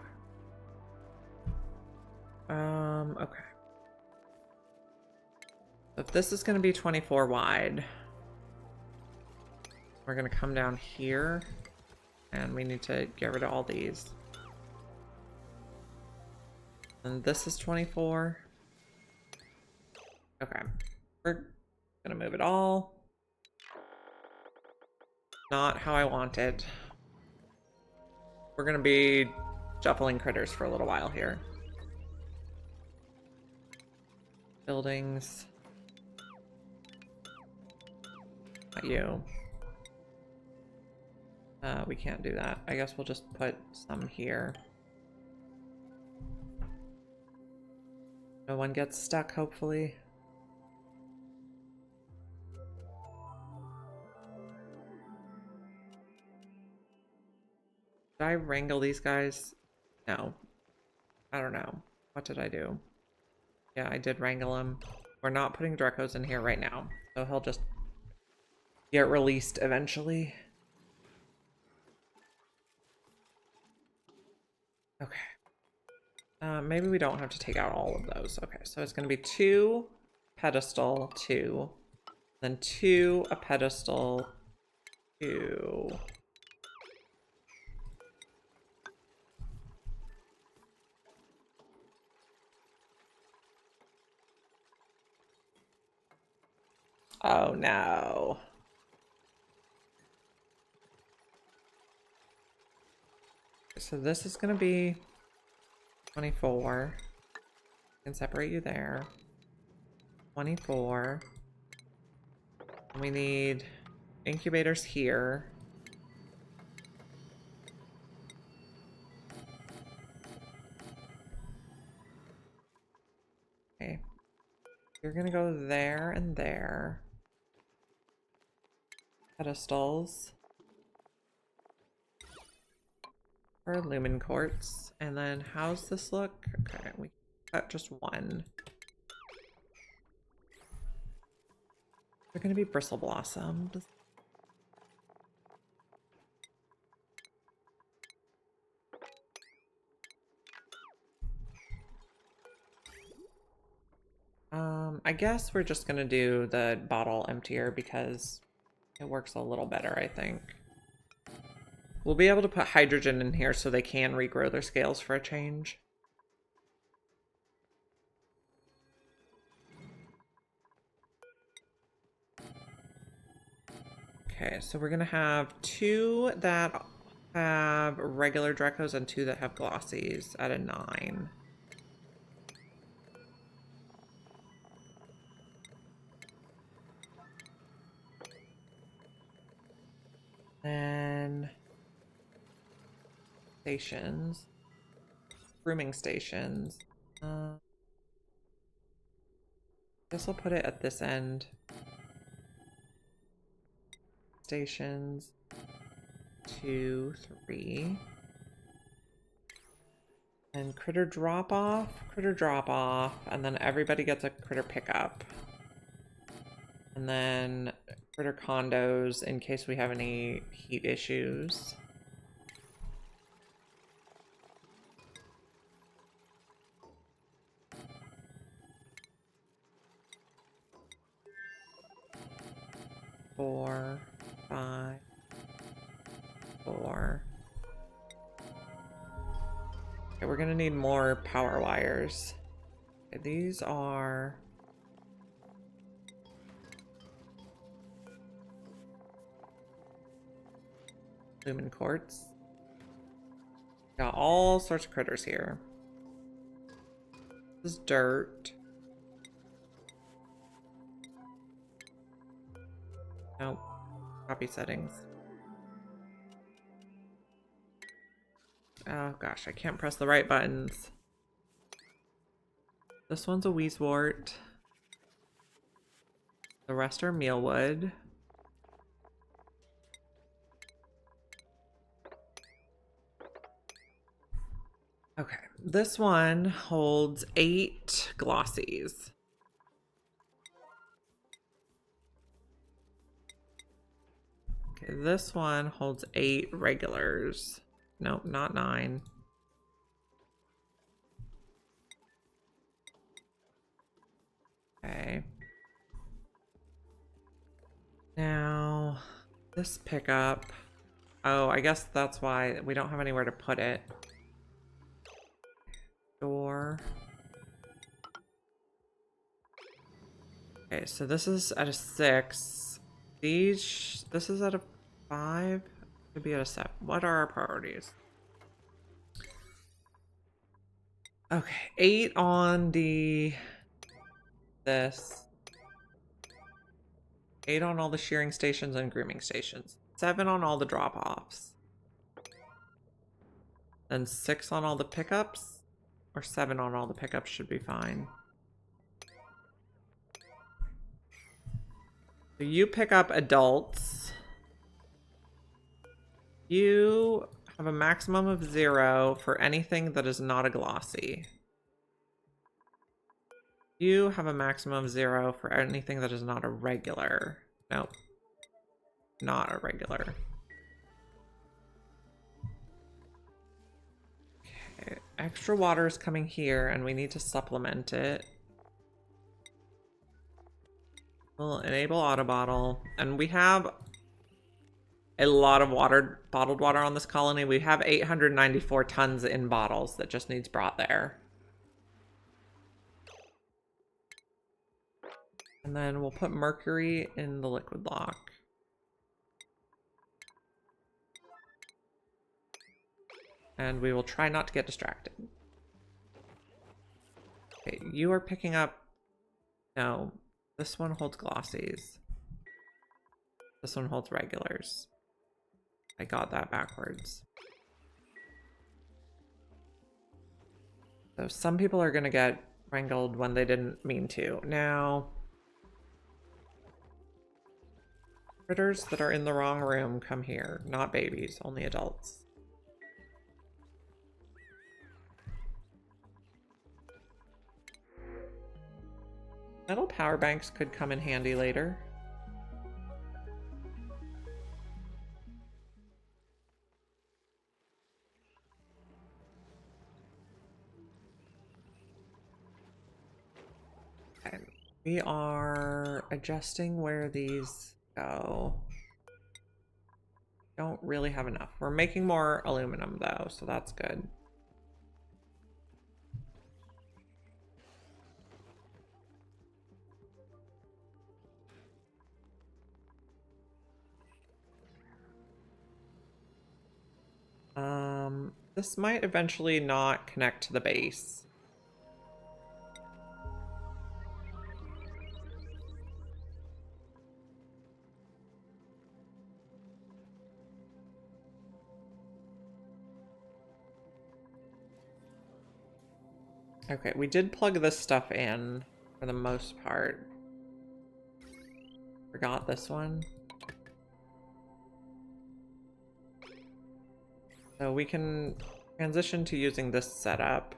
Okay. If this is going to be 24 wide, we're going to come down here, and we need to get rid of all these. And this is 24. Okay. We're going to move it all. Not how I wanted. We're going to be shuffling critters for a little while here. Buildings. Not you. We can't do that. I guess we'll just put some here. No one gets stuck, hopefully. Did I wrangle these guys? No. I don't know. What did I do? Yeah, I did wrangle him. We're not putting Dracos in here right now, so he'll just get released eventually. Okay. Maybe we don't have to take out all of those. Okay, so it's going to be 2 pedestal, 2. Then 2 a pedestal, 2. Oh no. So this is going to be 24. I can separate you there. 24. And we need incubators here. Okay. You're going to go there and there. Pedestals. For lumen quartz. And then how's this look? Okay, we got just 1. They're gonna be bristle blossoms. I guess we're just gonna do the bottle emptier because it works a little better, I think. We'll be able to put hydrogen in here so they can regrow their scales for a change. Okay, so we're gonna have 2 that have regular Dracos and 2 that have glossies at a 9. Then stations, grooming stations. Guess I'll put it at this end. Stations 2, 3. And critter drop off, and then everybody gets a critter pickup. And then critter condos in case we have any heat issues. Four, 5, 4. Okay, we're gonna need more power wires. Okay, these are lumen quartz. Got all sorts of critters here. This is dirt. Nope. Copy settings. Oh gosh, I can't press the right buttons. This one's a Weezewort. The rest are mealwood. Okay, this one holds 8 glossies. Okay, this one holds 8 regulars. Nope, not 9. Okay. Now, this pickup. Oh, I guess that's why we don't have anywhere to put it. Door. Okay, so this is at a 6. This is at a 5. Could be at a 7. What are our priorities? Okay, 8 on this. 8 on all the shearing stations and grooming stations. 7 on all the drop-offs. Then 6 on all the pickups. Or 7 on all the pickups should be fine. So you pick up adults. You have a maximum of 0 for anything that is not a glossy. You have a maximum of 0 for anything that is not a regular. Nope. Not a regular. Okay. Extra water is coming here and we need to supplement it. We'll enable auto bottle. And we have a lot of water, bottled water on this colony. We have 894 tons in bottles that just needs brought there. And then we'll put mercury in the liquid lock. And we will try not to get distracted. Okay, you are picking up... No, this one holds glossies. This one holds regulars. I got that backwards. So some people are going to get wrangled when they didn't mean to. Now, critters that are in the wrong room come here. Not babies, only adults. Metal power banks could come in handy later. Okay. We are adjusting where these go. Don't really have enough. We're making more aluminum though, so that's good. This might eventually not connect to the base. Okay, we did plug this stuff in for the most part. Forgot this one. So we can transition to using this setup.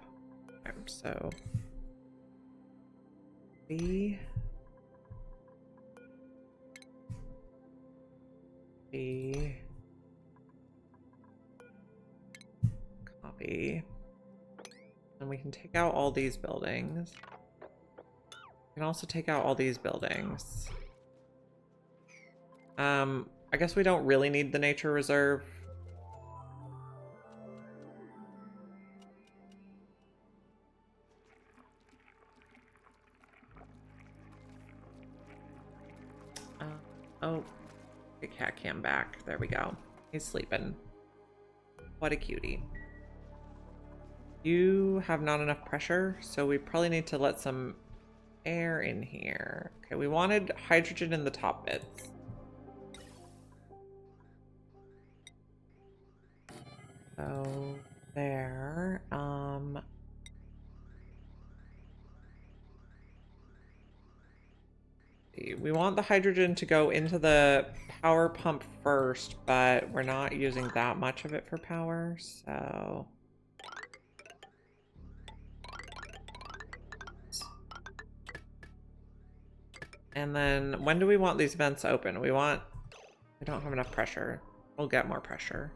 Okay, so B, copy. And we can take out all these buildings. We can also take out all these buildings. I guess we don't really need the nature reserve. Oh, the cat came back. There we go. He's sleeping. What a cutie. You have not enough pressure, so we probably need to let some air in here. Okay, we wanted hydrogen in the top bits. So there. We want the hydrogen to go into the power pump first, but we're not using that much of it for power, so... And then when do we want these vents open? We don't have enough pressure. We'll get more pressure.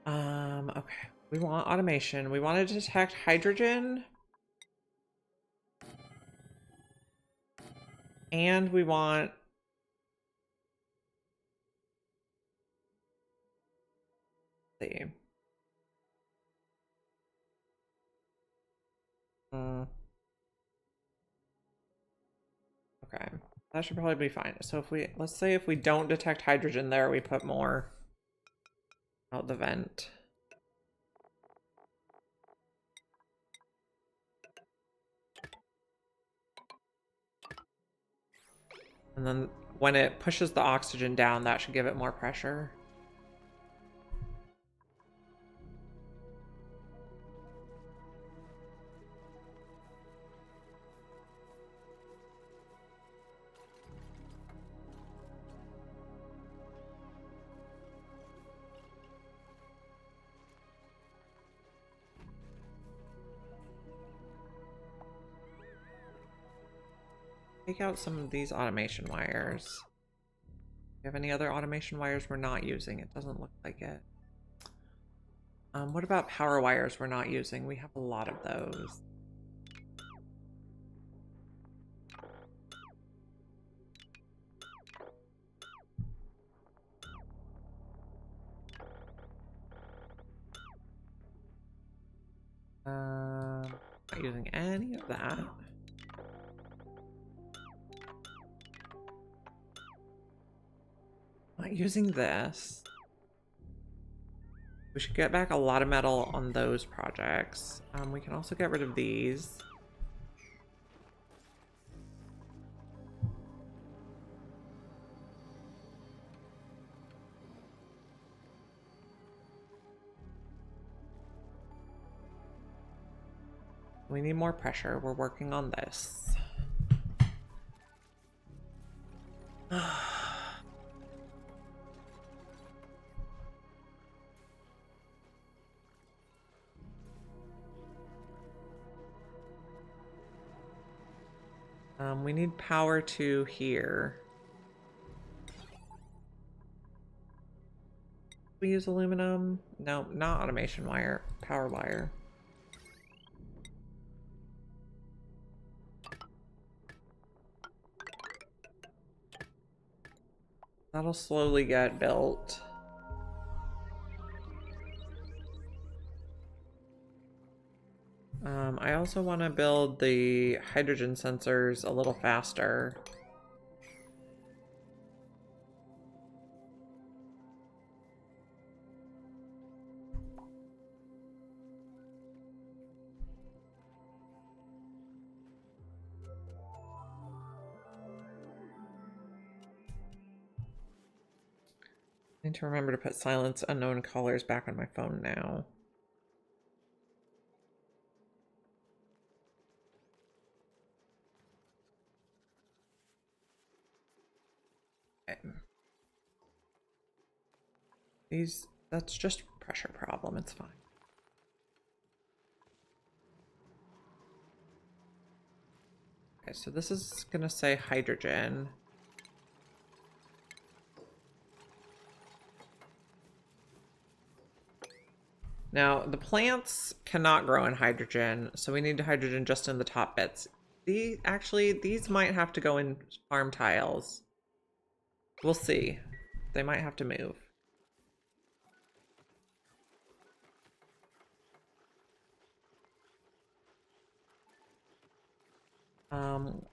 Okay. We want automation. We want to detect hydrogen. And we want... Let's see. Okay. That should probably be fine. So if we... Let's say if we don't detect hydrogen there, we put more out the vent. And then when it pushes the oxygen down, that should give it more pressure. Take out some of these automation wires. Do you have any other automation wires we're not using? It doesn't look like it. What about power wires we're not using? We have a lot of those. Not using any of that. Not using this. We should get back a lot of metal on those projects. We can also get rid of these. We need more pressure. We're working on this. We need power to here. We use aluminum? No, not automation wire. Power wire. That'll slowly get built. I also want to build the hydrogen sensors a little faster. I need to remember to put silence unknown callers back on my phone now. Okay. That's just a pressure problem, it's fine. Okay, so this is gonna say hydrogen. Now, the plants cannot grow in hydrogen, so we need hydrogen just in the top bits. These might have to go in farm tiles. We'll see. They might have to move.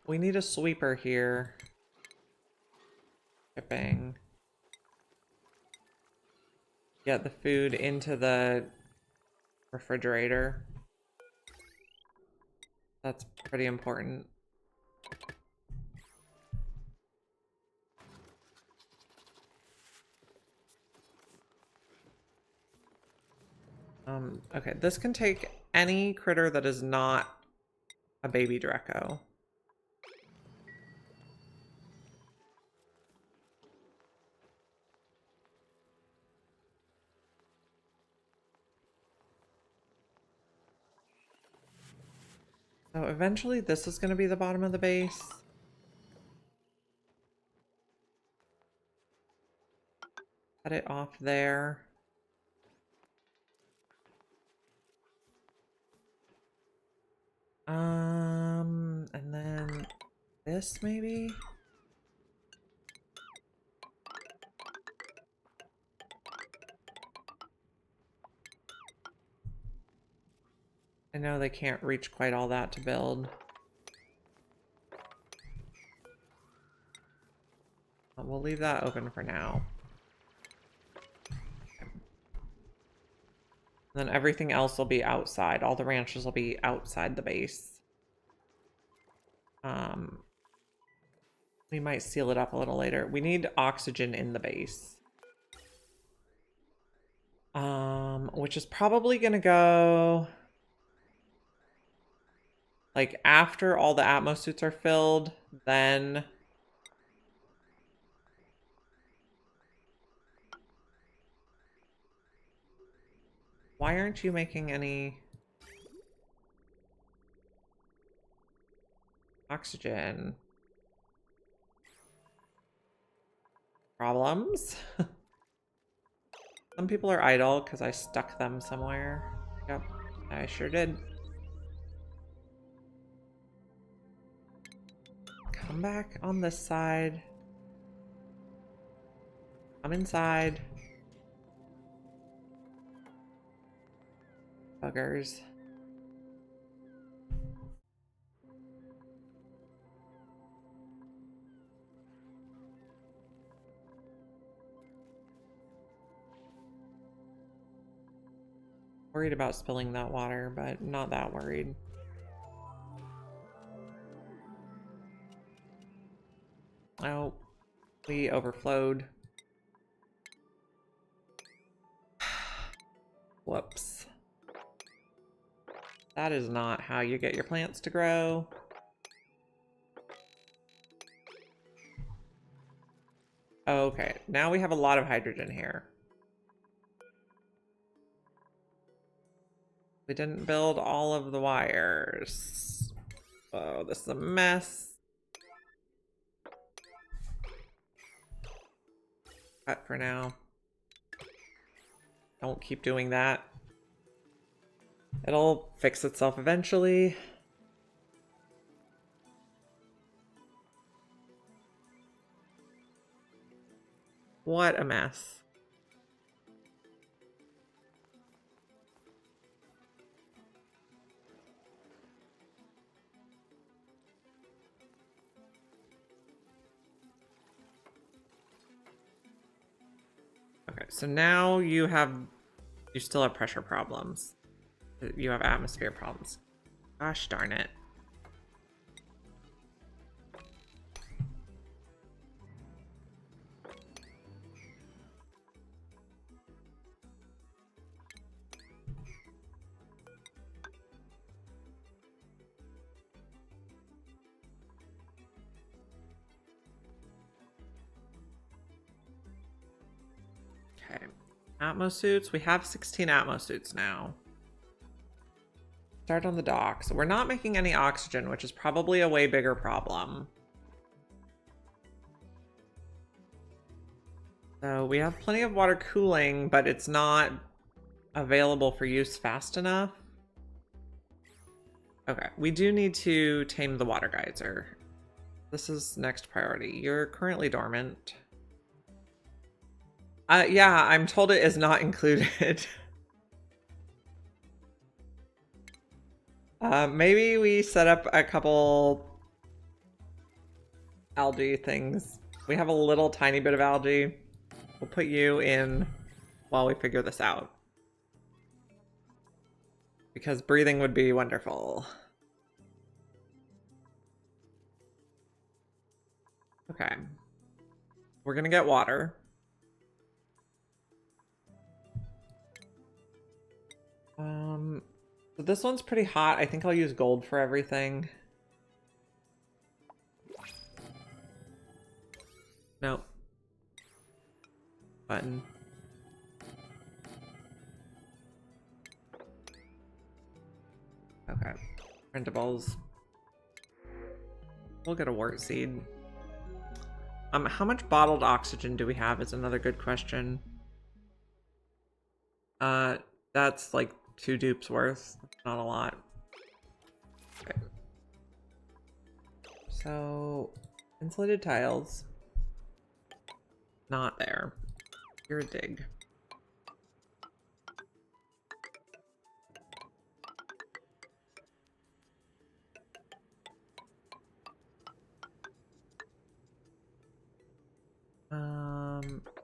We need a sweeper here. Shipping. Get the food into the refrigerator. That's pretty important. Okay, this can take any critter that is not a baby Draco. So eventually this is going to be the bottom of the base. Cut it off there. And then this maybe? I know they can't reach quite all that to build. But we'll leave that open for now. And then everything else will be outside. All the ranches will be outside the base. We might seal it up a little later. We need oxygen in the base. Which is probably gonna go like after all the Atmo suits are filled, then why aren't you making any oxygen? Problems? Some people are idle because I stuck them somewhere. Yep, I sure did. Come back on this side. Come inside. Buggers. Worried about spilling that water, but not that worried. Oh, we overflowed. Whoops. That is not how you get your plants to grow. Okay, now we have a lot of hydrogen here. We didn't build all of the wires. Oh, this is a mess. Cut for now. Don't keep doing that. It'll fix itself eventually. What a mess. Okay, so now you still have pressure problems. You have atmosphere problems. Gosh darn it. Okay. Atmo suits. We have 16 Atmo suits now. Start on the dock. So we're not making any oxygen, which is probably a way bigger problem. So we have plenty of water cooling, but it's not available for use fast enough. Okay, we do need to tame the water geyser. This is next priority. You're currently dormant. Yeah, I'm told it is not included. Maybe we set up a couple algae things. We have a little tiny bit of algae. We'll put you in while we figure this out. Because breathing would be wonderful. Okay. We're gonna get water. So this one's pretty hot. I think I'll use gold for everything. Nope. Button. Okay. Printables. We'll get a wart seed. How much bottled oxygen do we have is another good question. That's like 2 dupes worth. Not a lot. Okay. So, insulated tiles. Not there. You're a dig.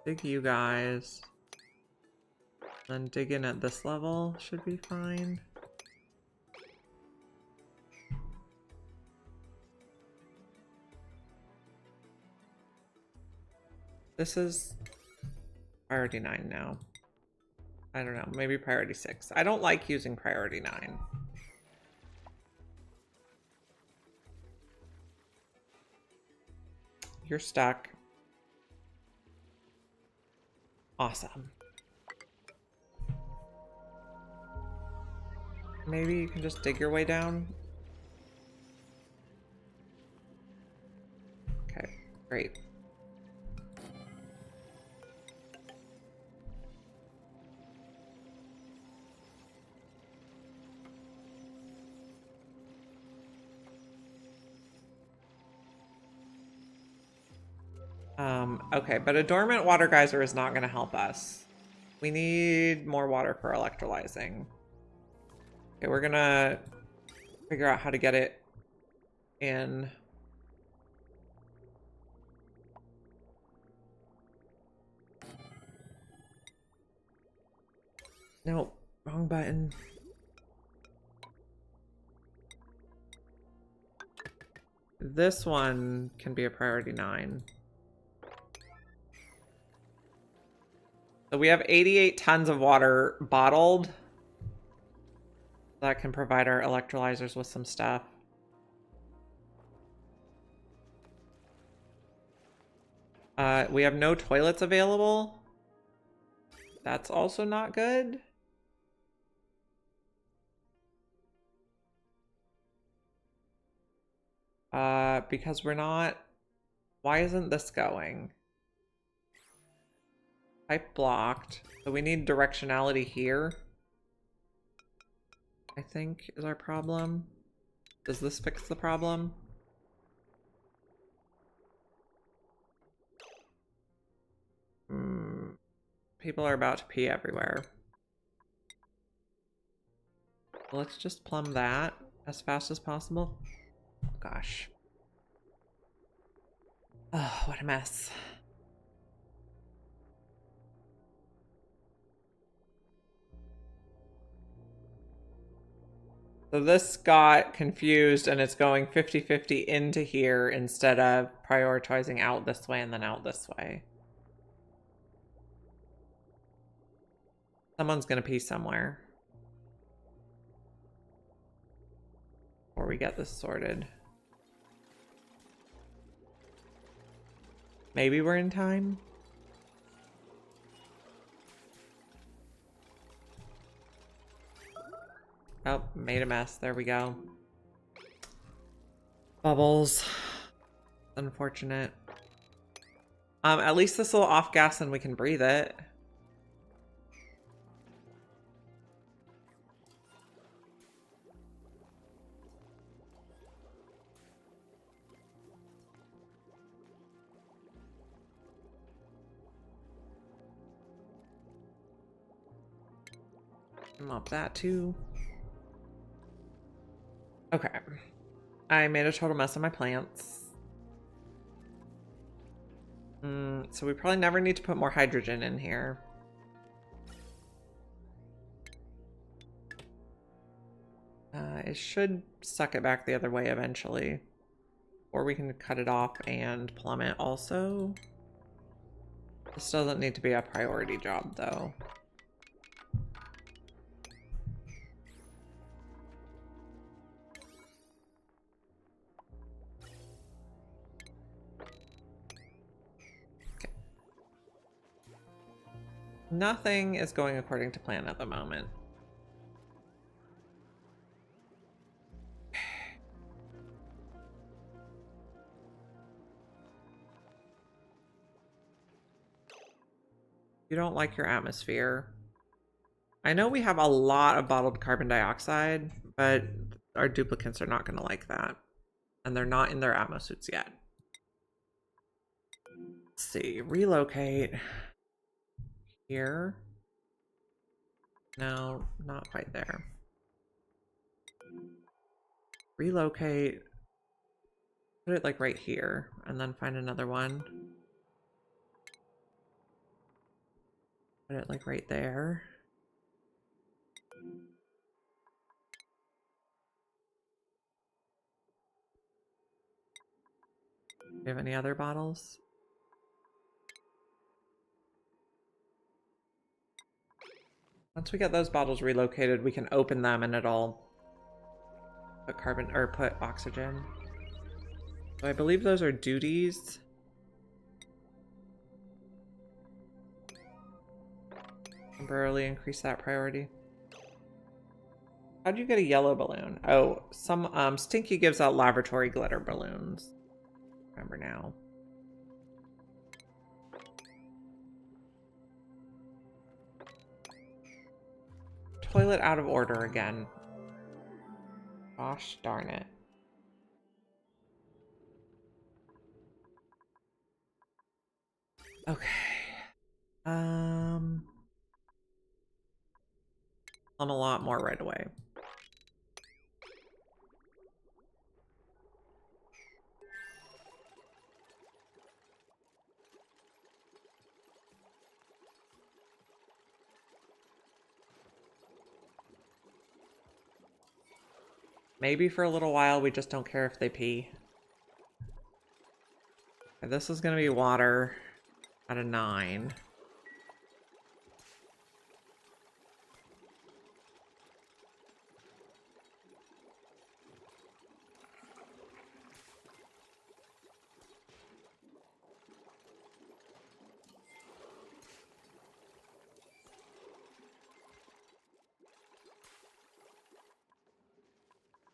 dig you guys. Then dig in at this level should be fine. This is priority 9 now. I don't know, maybe priority 6. I don't like using priority 9. You're stuck. Awesome. Maybe you can just dig your way down. Okay, great. Okay, but a dormant water geyser is not going to help us. We need more water for electrolyzing. Okay, we're gonna figure out how to get it in. No, wrong button. This one can be a priority 9. So we have 88 tons of water bottled. That can provide our electrolyzers with some stuff. We have no toilets available. That's also not good. Because we're not... Why isn't this going? Pipe blocked. So we need directionality here, I think, is our problem. Does this fix the problem? People are about to pee everywhere. Let's just plumb that as fast as possible. Gosh. Oh, what a mess. So this got confused and it's going 50-50 into here instead of prioritizing out this way and then out this way. Someone's gonna pee somewhere before we get this sorted. Maybe we're in time. Oh, made a mess. There we go. Bubbles. Unfortunate. At least this will off gas and we can breathe it. Mop that too. Okay. I made a total mess of my plants. So we probably never need to put more hydrogen in here. It should suck it back the other way eventually. Or we can cut it off and plumb it also. This doesn't need to be a priority job though. Nothing is going according to plan at the moment. You don't like your atmosphere. I know we have a lot of bottled carbon dioxide, but our duplicants are not going to like that. And they're not in their Atmo suits yet. Let's see, relocate. Here. No, not quite there. Relocate. Put it like right here and then find another one. Put it like right there. Do you have any other bottles? Once we get those bottles relocated, we can open them and it'll put carbon or put oxygen. So I believe those are duties. Temporarily increase that priority. How do you get a yellow balloon? Oh, some Stinky gives out laboratory glitter balloons. Remember now. Toilet out of order again. Gosh darn it. Okay. I'm a lot more right away. Maybe for a little while we just don't care if they pee. Okay, this is gonna be water at a 9.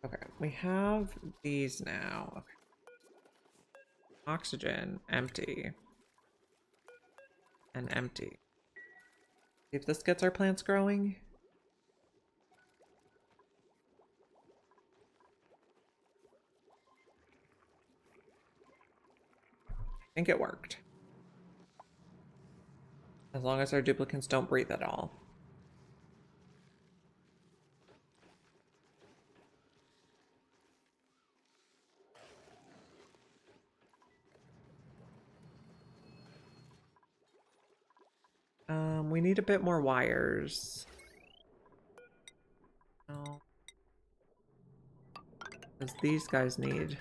Okay, we have these now. Okay. Oxygen, empty. And empty. See if this gets our plants growing. I think it worked. As long as our duplicants don't breathe at all. We need a bit more wires. No. Because these guys need.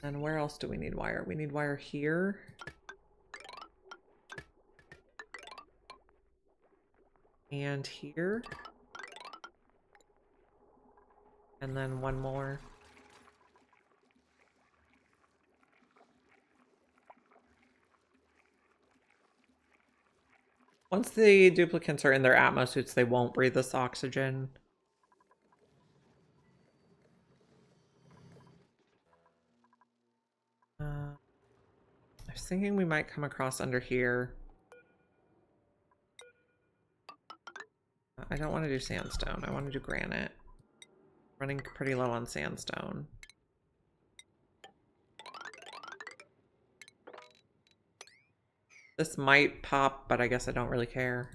And where else do we need wire? We need wire here. And here. And then one more. Once the duplicants are in their Atmo suits, they won't breathe this oxygen. I was thinking we might come across under here. I don't want to do sandstone. I want to do granite. Running pretty low on sandstone. This might pop, but I guess I don't really care.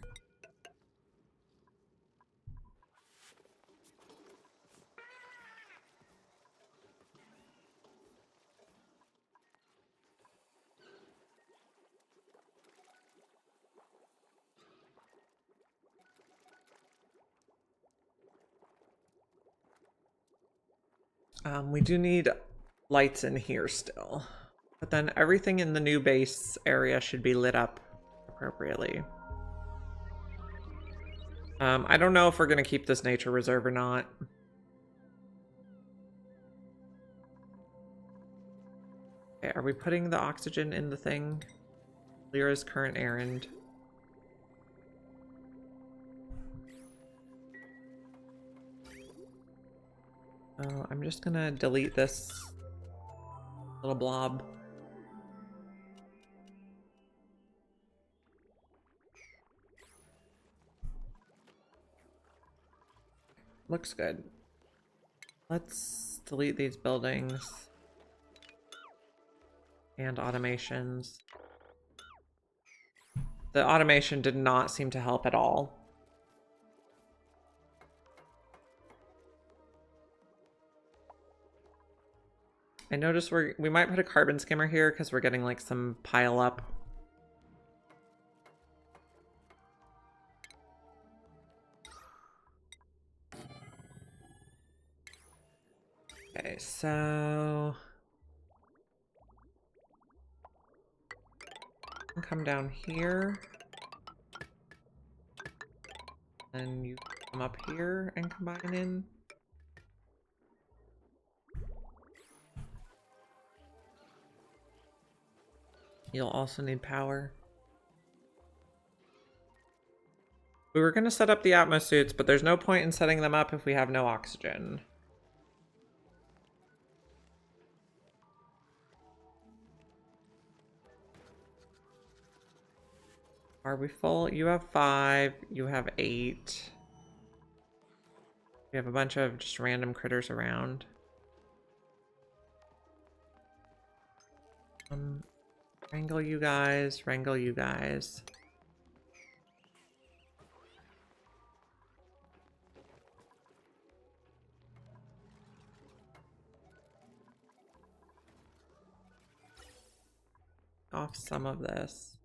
We do need lights in here still. But then everything in the new base area should be lit up appropriately. I don't know if we're going to keep this nature reserve or not. Okay, are we putting the oxygen in the thing? Lyra's current errand. Oh, I'm just gonna delete this little blob. Looks good. Let's delete these buildings and automations. The automation did not seem to help at all. I noticed we might put a carbon skimmer here because we're getting like some pile up Okay, so come down here. And you come up here and combine in. You'll also need power. We were going to set up the Atmo suits, but there's no point in setting them up if we have no oxygen. Are we full? You have 5. You have 8. We have a bunch of just random critters around. Wrangle you guys. Wrangle you guys. Off some of this.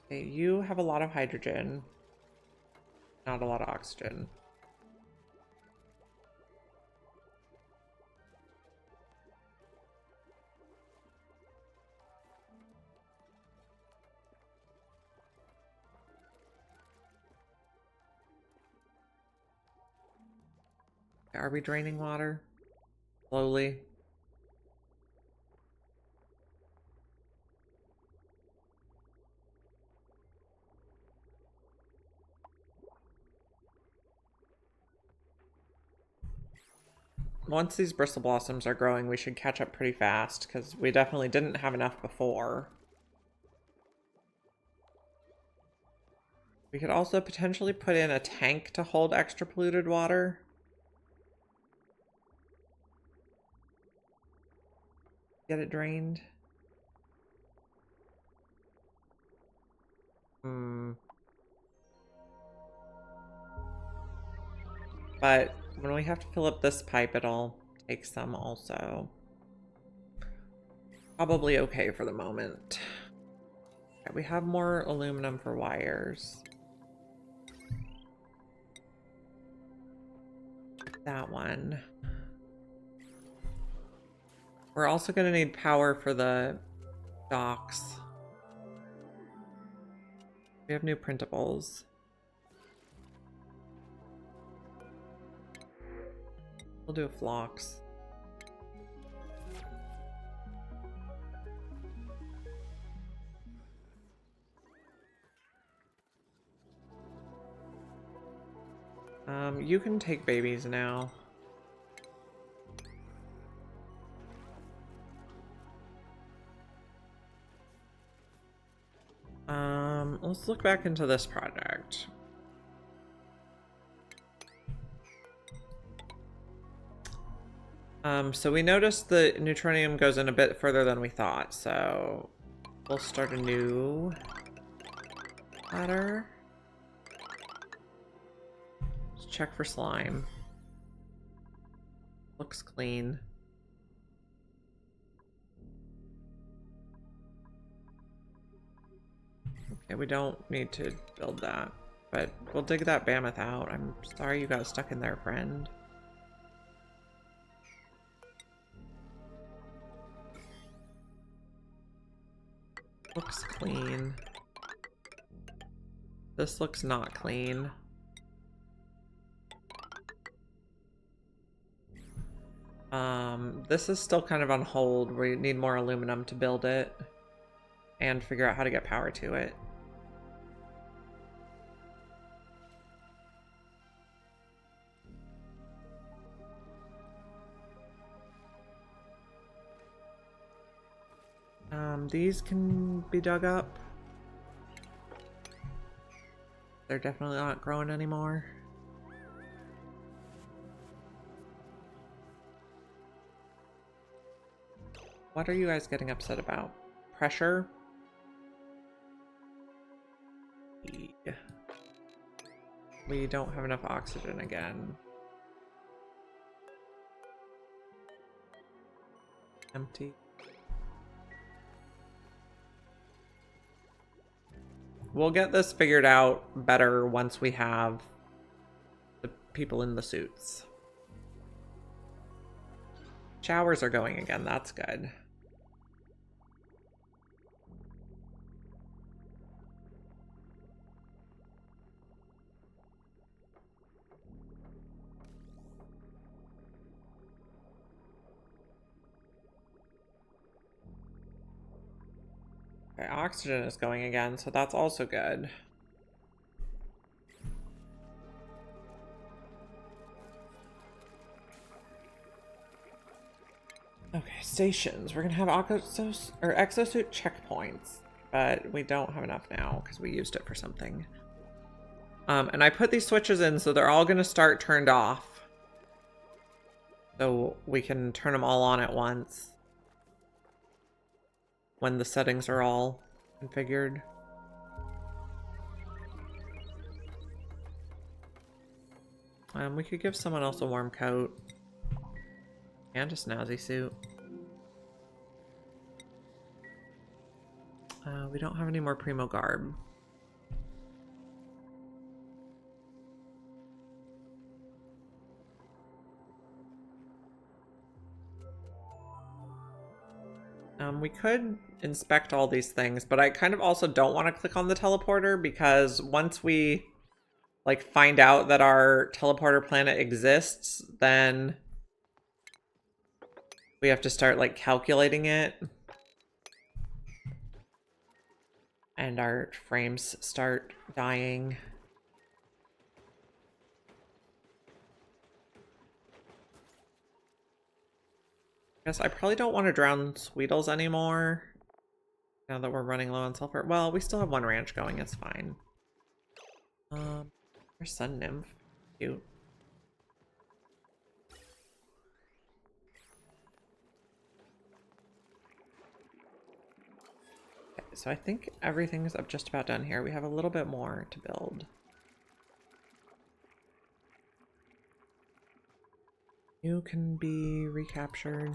Okay, you have a lot of hydrogen. Not a lot of oxygen. Are we draining water? Slowly. Once these bristle blossoms are growing, we should catch up pretty fast, because we definitely didn't have enough before. We could also potentially put in a tank to hold extra polluted water. Get it drained. But when we have to fill up this pipe, it'll take some also. Probably okay for the moment. Okay, we have more aluminum for wires. That one. We're also going to need power for the docks. We have new printables. We'll do a flocks. You can take babies now. Let's look back into this project. So we noticed the neutronium goes in a bit further than we thought, so we'll start a new ladder. Let's check for slime. Looks clean. Okay, we don't need to build that, but we'll dig that mammoth out. I'm sorry you got stuck in there, friend. Looks clean. This looks not clean. This is still kind of on hold. We need more aluminum to build it and figure out how to get power to it. These can be dug up. They're definitely not growing anymore. What are you guys getting upset about? Pressure? Yeah. We don't have enough oxygen again. Empty. We'll get this figured out better once we have the people in the suits. Showers are going again. That's good. Okay, oxygen is going again, so that's also good. Okay, stations. We're gonna have exosuit checkpoints, but we don't have enough now because we used it for something. And I put these switches in so they're all gonna start turned off. So we can turn them all on at once when the settings are all configured. We could give someone else a warm coat. And a snazzy suit. We don't have any more primo garb. We could inspect all these things, but I kind of also don't want to click on the teleporter because once we like find out that our teleporter planet exists, then we have to start like calculating it. And our frames start dying. I guess I probably don't want to drown Sweetles anymore. Now that we're running low on sulfur. Well, we still have one ranch going, it's fine. There's Sun Nymph. Cute. Okay, so I think everything's up just about done here. We have a little bit more to build. You can be recaptured.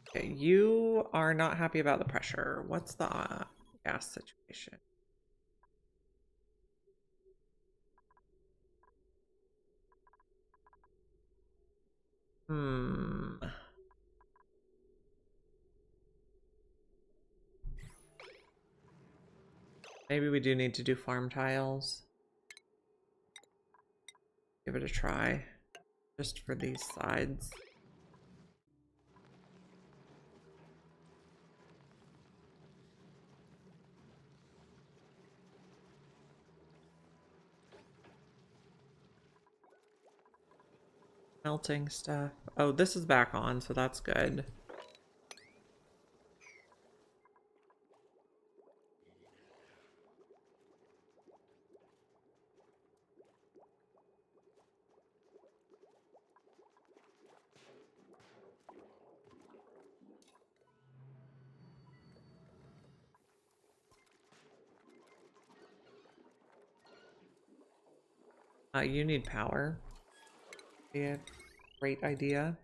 Okay, you are not happy about the pressure. What's the gas situation? Maybe we do need to do farm tiles. Give it a try. Just for these sides. Melting stuff. Oh, this is back on, so that's good. You need power. Yeah, great idea.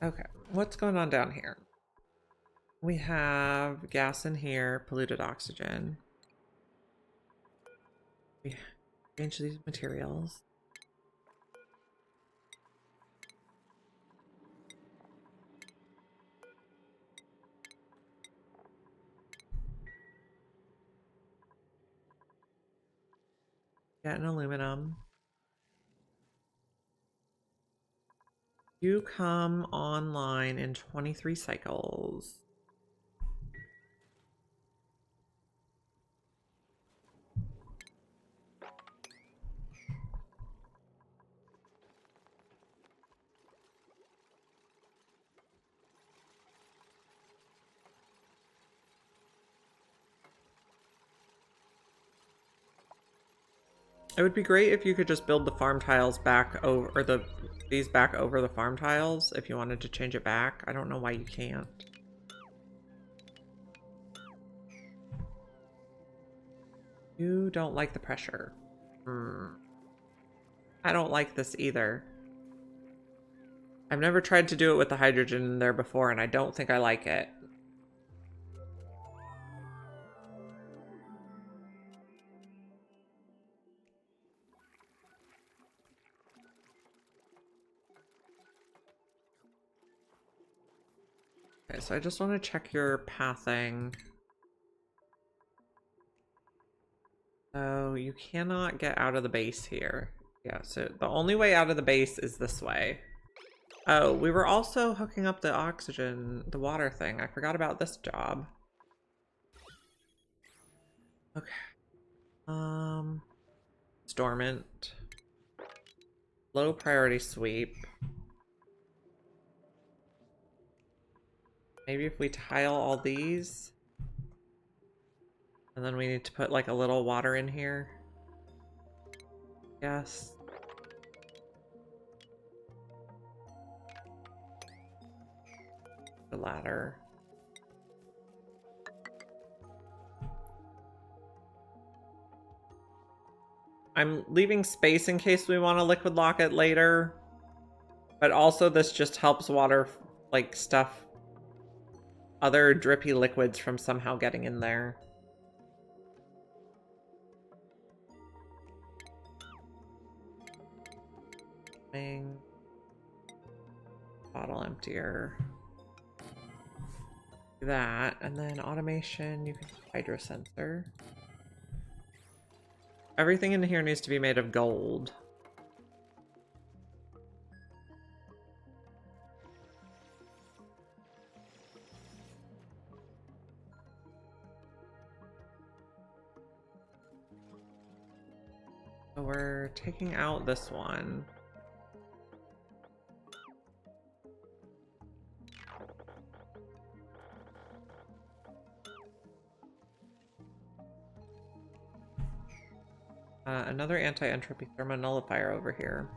Okay, what's going on down here? We have gas in here, polluted oxygen. We change these materials. Get an aluminum. You come online in 23 cycles. It would be great if you could just build the farm tiles back over, or these back over the farm tiles if you wanted to change it back. I don't know why you can't. You don't like the pressure. I don't like this either. I've never tried to do it with the hydrogen in there before, and I don't think I like it. Okay, so I just want to check your pathing. So you cannot get out of the base here. Yeah, so the only way out of the base is this way. Oh, we were also hooking up the oxygen, the water thing. I forgot about this job. Okay. It's dormant. Low priority sweep. Maybe if we tile all these. And then we need to put like a little water in here. Yes. The ladder. I'm leaving space in case we want to liquid lock it later. But also this just helps water, like, stuff, other drippy liquids from somehow getting in there. Bottle emptier. Do that, and then automation, you can hydro sensor. Everything in here needs to be made of gold. So we're taking out this one. Another anti-entropy thermonullifier over here.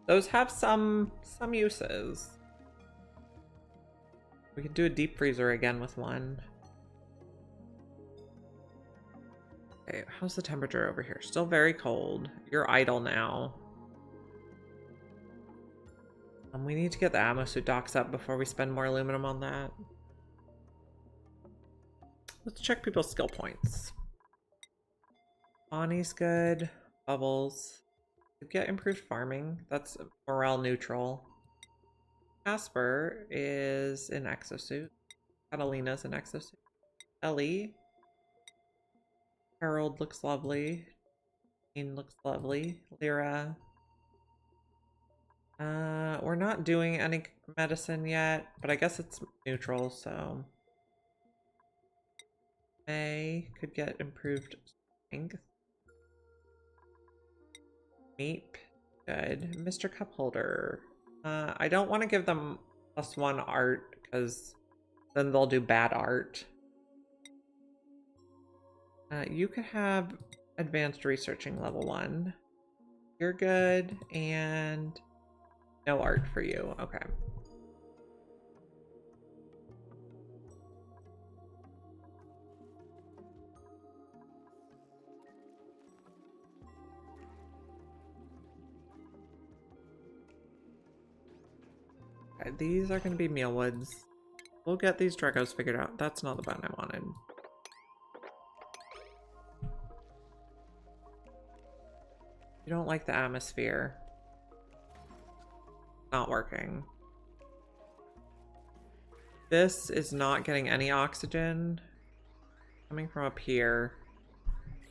Those have some uses. We could do a deep freezer again with one. Okay, how's the temperature over here? Still very cold. You're idle now. We need to get the ammo suit docks up before we spend more aluminum on that. Let's check people's skill points. Bonnie's good. Bubbles. Get improved farming. That's morale neutral. Casper is an exosuit. Catalina's an exosuit. Ellie. Harold looks lovely. Dean looks lovely. Lyra. We're not doing any medicine yet, but I guess it's neutral, so. May could get improved strength. Meep, good. Mr. Cup Holder. I don't want to give them +1 art because then they'll do bad art. You could have advanced researching level 1. You're good, and no art for you. Okay. Okay, these are going to be mealwoods. We'll get these Dragos figured out. That's not the button I wanted. You don't like the atmosphere. Not working. This is not getting any oxygen. Coming from up here.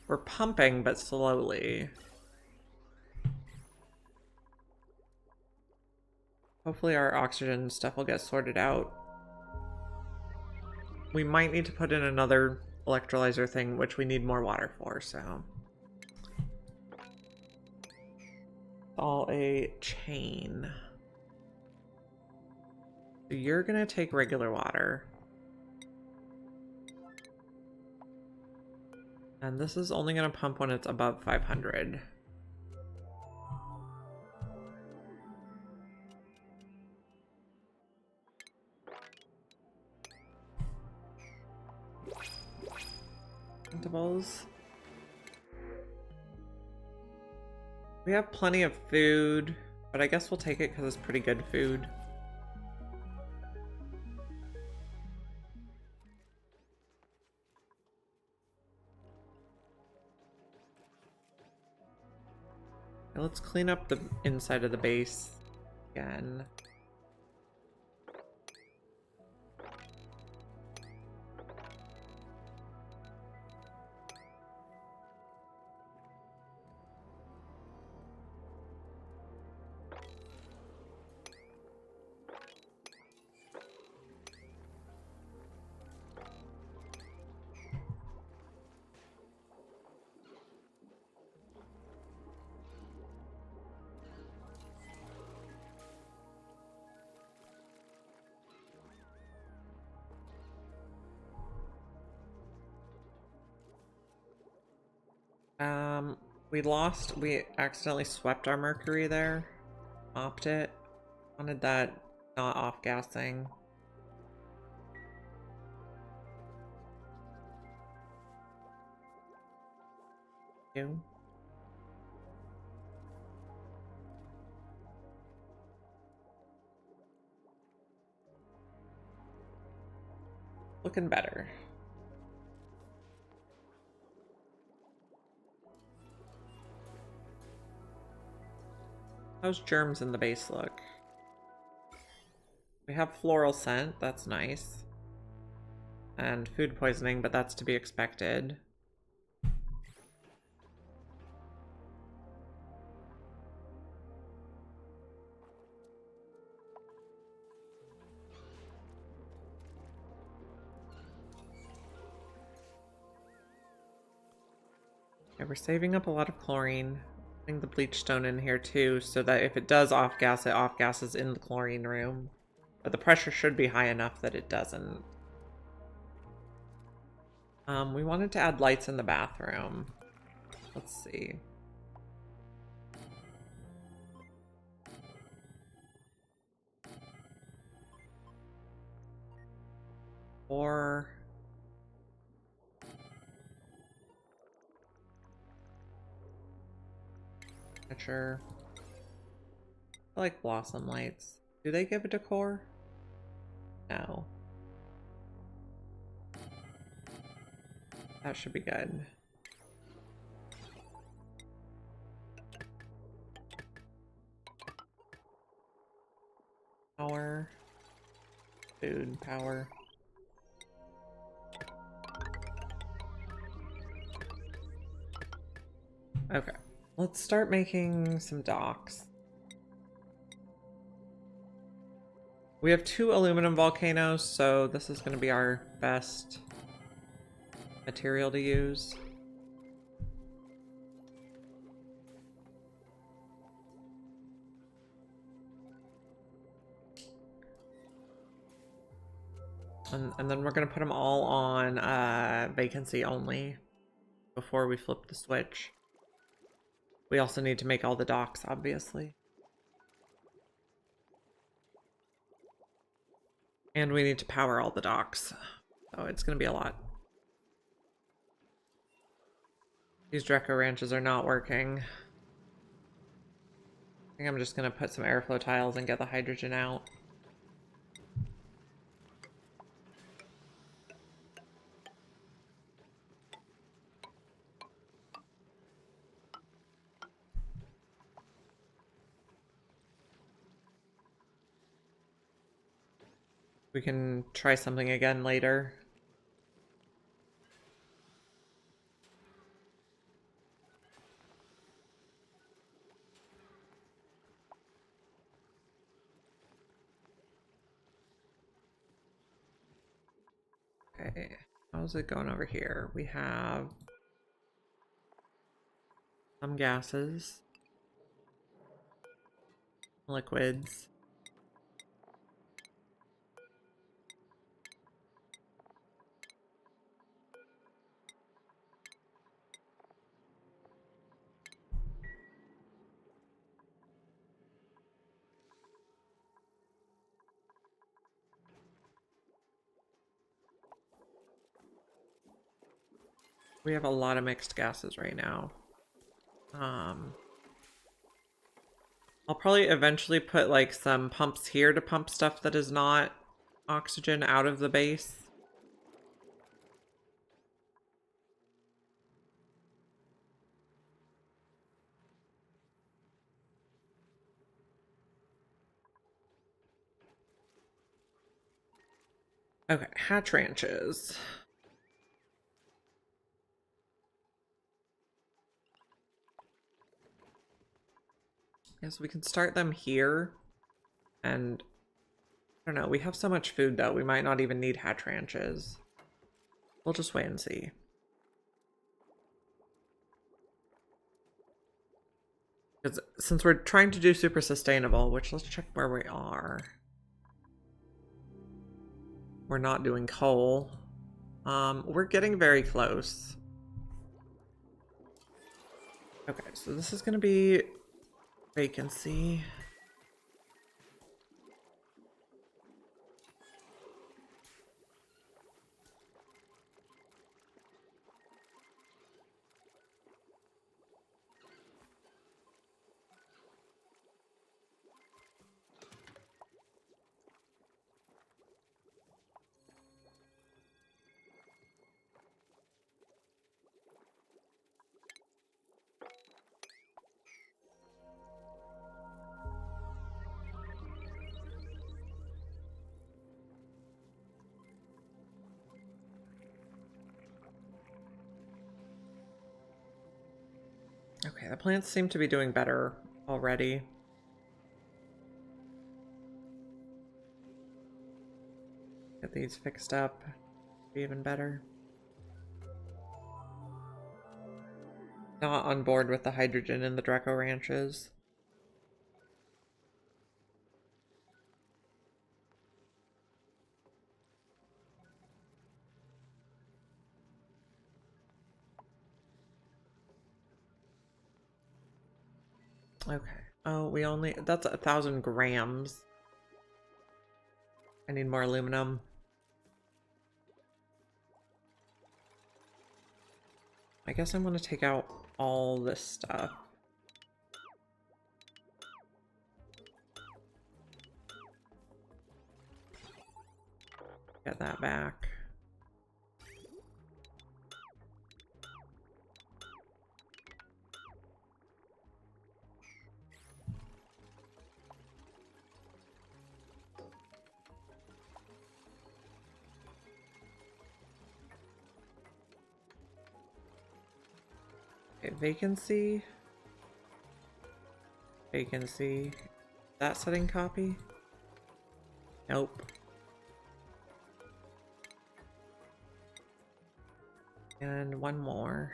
We're pumping, but slowly. Hopefully our oxygen stuff will get sorted out. We might need to put in another electrolyzer thing, which we need more water for, so. All a chain. So you're gonna take regular water. And this is only gonna pump when it's above 500. collectibles. We have plenty of food, but I guess we'll take it because it's pretty good food. Now let's clean up the inside of the base again. We accidentally swept our mercury there. Mopped it. Wanted that not off-gassing. You. Looking better. How's germs in the base look? We have floral scent, that's nice. And food poisoning, but that's to be expected. Okay, we're saving up a lot of chlorine. Putting the bleach stone in here too, so that if it does off-gas, it off-gasses in the chlorine room. But the pressure should be high enough that it doesn't. We wanted to add lights in the bathroom. Let's see. Or sure. I like blossom lights. Do they give a decor? No. That should be good. Power. Food, power. Okay. Let's start making some docks. We have 2 aluminum volcanoes, so this is going to be our best material to use. And then we're going to put them all on vacancy only before we flip the switch. We also need to make all the docks, obviously. And we need to power all the docks. So it's going to be a lot. These Dreco ranches are not working. I think I'm just going to put some airflow tiles and get the hydrogen out. We can try something again later. Okay, how's it going over here? We have some gases, liquids. We have a lot of mixed gases right now. I'll probably eventually put like some pumps here to pump stuff that is not oxygen out of the base. Okay, hatch ranches. Yes, we can start them here. And I don't know, we have so much food though, we might not even need hatch ranches. We'll just wait and see. Because since we're trying to do super sustainable, which let's check where we are. We're not doing coal. We're getting very close. Okay, so this is gonna be vacancy. Okay, the plants seem to be doing better already. Get these fixed up. Be even better. Not on board with the hydrogen in the Draco ranches. Okay. Oh, we only... That's 1,000 grams. I need more aluminum. I guess I'm going to take out all this stuff. Get that back. Okay, vacancy. Vacancy. That setting copy? Nope. And one more.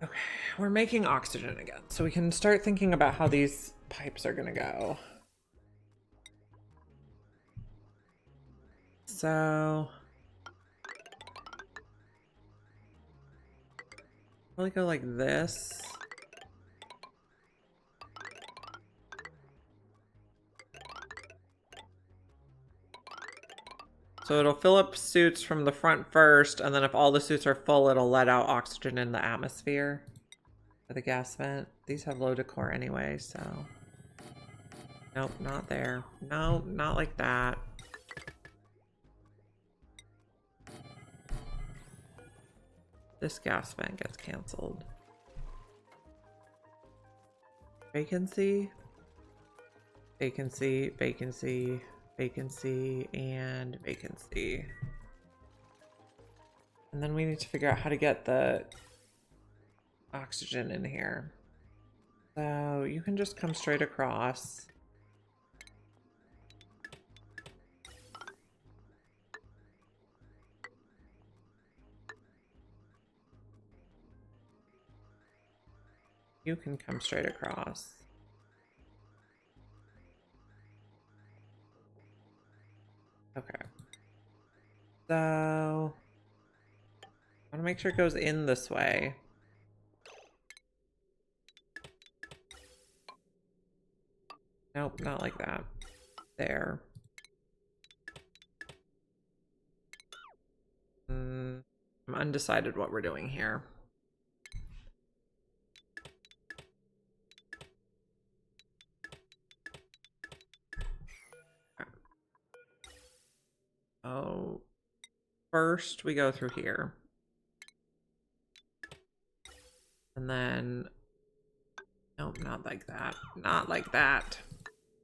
Okay, we're making oxygen again, so we can start thinking about how these pipes are gonna go. So... probably go like this. So it'll fill up suits from the front first, and then if all the suits are full, it'll let out oxygen in the atmosphere for the gas vent. These have low decor anyway, so... Nope, not there. No, not like that. This gas vent gets canceled. Vacancy, vacancy, vacancy, vacancy, and vacancy. And then we need to figure out how to get the oxygen in here. So you can just come straight across. You can come straight across. Okay. So I want to make sure it goes in this way. Nope, not like that. There. undecided what we're doing here. Oh, first we go through here. And then, nope, not like that. Not like that.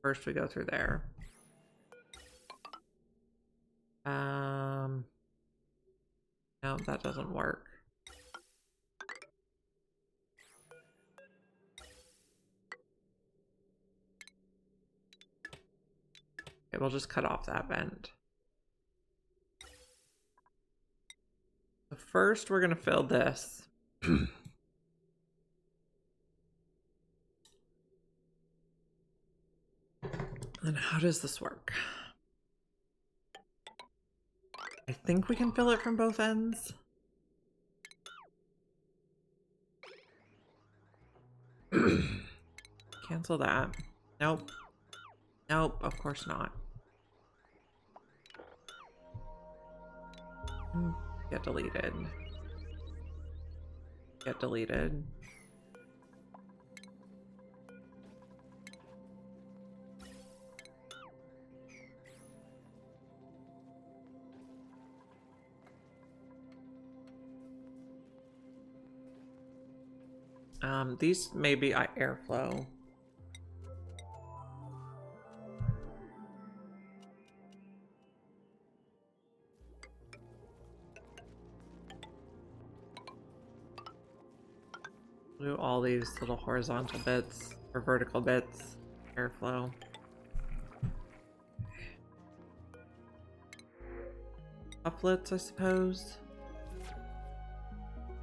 First we go through there. No, that doesn't work. Okay, we'll just cut off that vent. So first we're gonna fill this. And how does this work? I think we can fill it from both ends. Cancel that. Nope. Nope, of course not. Get deleted. Get deleted. These may be airflow. Do all these little horizontal bits or vertical bits, airflow. Couplets, I suppose.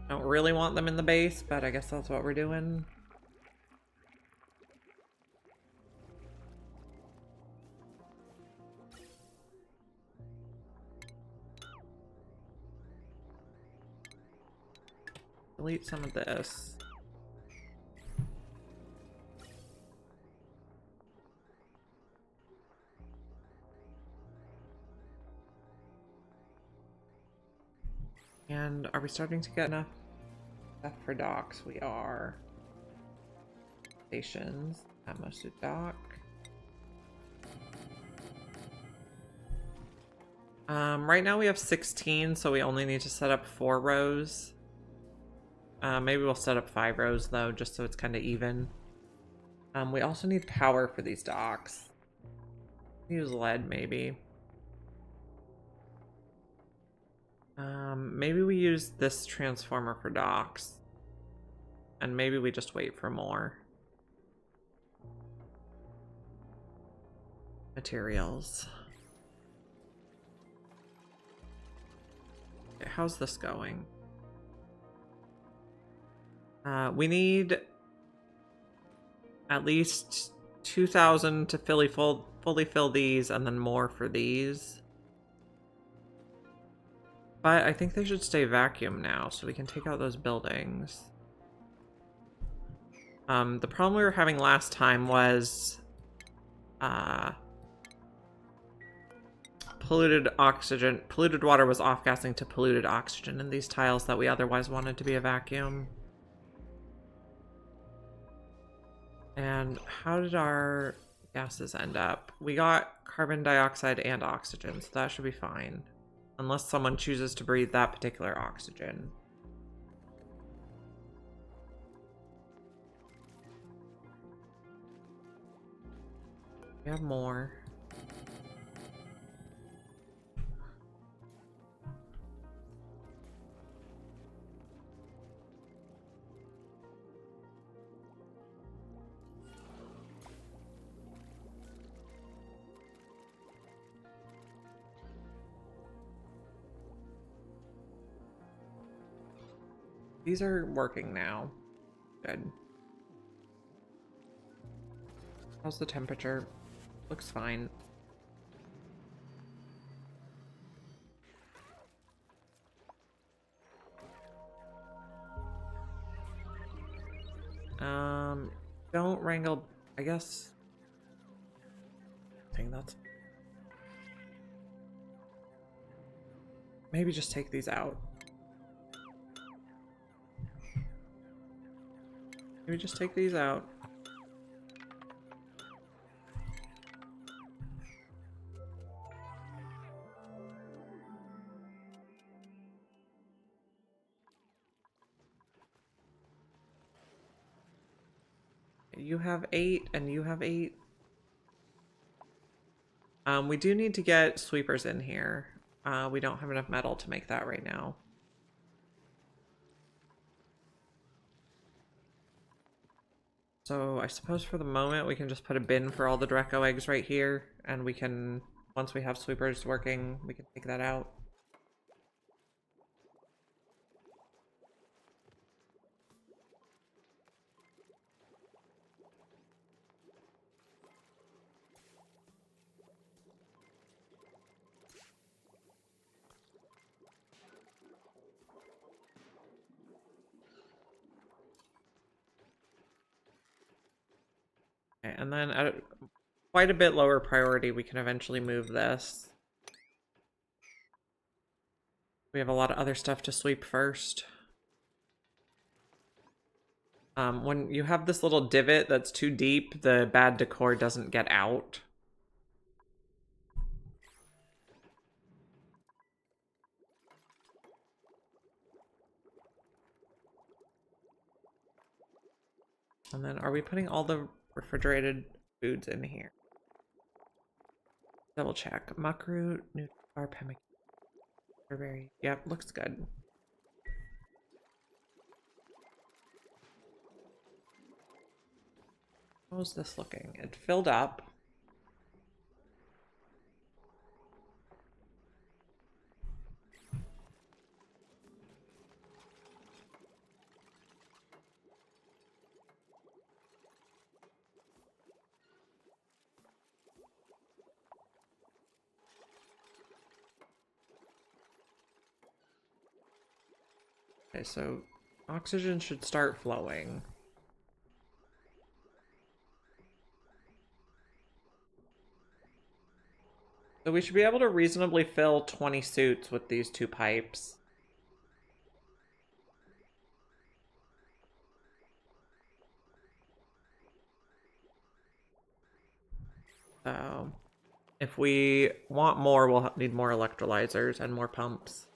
Don't really want them in the base, but I guess that's what we're doing. Delete some of this. And are we starting to get enough stuff for docks? We are. Stations. Atmo to dock. Right now we have 16, so we only need to set up 4 rows. Maybe we'll set up 5 rows though, just so it's kind of even. We also need power for these docks. Use lead maybe. Maybe we use this transformer for docks. And maybe we just wait for more. Materials. Okay, how's this going? We need at least 2,000 to fully fill these, and then more for these. But I think they should stay vacuum now, so we can take out those buildings. The problem we were having last time was polluted oxygen. Polluted water was off-gassing to polluted oxygen in these tiles that we otherwise wanted to be a vacuum. And how did our gases end up? We got carbon dioxide and oxygen, so that should be fine. Unless someone chooses to breathe that particular oxygen. We have more. These are working now. Good. How's the temperature? Looks fine. Don't wrangle, I guess. I think that's... Maybe just take these out. Maybe just take these out. You have 8 and you have 8. We do need to get sweepers in here. We don't have enough metal to make that right now. So I suppose for the moment we can just put a bin for all the Draco eggs right here, and we can, once we have sweepers working, we can take that out. Okay, and then at quite a bit lower priority, we can eventually move this. We have a lot of other stuff to sweep first. When you have this little divot that's too deep, the bad decor doesn't get out. And then are we putting all the refrigerated foods in here? Double check. Muckroot, nutbar, pemmican, strawberry. Yep, looks good. How's this looking? It filled up. Okay, so oxygen should start flowing. So we should be able to reasonably fill 20 suits with these 2 pipes. So if we want more, we'll need more electrolyzers and more pumps.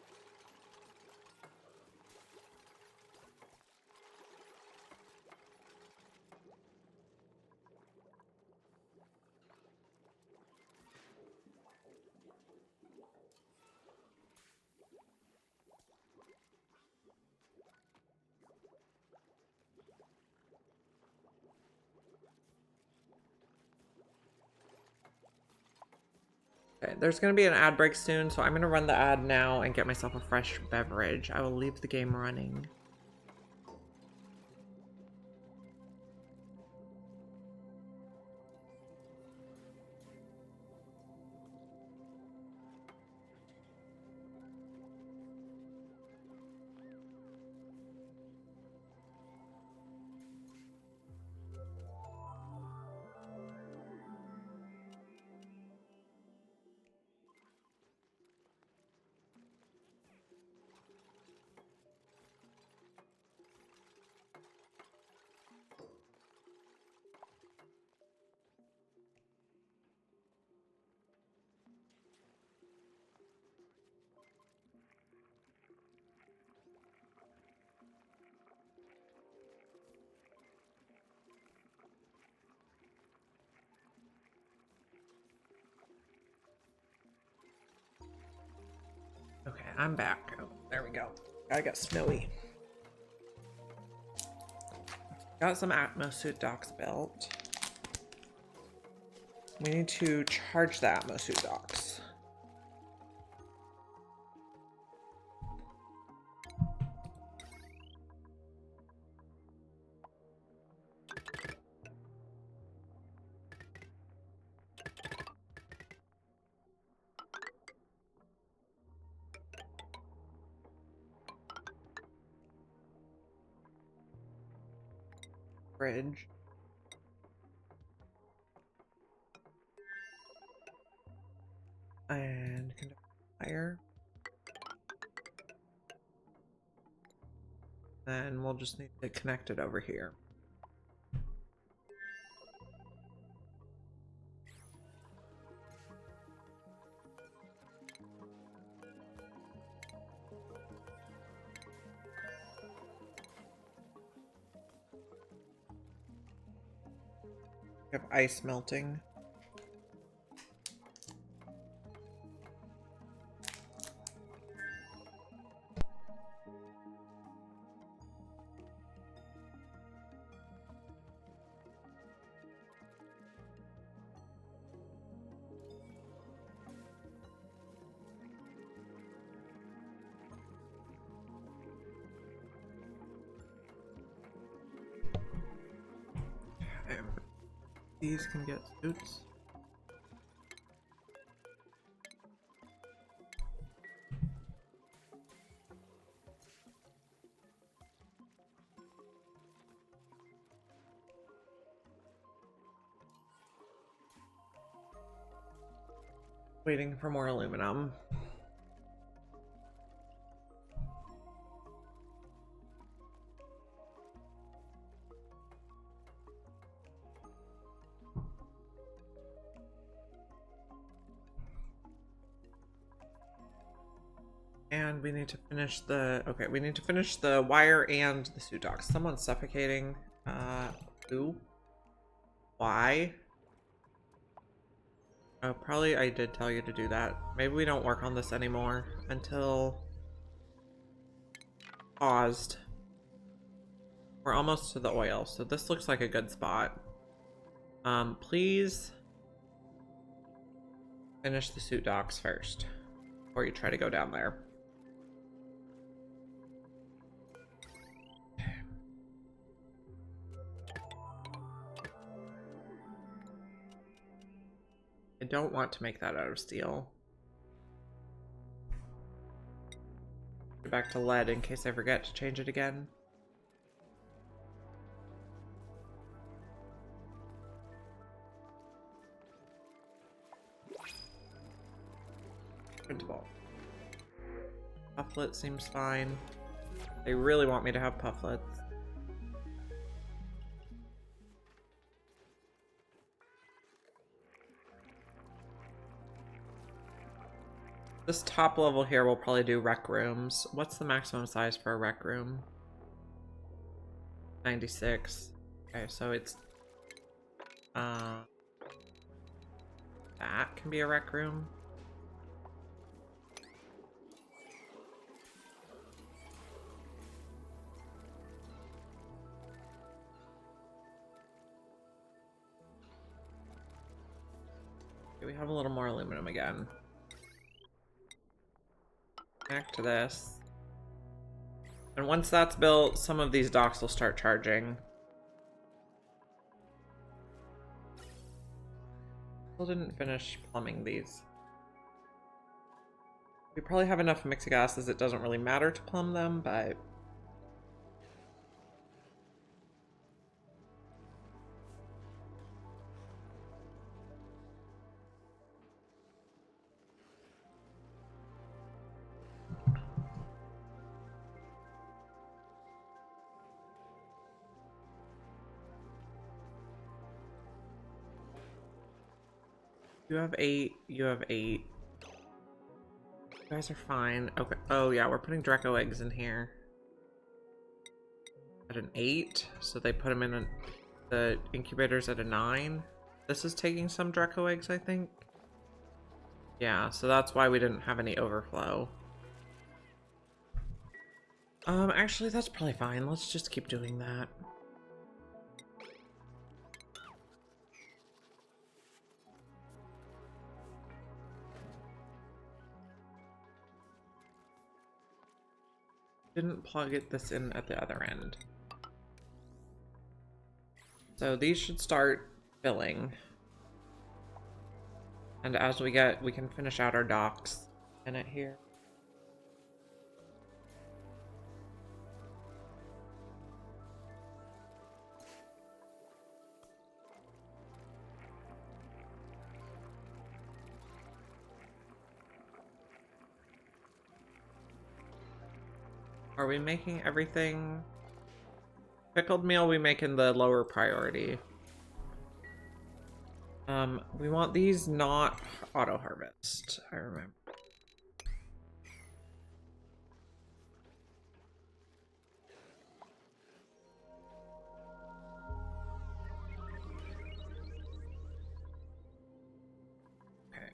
Okay, there's going to be an ad break soon, so I'm going to run the ad now and get myself a fresh beverage. I will leave the game running. Okay, I'm back. Oh, there we go. Gotta get snowy. Got some Atmo suit docks built. We need to charge the Atmo suit docks. Bridge. And conduct fire. Then we'll just need to connect it over here. We have ice melting. These can get suits. Waiting for more aluminum. And we need to finish the, okay, we need to finish the wire and the suit docks. Someone's suffocating. Who? Why? Oh, probably I did tell you to do that. Maybe we don't work on this anymore until paused. We're almost to the oil, so this looks like a good spot. Please finish the suit docks first before you try to go down there. I don't want to make that out of steel. Go back to lead in case I forget to change it again. Printable. Pufflet seems fine. They really want me to have pufflets. This top level here will probably do rec rooms. What's the maximum size for a rec room? 96. Okay, so it's that can be a rec room. Okay, we have a little more aluminum again. Back to this. And once that's built, some of these docks will start charging. Still didn't finish plumbing these. We probably have enough mixed gases, it doesn't really matter to plumb them, but you have 8, you have 8. You guys are fine. Okay. Oh yeah, we're putting Draco eggs in here. At an 8, so they put them in the incubators at a 9. This is taking some Draco eggs, I think. Yeah, so that's why we didn't have any overflow. Actually, that's probably fine. Let's just keep doing that. Didn't plug this in at the other end. So these should start filling. And as we can finish out our docks in it here. Are we making everything? Pickled meal we make in the lower priority. We want these not auto harvest, I remember.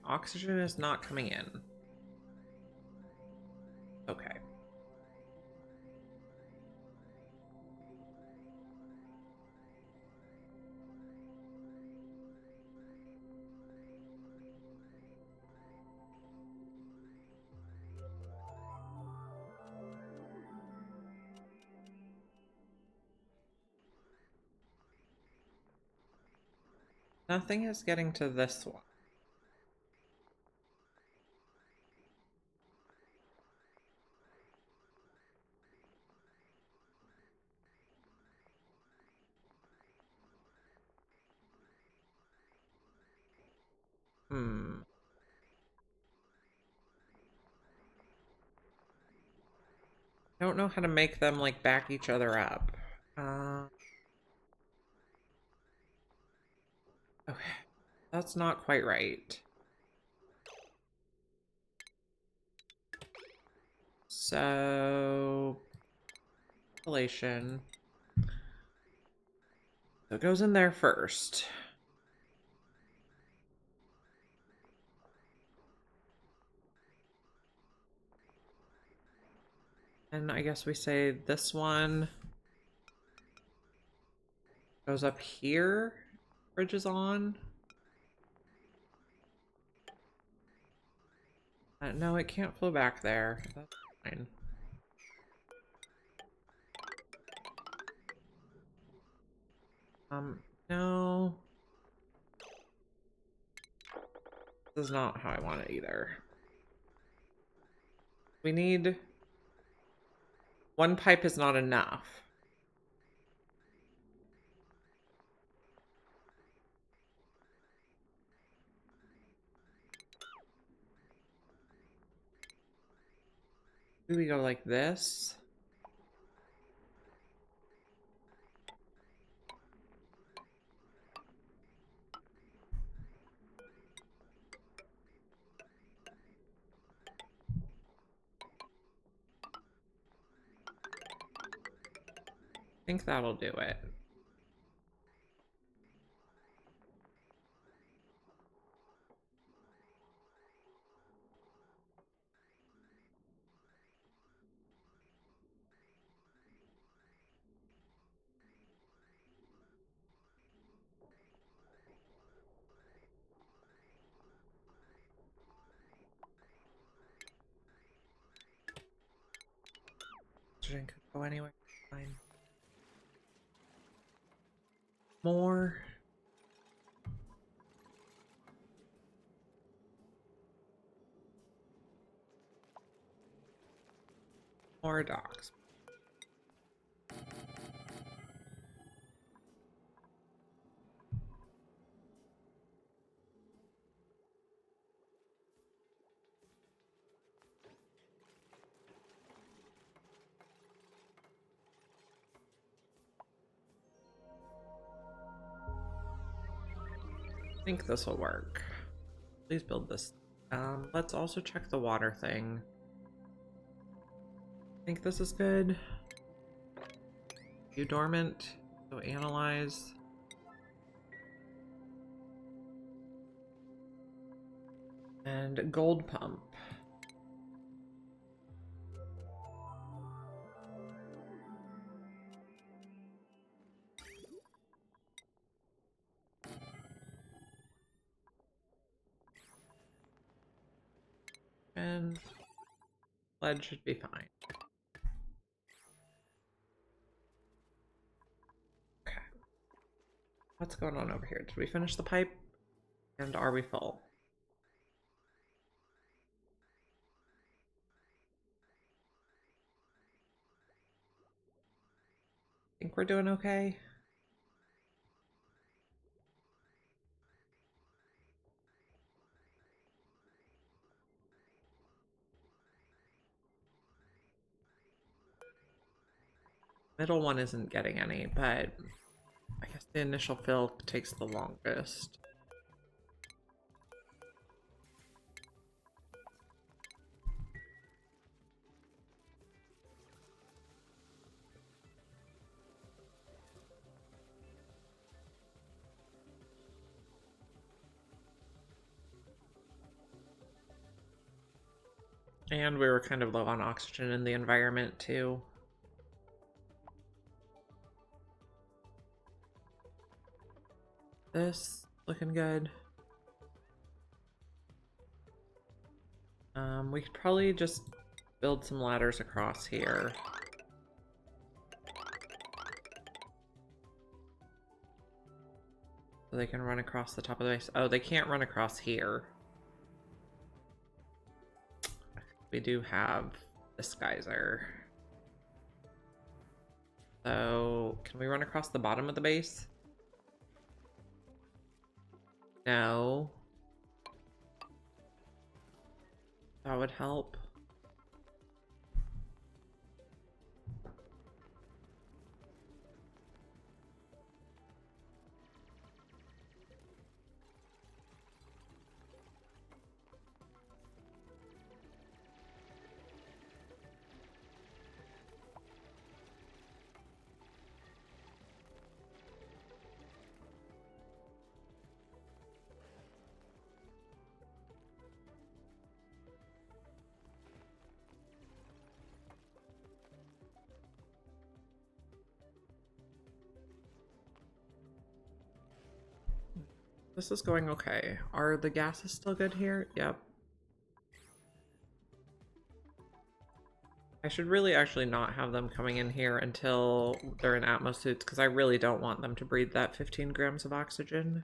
Oxygen is not coming in. Okay. Nothing is getting to this one. I don't know how to make them like back each other up. Okay, that's not quite right. So, installation. So it goes in there first. And I guess we say this one goes up here. Bridge is on. No, it can't flow back there. That's fine. No. This is not how I want it either. We need... One pipe is not enough. Do we go like this? I think that'll do it. Oxygen could go anywhere. Fine. More. More docks. I think this will work. Please build this. Let's also check the water thing. I think this is good. You dormant. So analyze. And gold pump. And lead should be fine. Okay. What's going on over here? Did we finish the pipe? And are we full? Think we're doing okay? Middle one isn't getting any, but I guess the initial fill takes the longest. And we were kind of low on oxygen in the environment too. This looking good. We could probably just build some ladders across here. So they can run across the top of the base. Oh, they can't run across here. We do have this geyser. So, can we run across the bottom of the base? No. That would help. This is going okay. Are the gases still good here? Yep. I should really actually not have them coming in here until they're in Atmo suits, because I really don't want them to breathe that 15 grams of oxygen.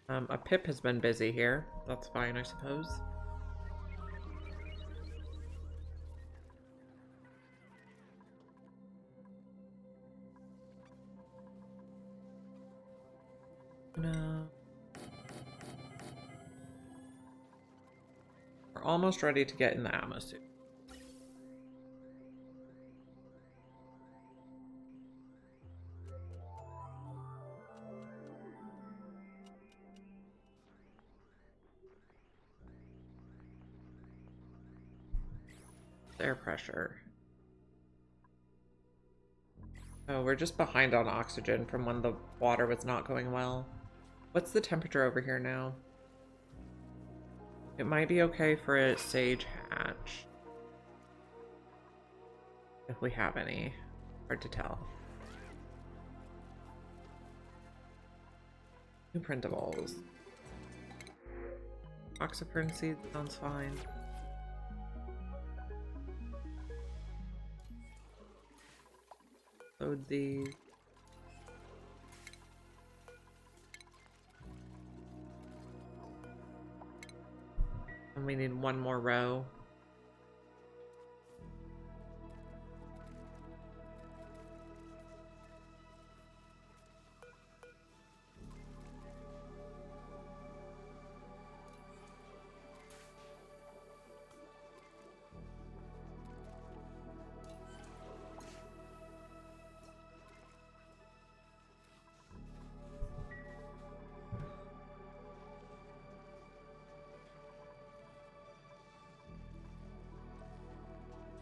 A pip has been busy here. That's fine, I suppose. No. We're almost ready to get in the Atmo suit. Air pressure. Oh, we're just behind on oxygen from when the water was not going well. What's the temperature over here now? It might be okay for a sage hatch. If we have any. Hard to tell. New printables. Oxyfern seed sounds fine. Load these. And we need one more row.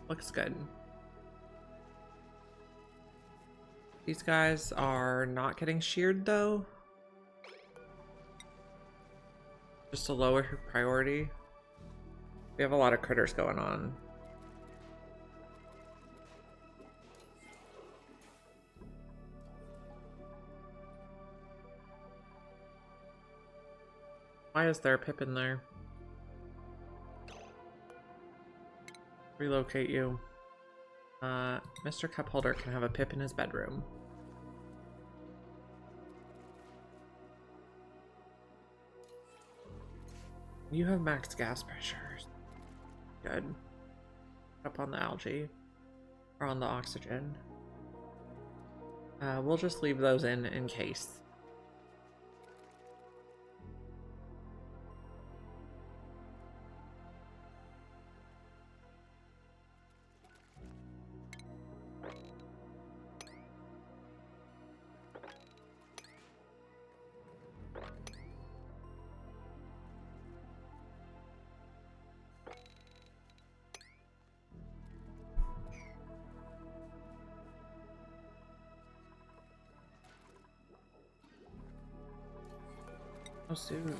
Looks good. These guys are not getting sheared though. Just a lower priority. We have a lot of critters going on. Why is there a pip in there? Relocate you. Mr. Cupholder can have a pip in his bedroom. You have max gas pressures. Good. Up on the algae. Or on the oxygen. We'll just leave those in case. Oh, suit.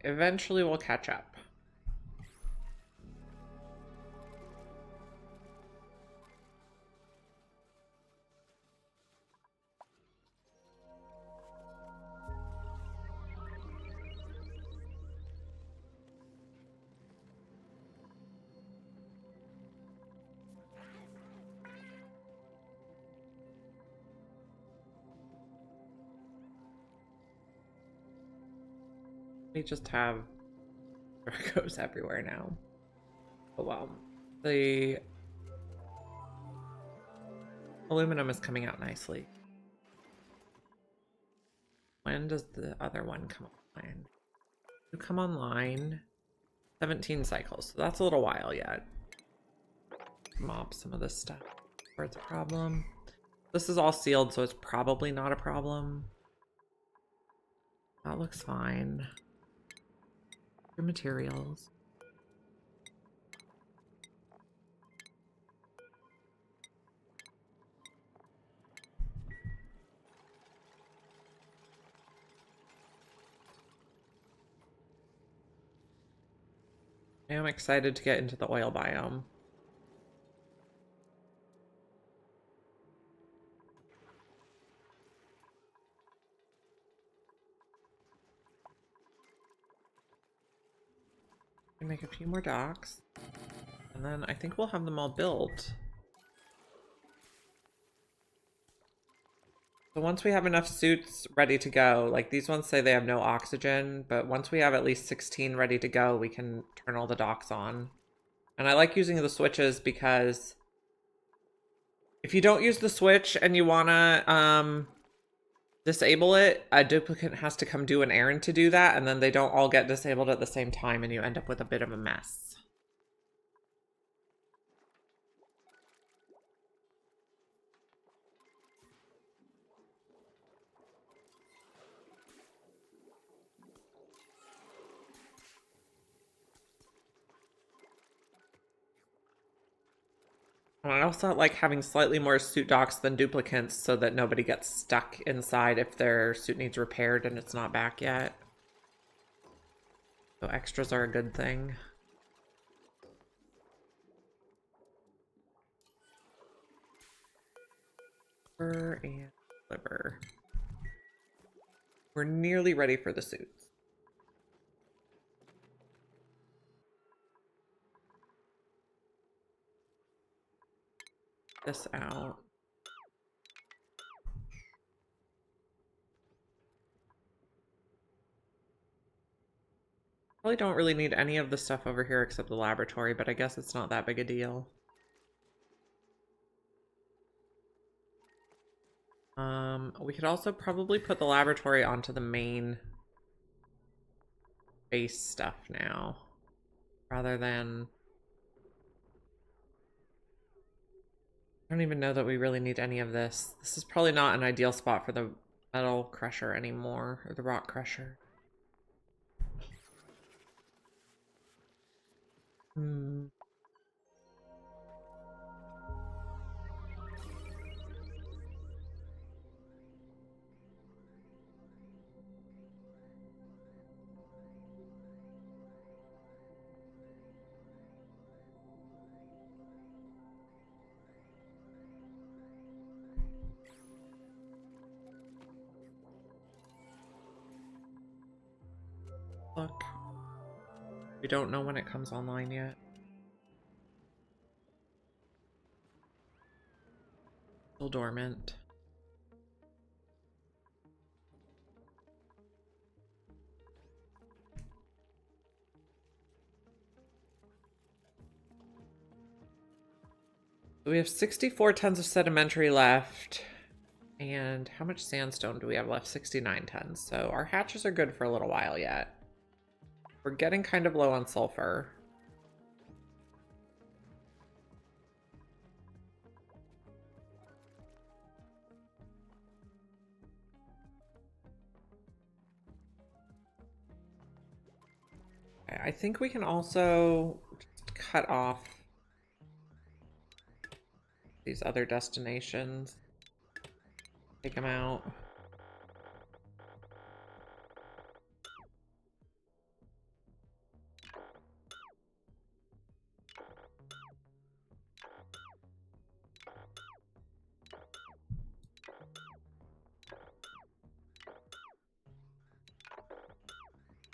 Eventually we'll catch up. We just have Amargosa everywhere now. Oh well. The aluminum is coming out nicely. When does the other one come online? You come online 17 cycles, so that's a little while yet. Mop some of this stuff where it's a problem. This is all sealed, so it's probably not a problem. That looks fine. Your materials. I am excited to get into the oil biome. Make a few more docks, and then I think we'll have them all built. So once we have enough suits ready to go, like these ones say they have no oxygen, but once we have at least 16 ready to go, we can turn all the docks on. And I like using the switches because if you don't use the switch and you wanna disable it, a duplicate has to come do an errand to do that, and then they don't all get disabled at the same time, and you end up with a bit of a mess. And I also like having slightly more suit docks than duplicates so that nobody gets stuck inside if their suit needs repaired and it's not back yet. So extras are a good thing. Liver and liver. We're nearly ready for the suits. This out. Probably don't really need any of the stuff over here except the laboratory, but I guess it's not that big a deal. We could also probably put the laboratory onto the main base stuff now, rather than... I don't even know that we really need any of this. This is probably not an ideal spot for the metal crusher anymore, or the rock crusher. Look. We don't know when it comes online yet. Still dormant. We have 64 tons of sedimentary left. And how much sandstone do we have left? 69 tons. So our hatches are good for a little while yet. We're getting kind of low on sulfur. I think we can also just cut off these other destinations. Take them out.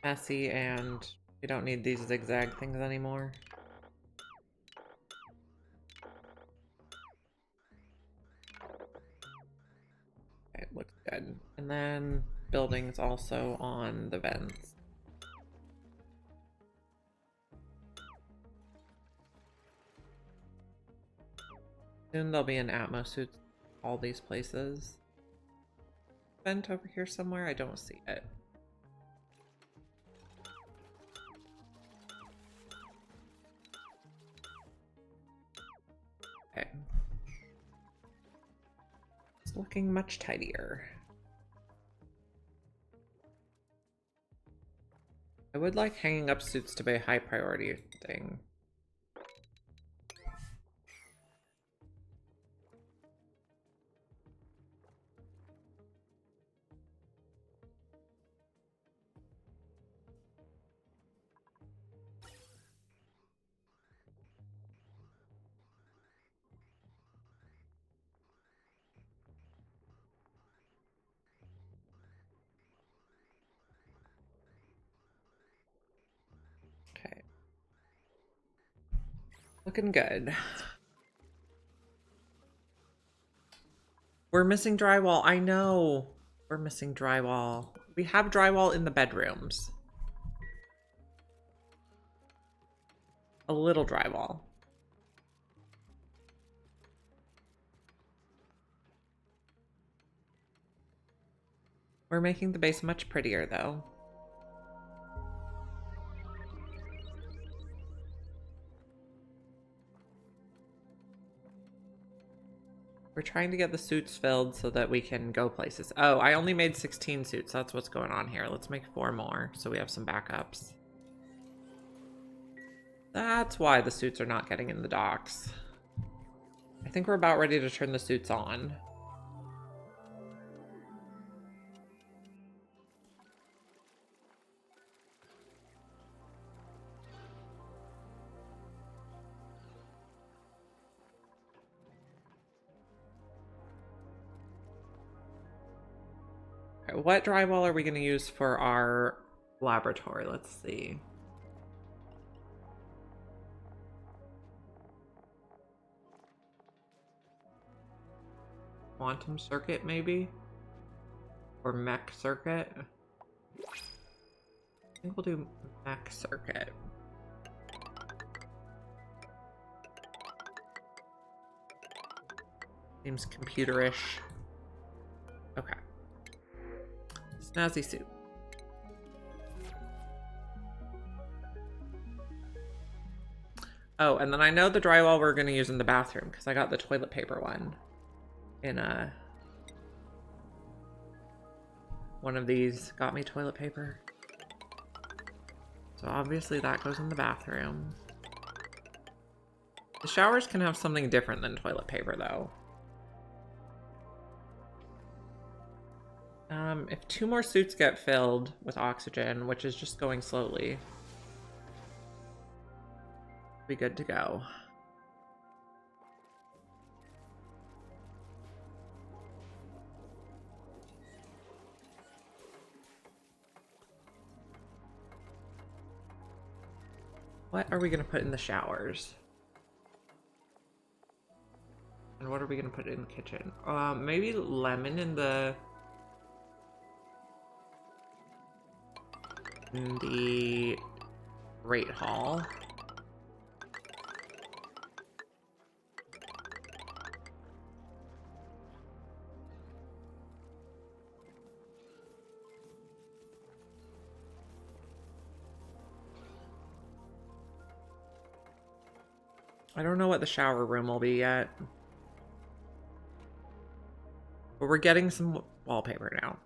Messy, and we don't need these zigzag things anymore. Okay, it looks good. And then buildings also on the vents. Soon there'll be an Atmo suit all these places. Vent over here somewhere? I don't see it. Okay. It's looking much tidier. I would like hanging up suits to be a high priority thing. Okay. Looking good. We're missing drywall. I know. We're missing drywall. We have drywall in the bedrooms. A little drywall. We're making the base much prettier, though. We're trying to get the suits filled so that we can go places. Oh, I only made 16 suits. That's what's going on here. Let's make 4 more so we have some backups. That's why the suits are not getting in the docks. I think we're about ready to turn the suits on. Okay, what drywall are we going to use for our laboratory? Let's see. Quantum circuit, maybe? Or mech circuit? I think we'll do mech circuit. Seems computerish. Okay. Snazzy suit. Oh, and then I know the drywall we're going to use in the bathroom because I got the toilet paper one in one of these got me toilet paper. So obviously that goes in the bathroom. The showers can have something different than toilet paper, though. If 2 more suits get filled with oxygen, which is just going slowly, be good to go. What are we going to put in the showers? And what are we going to put in the kitchen? Maybe lemon in the Great Hall. I don't know what the shower room will be yet. But we're getting some wallpaper now.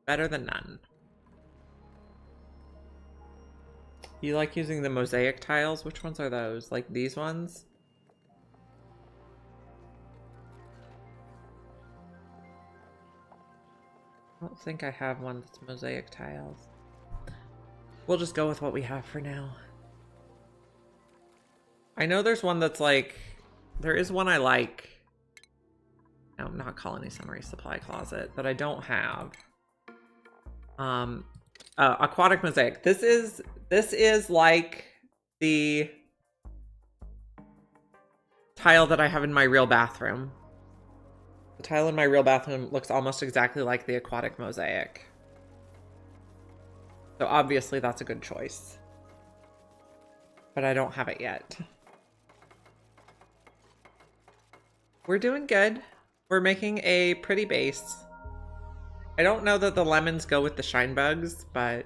Better than none. You like using the mosaic tiles? Which ones are those? Like these ones? I don't think I have one that's mosaic tiles. We'll just go with what we have for now. I know there's one that's like, there is one I like. No, not Colony Summary Supply Closet that I don't have. Aquatic Mosaic. This is like the tile that I have in my real bathroom. The tile in my real bathroom looks almost exactly like the Aquatic Mosaic. So obviously that's a good choice. But I don't have it yet. We're doing good. We're making a pretty base. I don't know that the lemons go with the shine bugs, but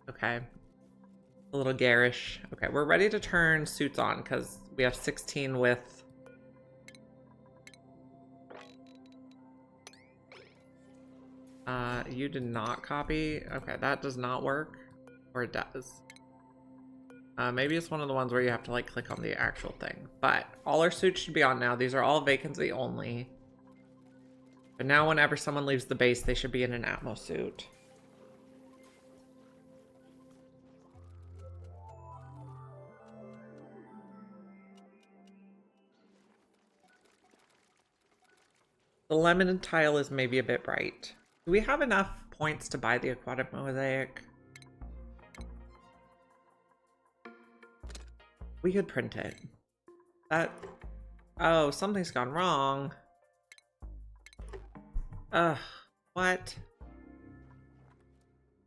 okay. A little garish. Okay, we're ready to turn suits on because we have 16 with... you did not copy. Okay, that does not work. Or it does. Maybe it's one of the ones where you have to like click on the actual thing. But all our suits should be on now. These are all vacancy only. But now whenever someone leaves the base, they should be in an Atmo suit. The lemon tile is maybe a bit bright. Do we have enough points to buy the Aquatic Mosaic? We could print it. That... Oh, something's gone wrong. Ugh, what?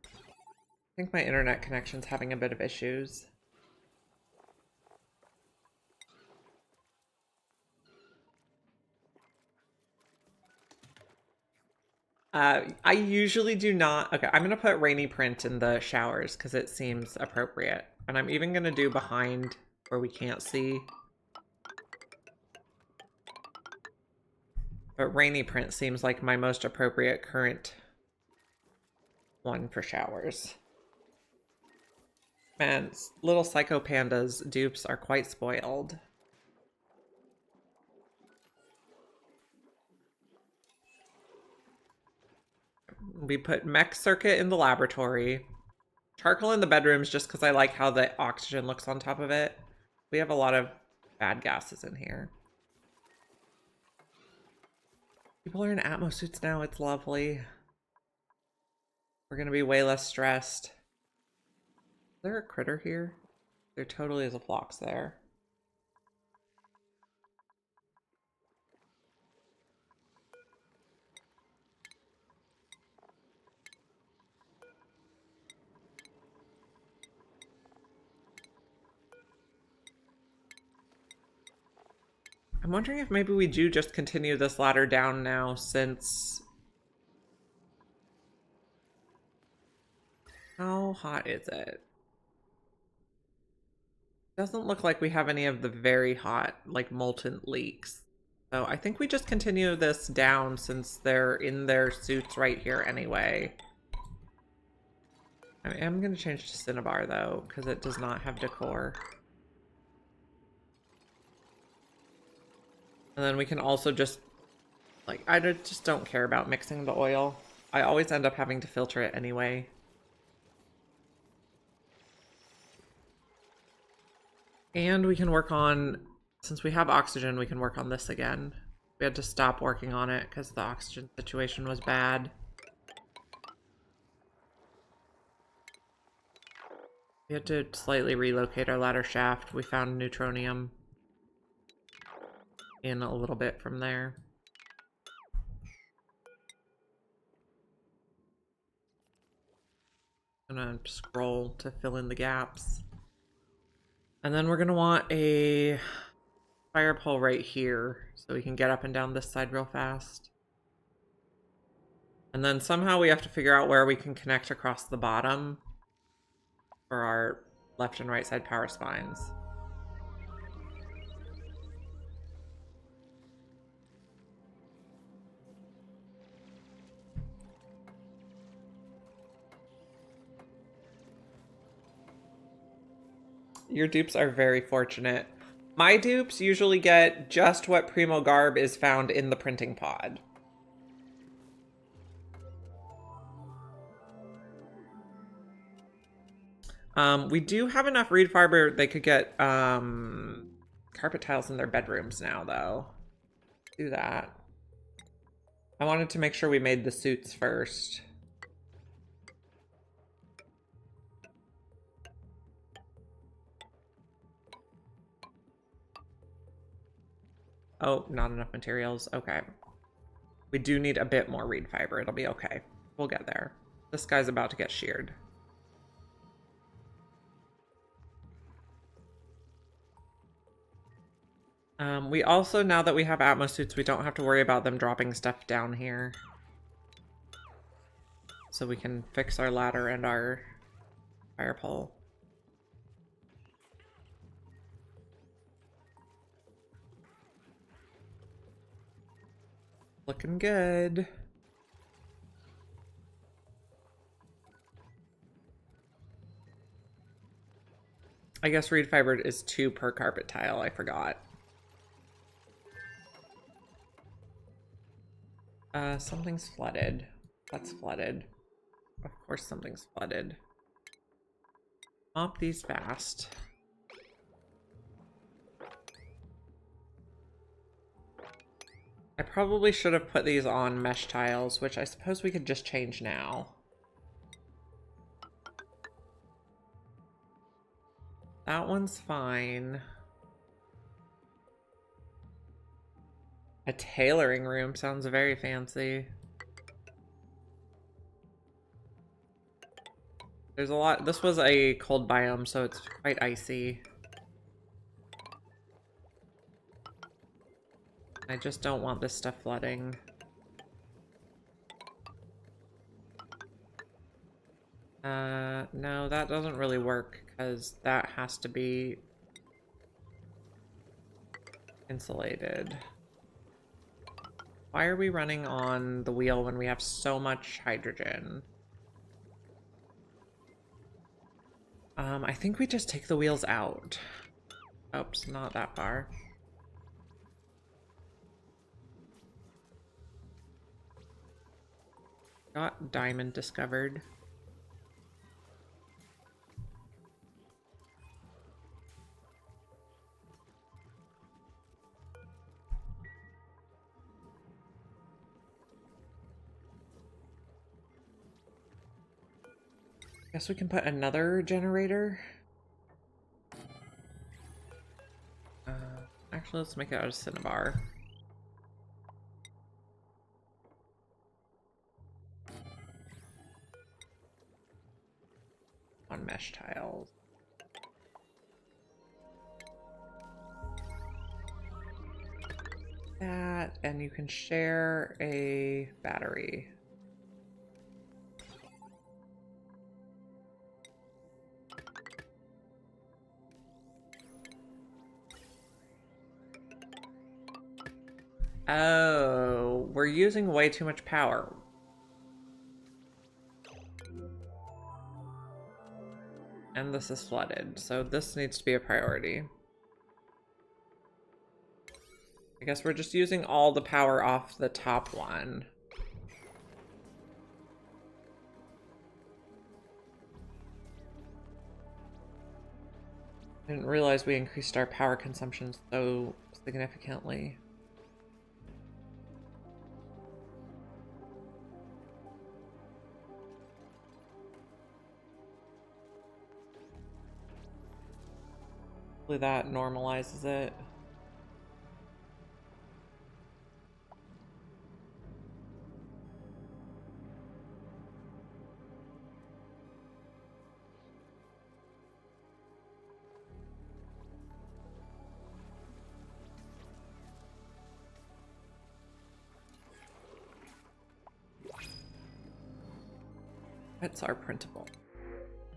I think my internet connection's having a bit of issues. I usually do not... Okay, I'm going to put rainy print in the showers because it seems appropriate. And I'm even going to do behind where we can't see. But rainy print seems like my most appropriate current one for showers. Man, little Psycho Panda's dupes are quite spoiled. We put mech circuit in the laboratory. Charcoal in the bedrooms just because I like how the oxygen looks on top of it. We have a lot of bad gases in here. People are in Atmo suits now. It's lovely. We're going to be way less stressed. Is there a critter here? There totally is a phlox there. I'm wondering if maybe we do just continue this ladder down now since... How hot is it? Doesn't look like we have any of the very hot, like, molten leaks. So I think we just continue this down since they're in their suits right here anyway. I am going to change to Cinnabar, though, because it does not have decor. And then we can also just, like, I just don't care about mixing the oil. I always end up having to filter it anyway. And we can work on, since we have oxygen, we can work on this again. We had to stop working on it because the oxygen situation was bad. We had to slightly relocate our ladder shaft. We found neutronium in a little bit from there. I'm gonna scroll to fill in the gaps. And then we're gonna want a fire pole right here so we can get up and down this side real fast. And then somehow we have to figure out where we can connect across the bottom for our left and right side power spines. Your dupes are very fortunate. My dupes usually get just what Primo Garb is found in the printing pod. We do have enough reed fiber. They could get carpet tiles in their bedrooms now, though. Do that. I wanted to make sure we made the suits first. Oh, not enough materials. Okay. We do need a bit more reed fiber. It'll be okay. We'll get there. This guy's about to get sheared. We also, now that we have Atmo suits, we don't have to worry about them dropping stuff down here. So we can fix our ladder and our fire pole. Looking good. I guess reed fiber is 2 per carpet tile. I forgot. Something's flooded. That's flooded. Of course something's flooded. Mop these fast. I probably should have put these on mesh tiles, which I suppose we could just change now. That one's fine. A tailoring room sounds very fancy. There's a lot. This was a cold biome, so it's quite icy. I just don't want this stuff flooding. No, that doesn't really work because that has to be insulated. Why are we running on the wheel when we have so much hydrogen? I think we just take the wheels out. Oops, not that far. Got diamond discovered. Guess we can put another generator. Actually, let's make it out of cinnabar. On mesh tiles. That, and you can share a battery. Oh, we're using way too much power. And this is flooded, so this needs to be a priority. I guess we're just using all the power off the top one. I didn't realize we increased our power consumption so significantly. Hopefully that normalizes it. Pets are printable.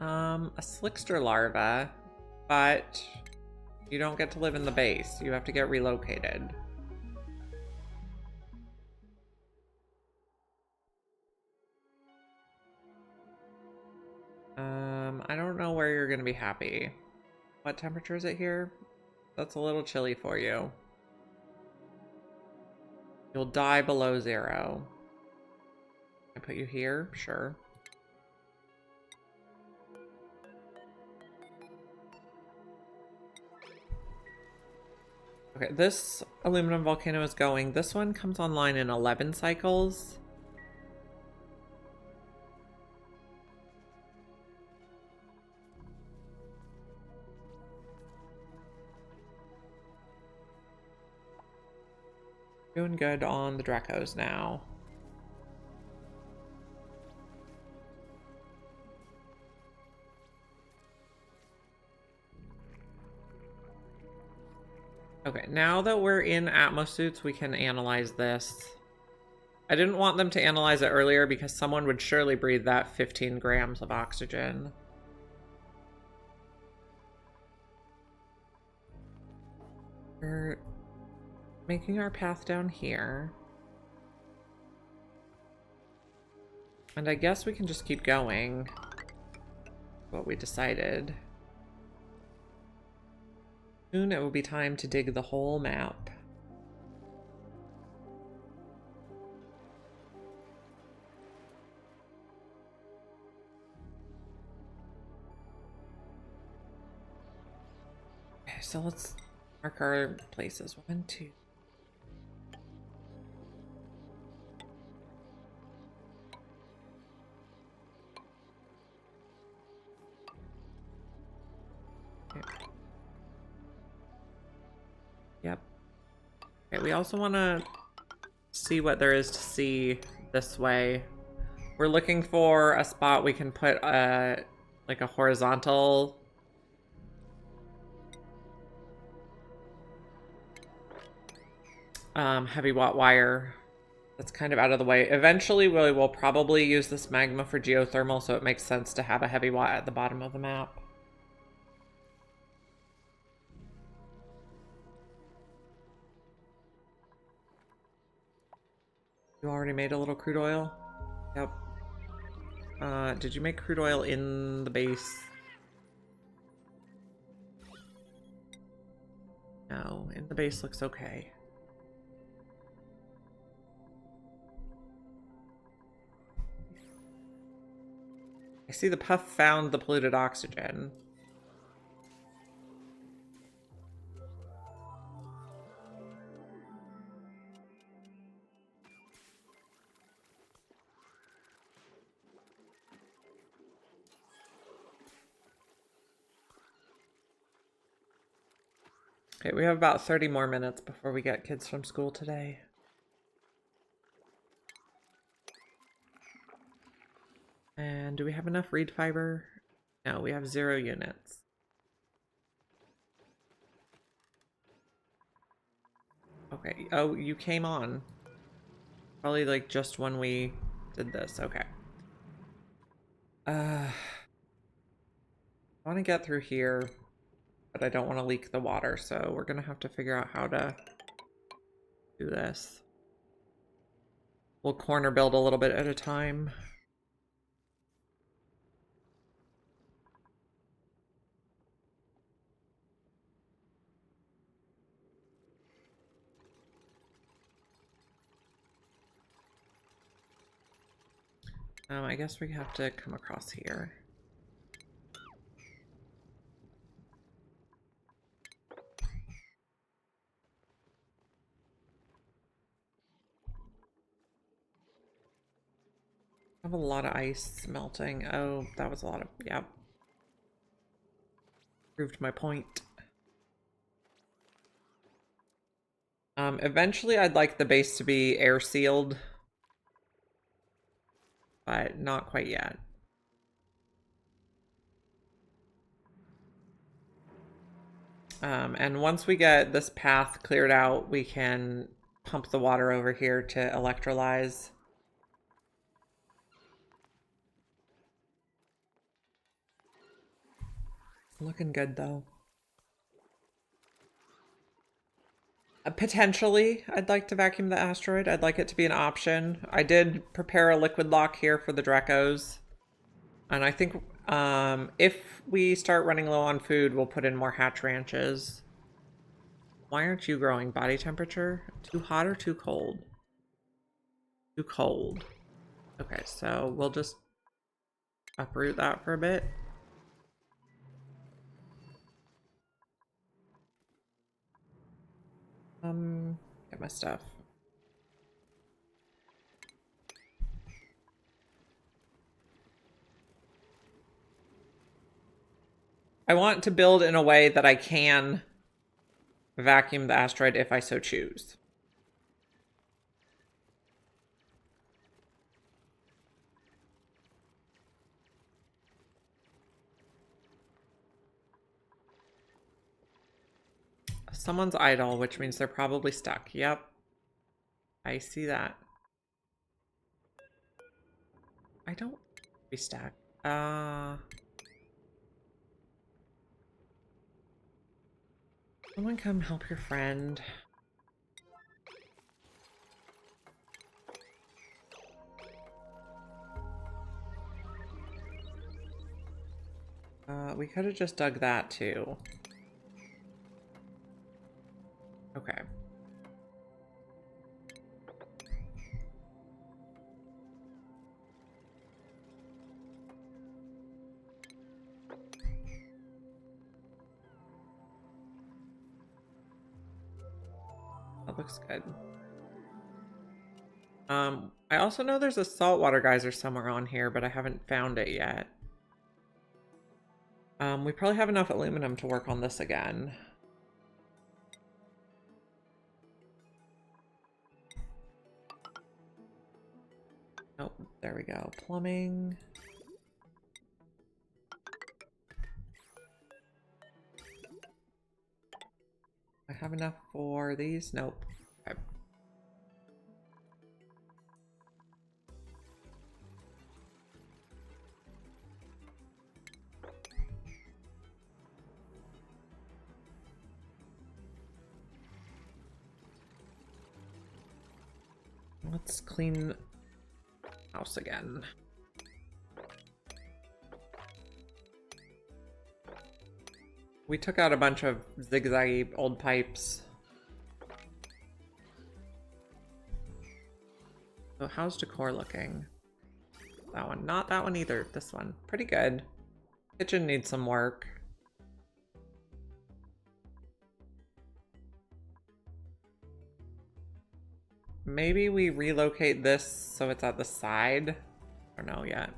A slickster larva, but you don't get to live in the base. You have to get relocated. I don't know where you're gonna be happy. What temperature is it here? That's a little chilly for you. You'll die below 0. I put you here? Sure. Okay, this aluminum volcano is going. This one comes online in 11 cycles. Doing good on the Dracos now. Okay, now that we're in Atmo suits, we can analyze this. I didn't want them to analyze it earlier because someone would surely breathe that 15 grams of oxygen. We're making our path down here. And I guess we can just keep going. What we decided. Soon it will be time to dig the whole map. Okay, so let's mark our places. 1, 2. Yep. Okay, we also want to see what there is to see this way. We're looking for a spot we can put like a horizontal heavy watt wire that's kind of out of the way. Eventually we will probably use this magma for geothermal, so it makes sense to have a heavy watt at the bottom of the map. You already made a little crude oil? Yep. Did you make crude oil in the base? No, in the base looks okay. I see the puff found the polluted oxygen. Okay, we have about 30 more minutes before we get kids from school today. And do we have enough reed fiber? No, we have 0 units. Okay, oh, you came on. Probably like just when we did this, okay. I want to get through here, but I don't want to leak the water, so we're gonna have to figure out how to do this. We'll corner build a little bit at a time. I guess we have to come across here. I have a lot of ice melting. Oh, that was a lot of, yeah. Proved my point. Eventually I'd like the base to be air sealed, but not quite yet. And once we get this path cleared out, we can pump the water over here to electrolyze. Looking good though. Potentially, I'd like to vacuum the asteroid. I'd like it to be an option. I did prepare a liquid lock here for the Dracos. And I think if we start running low on food, we'll put in more hatch ranches. Why aren't you growing? Body temperature? Too hot or too cold? Too cold. Okay, so we'll just uproot that for a bit. Get my stuff. I want to build in a way that I can vacuum the asteroid if I so choose. Someone's idle, which means they're probably stuck. Yep. I see that. I don't be stuck. Someone come help your friend. We could have just dug that too. Okay. That looks good. I also know there's a saltwater geyser somewhere on here, but I haven't found it yet. We probably have enough aluminum to work on this again. Oh, there we go. Plumbing. I have enough for these? Nope. Okay. Let's clean house again. We took out a bunch of zigzaggy old pipes. So how's decor looking? That one. Not that one either. This one. Pretty good. Kitchen needs some work. Maybe we relocate this so it's at the side. I don't know yet.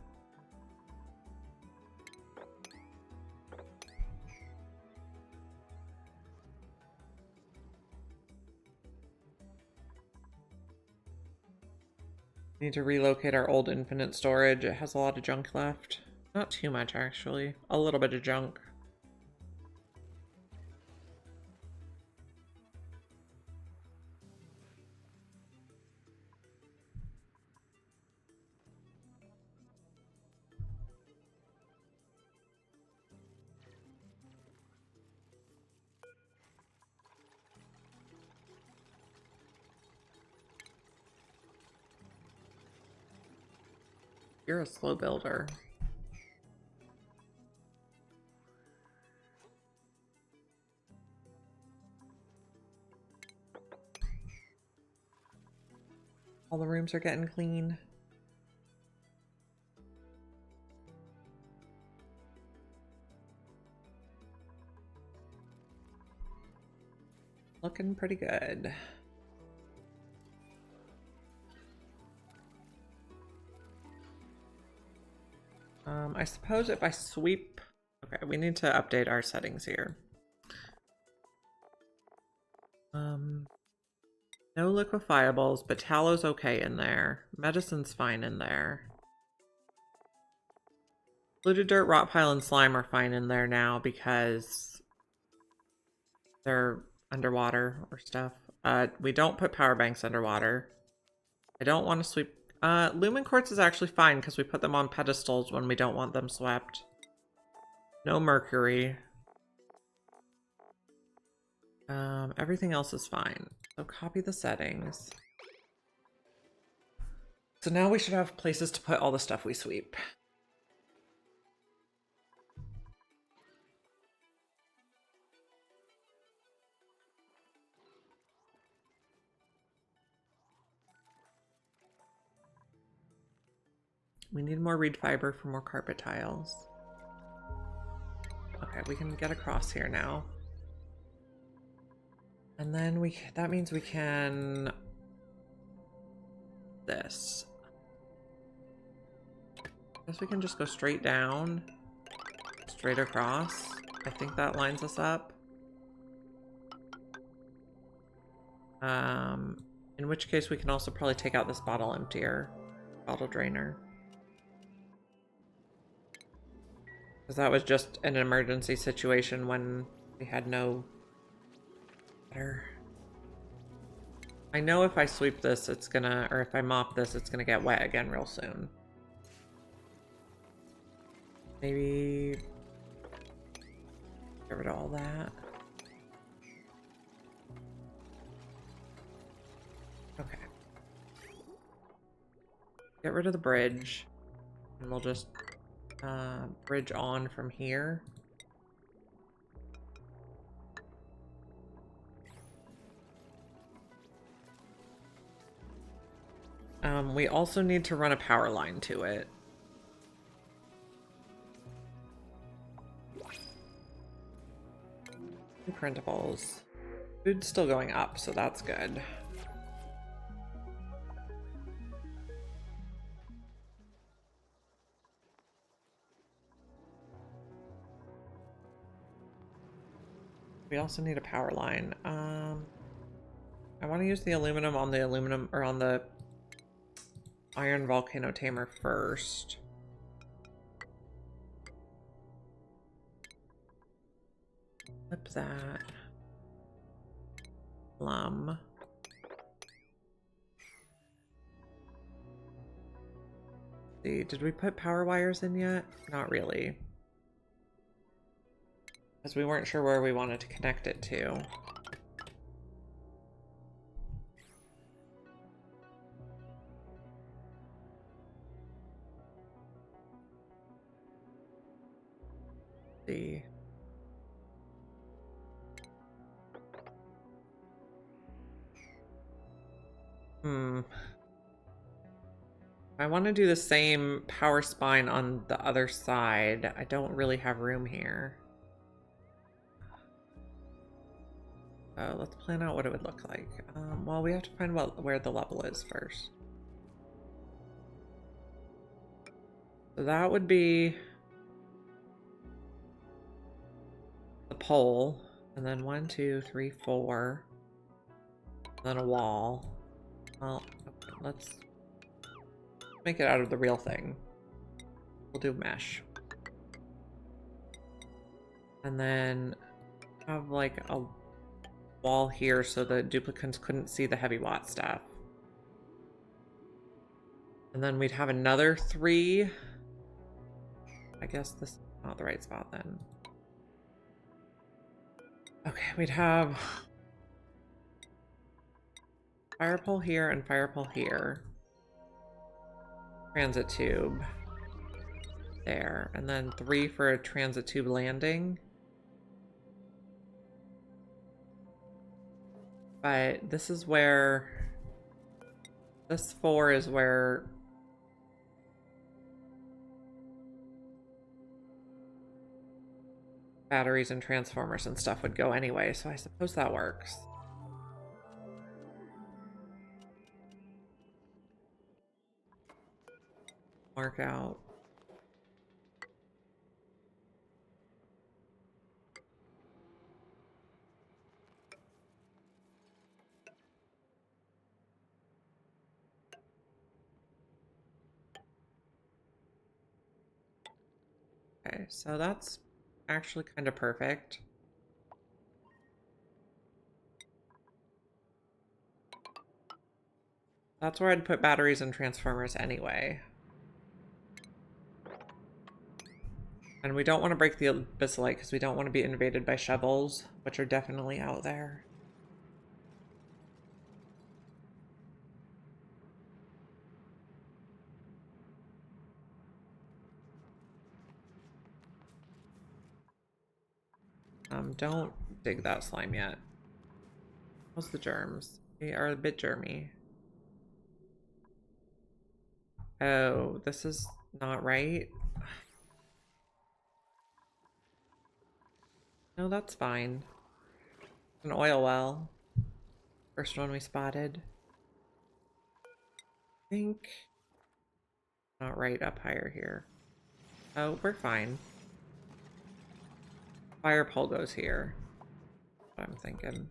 Need to relocate our old infinite storage. It has a lot of junk left. Not too much, actually. A little bit of junk. You're a slow builder. All the rooms are getting clean. Looking pretty good. I suppose if I sweep... Okay, we need to update our settings here. No liquefiables, but tallow's okay in there. Medicine's fine in there. Polluted dirt, rot pile, and slime are fine in there now because they're underwater or stuff. We don't put power banks underwater. I don't want to sweep... lumen quartz is actually fine because we put them on pedestals when we don't want them swept. No mercury. Everything else is fine. So copy the settings. So now we should have places to put all the stuff we sweep. We need more reed fiber for more carpet tiles. Okay, we can get across here now. And then that means we can this. I guess we can just go straight down, straight across. I think that lines us up. In which case we can also probably take out this bottle emptier, bottle drainer. Because that was just an emergency situation when we had no water. I know if I sweep this, it's gonna, or if I mop this, it's gonna get wet again real soon. Maybe get rid of all that. Okay. Get rid of the bridge. And we'll just bridge on from here. We also need to run a power line to it. Printables. Food's still going up, so that's good. We also need a power line. I want to use the aluminum on the aluminum, or on the iron volcano tamer first. Flip that. Plum. See, did we put power wires in yet? Not really. Because we weren't sure where we wanted to connect it to. See. I want to do the same power spine on the other side. I don't really have room here. Let's plan out what it would look like. Well, we have to find where the level is first. So that would be the pole, and then 1, 2, 3, 4, then a wall. Well, okay, let's make it out of the real thing. We'll do mesh. And then have like a wall here so the duplicants couldn't see the heavy watt stuff. And then we'd have another 3. I guess this is not the right spot then. Okay, we'd have fire pole here and fire pole here. Transit tube there, and then 3 for a transit tube landing. But this is where this 4 is where batteries and transformers and stuff would go anyway, so I suppose that works. Mark out. Okay, so that's actually kind of perfect. That's where I'd put batteries and transformers anyway. And we don't want to break the abyssite because we don't want to be invaded by shovels, which are definitely out there. Don't dig that slime yet. What's the germs? They are a bit germy. Oh, this is not right. No, that's fine. An oil well. First one we spotted. I think not right up higher here. Oh, we're fine. Fire pole goes here. That's what I'm thinking.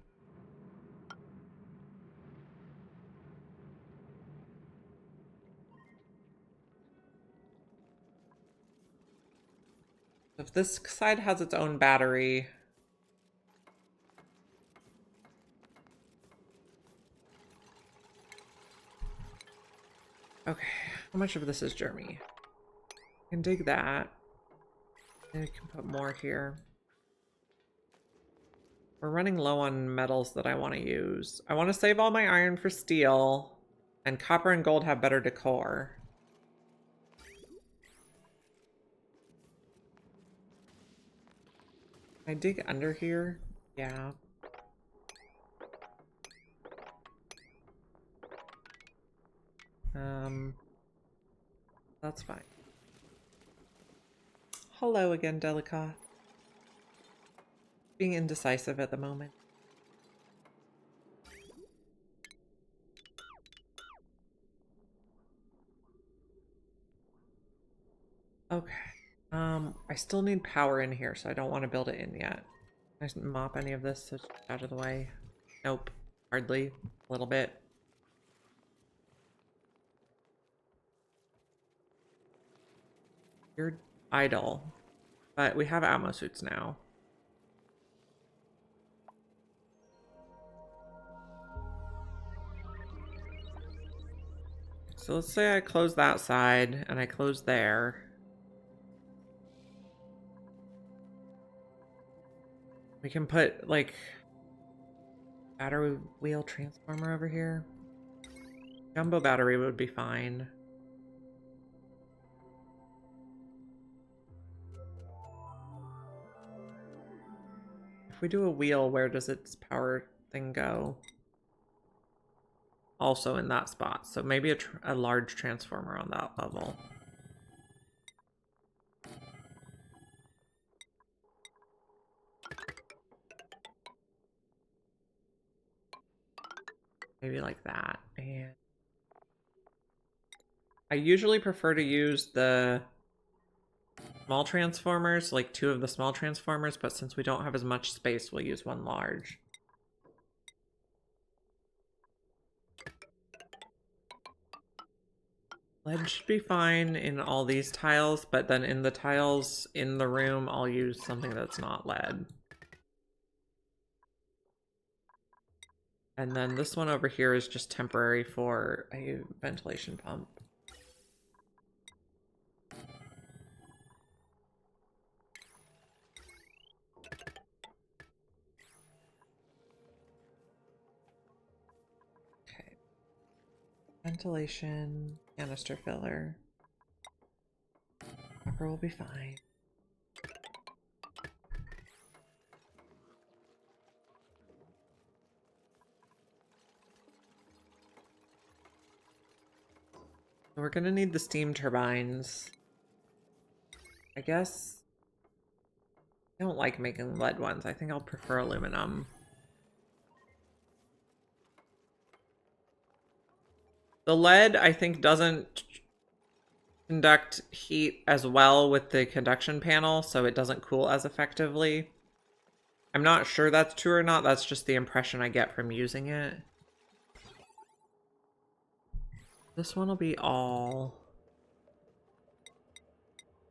If this side has its own battery. Okay, how much of this is Jeremy? I can dig that. And we can put more here. We're running low on metals that I want to use. I want to save all my iron for steel. And copper and gold have better decor. Can I dig under here? Yeah. That's fine. Hello again, Delica. Being indecisive at the moment. Okay. I still need power in here, so I don't want to build it in yet. Can I just mop any of this so it's out of the way? Nope. Hardly. A little bit. You're idle. But we have Atmo suits now. So let's say I close that side and I close there. We can put like battery wheel transformer over here. Jumbo battery would be fine. If we do a wheel, where does its power thing go? Also in that spot. So maybe a large transformer on that level. Maybe like that. And I usually prefer to use the small transformers, like 2 of the small transformers, but since we don't have as much space, we'll use 1 large. Lead should be fine in all these tiles, but then in the tiles in the room, I'll use something that's not lead. And then this one over here is just temporary for a ventilation pump. Okay. Ventilation, canister filler. Copper will be fine. So we're gonna need the steam turbines. I guess I don't like making lead ones. I think I'll prefer aluminum. The lead, I think, doesn't conduct heat as well with the conduction panel, so it doesn't cool as effectively. I'm not sure that's true or not. That's just the impression I get from using it. This one will be all...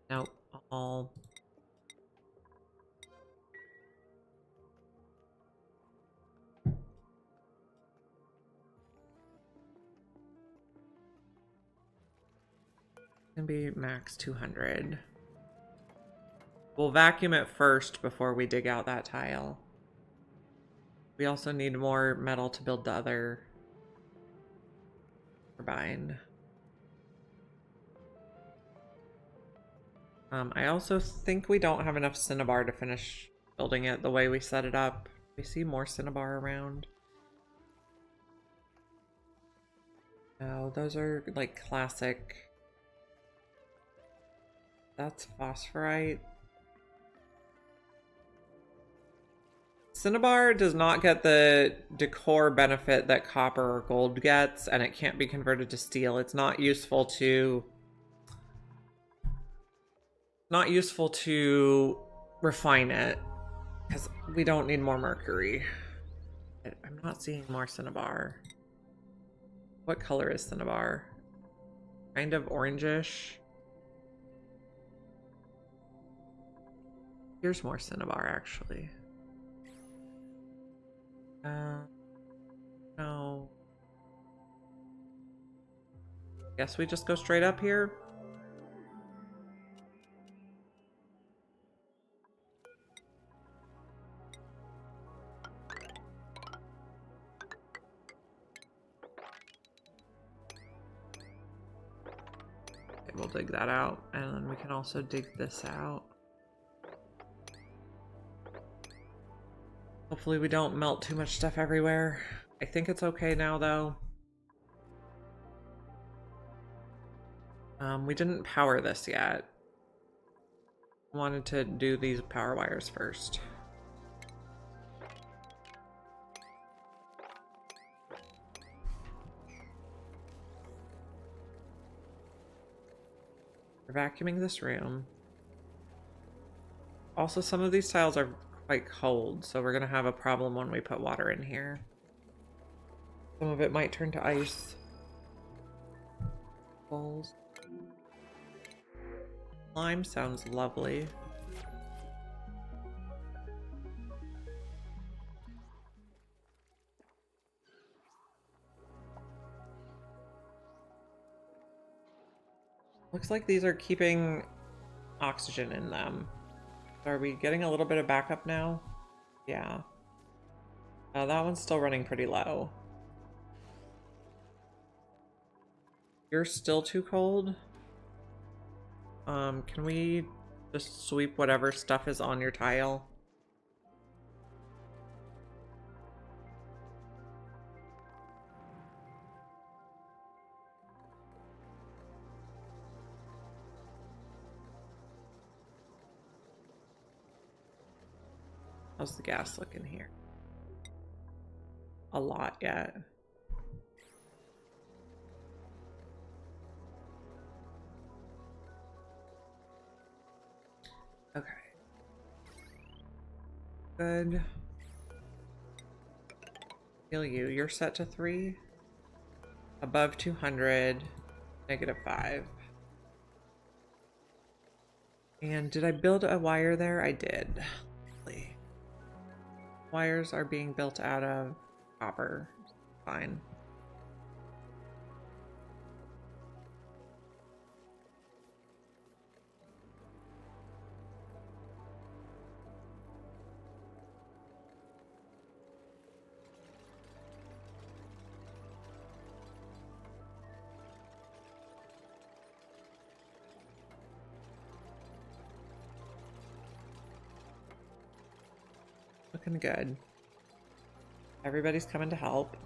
Nope, all... Gonna be max 200. We'll vacuum it first before we dig out that tile. We also need more metal to build the other turbine. I also think we don't have enough cinnabar to finish building it the way we set it up. We see more cinnabar around. No, those are like classic. That's phosphorite. Cinnabar does not get the decor benefit that copper or gold gets, and it can't be converted to steel. It's not useful to refine it because we don't need more mercury. I'm not seeing more cinnabar. What color is cinnabar? Kind of orangish. Here's more cinnabar, actually. No. Guess we just go straight up here. Okay, we'll dig that out, and then we can also dig this out. Hopefully we don't melt too much stuff everywhere. I think it's okay now, though. We didn't power this yet. Wanted to do these power wires first. We're vacuuming this room. Also, some of these tiles are quite cold, so we're gonna have a problem when we put water in here. Some of it might turn to ice. Bowls. Lime sounds lovely. Looks like these are keeping oxygen in them. Are we getting a little bit of backup now? Yeah. That one's still running pretty low. You're still too cold? Can we just sweep whatever stuff is on your tile? How's the gas looking here? A lot yet. Okay. Good. Heal you. You're set to 3. Above 200. -5. And did I build a wire there? I did. Wires are being built out of copper. Fine. Looking good. Everybody's coming to help.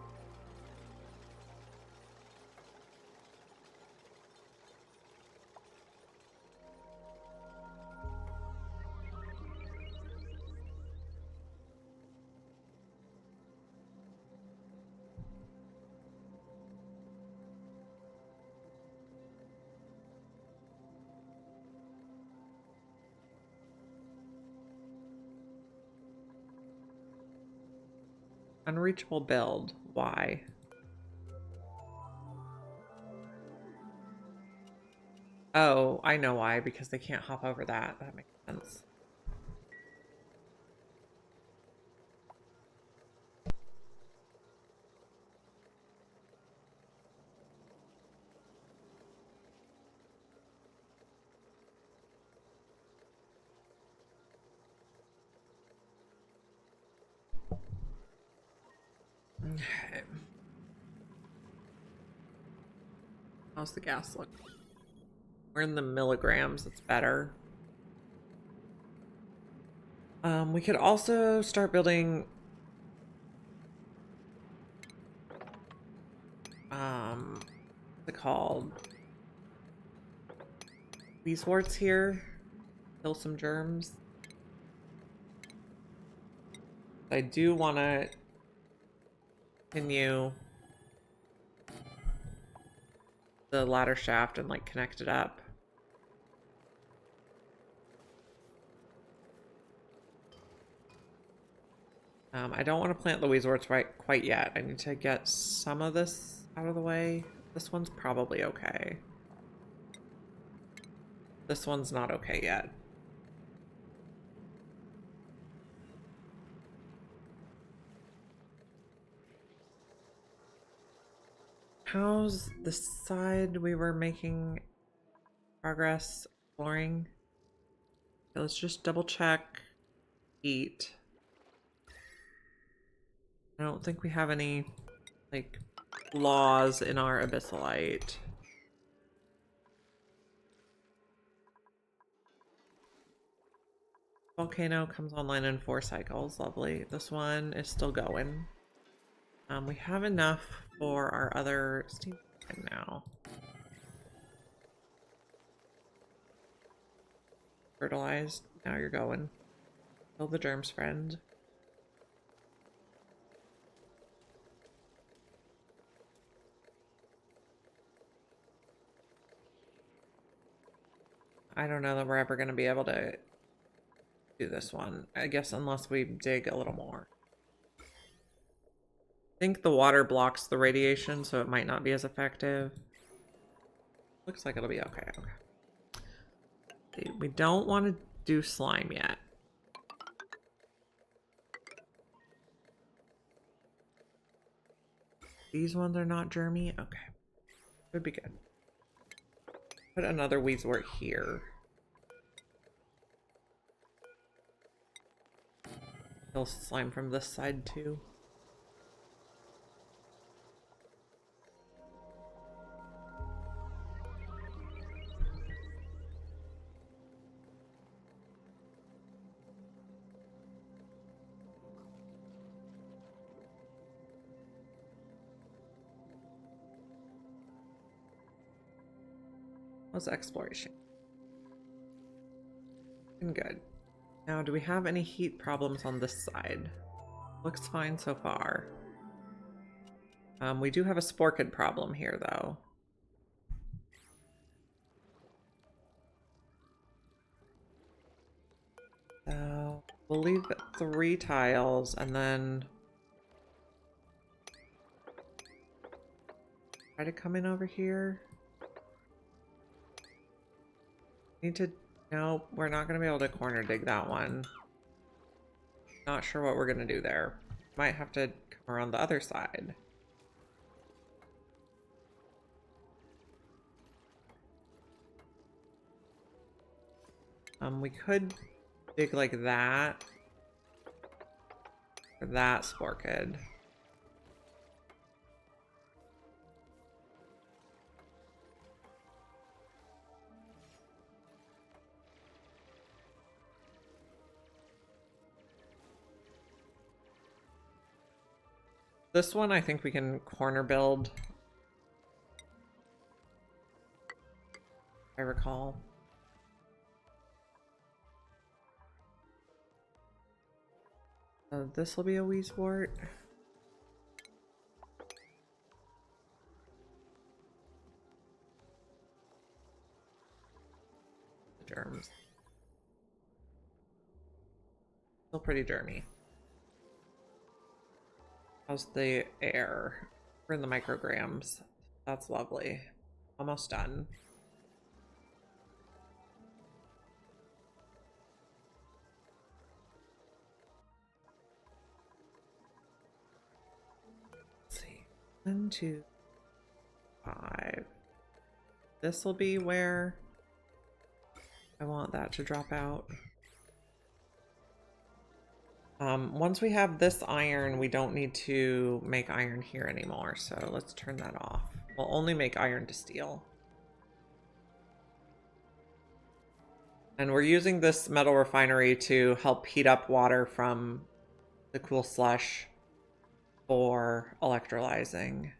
Unreachable build. Why? Oh, I know why. Because they can't hop over that. That makes sense. Okay. How's the gas look? We're in the milligrams. It's better. We could also start building what's it called? Beeswarts here. Kill some germs. I do want to continue the ladder shaft and like connect it up. I don't want to plant the weezeworts quite yet. I need to get some of this out of the way. This one's probably okay. This one's not okay yet. How's the side we were making progress exploring? Okay, let's just double check heat. I don't think we have any like flaws in our abyssalite. Volcano comes online in 4 cycles. Lovely. This one is still going. We have enough for our other steam now. Fertilized. Now you're going. Kill the germs, friend. I don't know that we're ever going to be able to do this one. I guess unless we dig a little more. I think the water blocks the radiation, so it might not be as effective. Looks like it'll be okay. Okay. We don't want to do slime yet. These ones are not germy? Okay. Could be good. Put another weezeworth here. Kill slime from this side too. How's exploration? Good. Now, do we have any heat problems on this side? Looks fine so far. We do have a sporkid problem here, though. So we'll leave 3 tiles and then try to come in over here. Need to... Nope, we're not going to be able to corner dig that one. Not sure what we're going to do there. Might have to come around the other side. We could dig like that. For that sporkid. This one I think we can corner build. If I recall. This will be a weezewort. Germs. Still pretty germy. How's the air? We're in the micrograms. That's lovely. Almost done. Let's see. 1, 2, 5. This will be where I want that to drop out. Once we have this iron, we don't need to make iron here anymore, so let's turn that off. We'll only make iron to steel. And we're using this metal refinery to help heat up water from the cool slush for electrolyzing.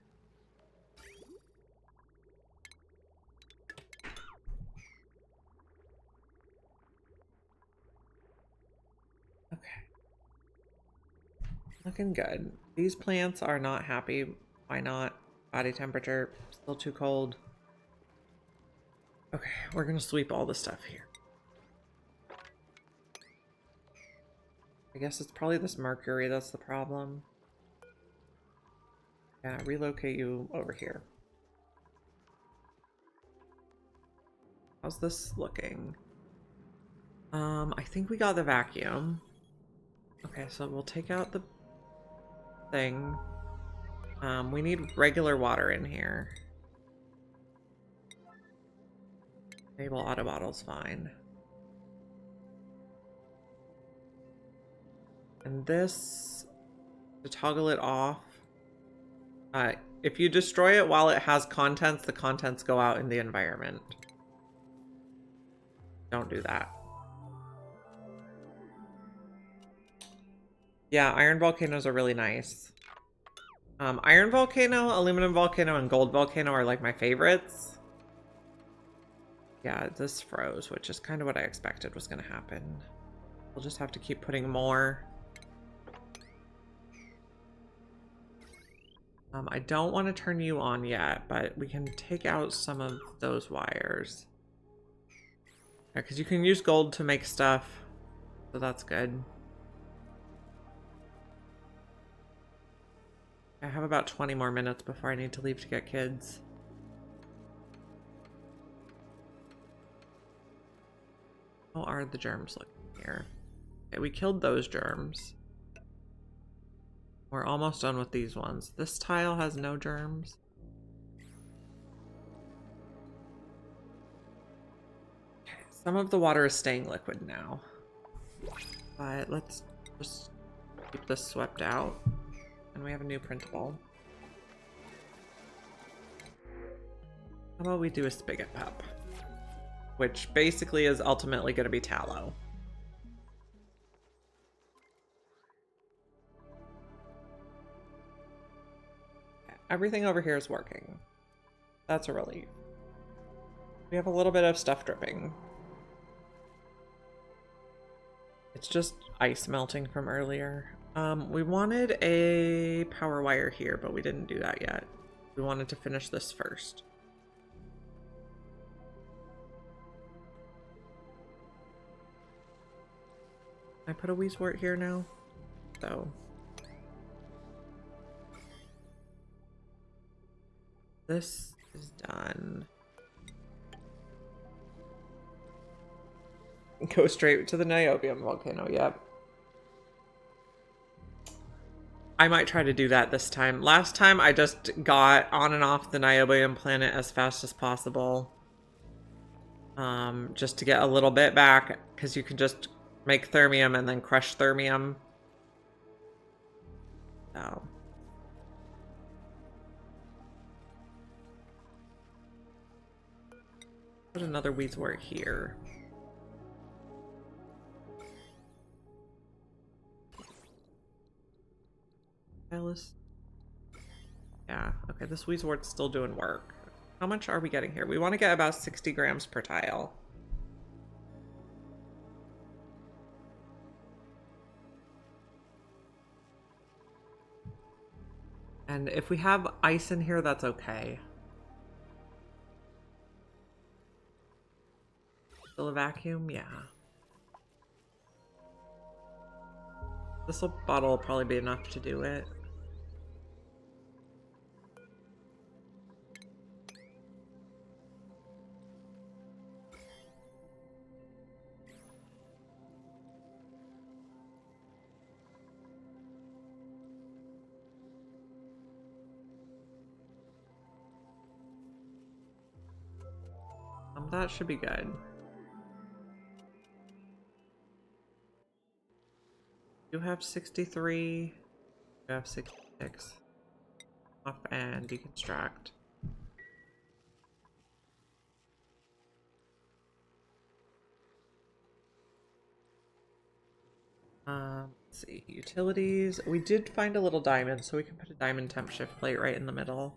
Okay. Looking good. These plants are not happy. Why not? Body temperature, still too cold. Okay, we're gonna sweep all the stuff here. I guess it's probably this mercury that's the problem. Yeah, relocate you over here. How's this looking? I think we got the vacuum. Okay, so we'll take out the thing. We need regular water in here. Enable auto bottle's fine. And this, to toggle it off, if you destroy it while it has contents, the contents go out in the environment. Don't do that. Yeah, iron volcanoes are really nice. Iron volcano, aluminum volcano, and gold volcano are like my favorites. Yeah, this froze, which is kind of what I expected was going to happen. We'll just have to keep putting more. I don't want to turn you on yet, but we can take out some of those wires. Because you can use gold to make stuff, so that's good. I have about 20 more minutes before I need to leave to get kids. How are the germs looking here? Okay, we killed those germs. We're almost done with these ones. This tile has no germs. Okay, some of the water is staying liquid now. But let's just keep this swept out. And we have a new printable. How about we do a spigot pup? Which basically is ultimately going to be tallow. Everything over here is working. That's a relief. We have a little bit of stuff dripping. It's just ice melting from earlier. We wanted a power wire here, but we didn't do that yet. We wanted to finish this first. I put a Weezwort here now, so. This is done. Go straight to the niobium volcano, yep. I might try to do that this time. Last time I just got on and off the niobium planet as fast as possible. Just to get a little bit back, because you can just make thermium and then crush thermium. So. Put another Weezwort here. Yeah, okay, this Weezwort's still doing work. How much are we getting here? We want to get about 60 grams per tile. And if we have ice in here, that's okay. Still a vacuum? Yeah. This bottle will probably be enough to do it. That should be good. You have 63. You have 66. Off and deconstruct. Let's see. Utilities. We did find a little diamond, so we can put a diamond temp shift plate right in the middle.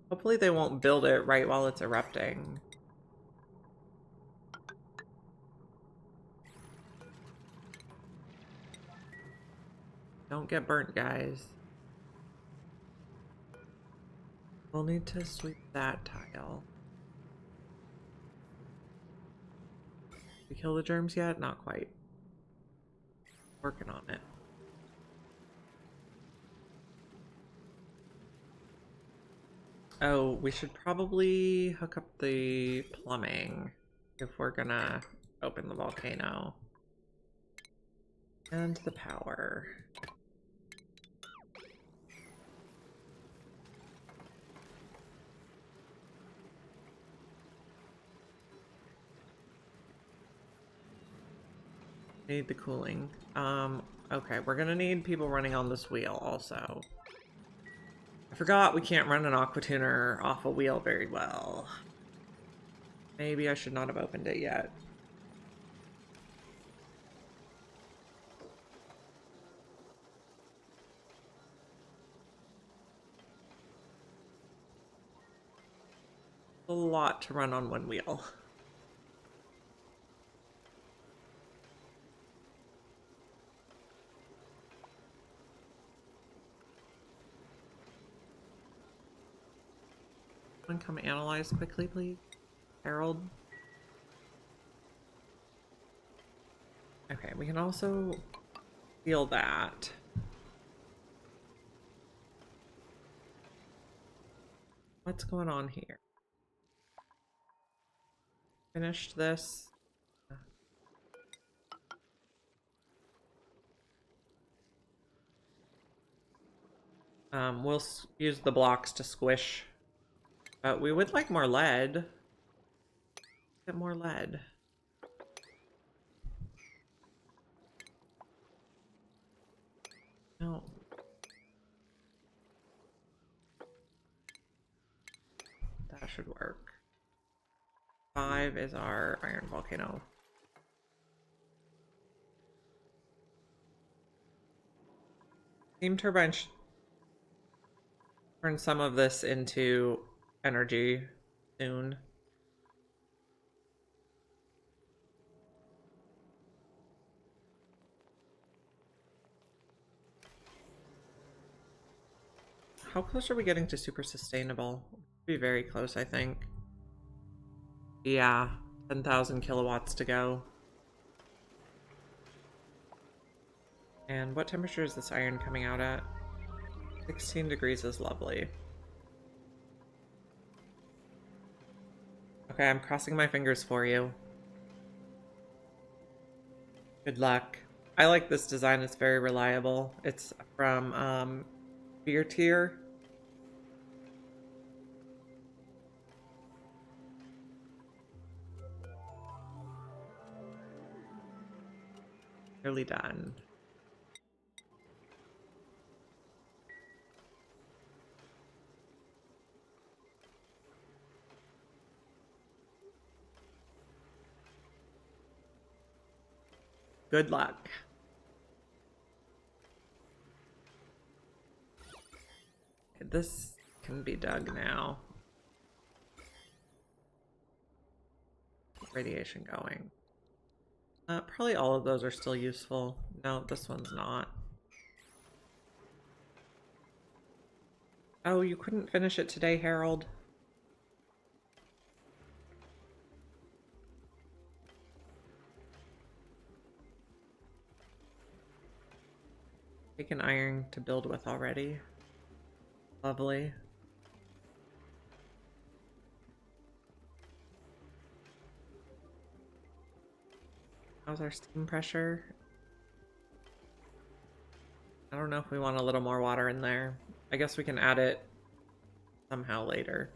Hopefully they won't build it right while it's erupting. Don't get burnt, guys. We'll need to sweep that tile. Did we kill the germs yet? Not quite. Working on it. Oh, we should probably hook up the plumbing if we're gonna open the volcano. And the power. Need the cooling. Okay, we're gonna need people running on this wheel also. I forgot we can't run an aqua tuner off a wheel very well. Maybe I should not have opened it yet. A lot to run on one wheel. Someone come analyze quickly, please. Harold. Okay, we can also seal that. What's going on here? Finished this. We'll use the blocks to squish. But we would like more lead. Get more lead. No. That should work. 5 is our iron volcano. Steam turbine should turn some of this into energy soon. How close are we getting to super sustainable? Be very close, I think. Yeah, 10,000 kilowatts to go. And what temperature is this iron coming out at? 16 degrees is lovely. Okay, I'm crossing my fingers for you. Good luck. I like this design, it's very reliable. It's from Beer Tier. Nearly done. Good luck. This can be dug now. Radiation going. Probably all of those are still useful. No, this one's not. Oh, you couldn't finish it today, Harold? Take an iron to build with already. Lovely. How's our steam pressure? I don't know if we want a little more water in there. I guess we can add it somehow later.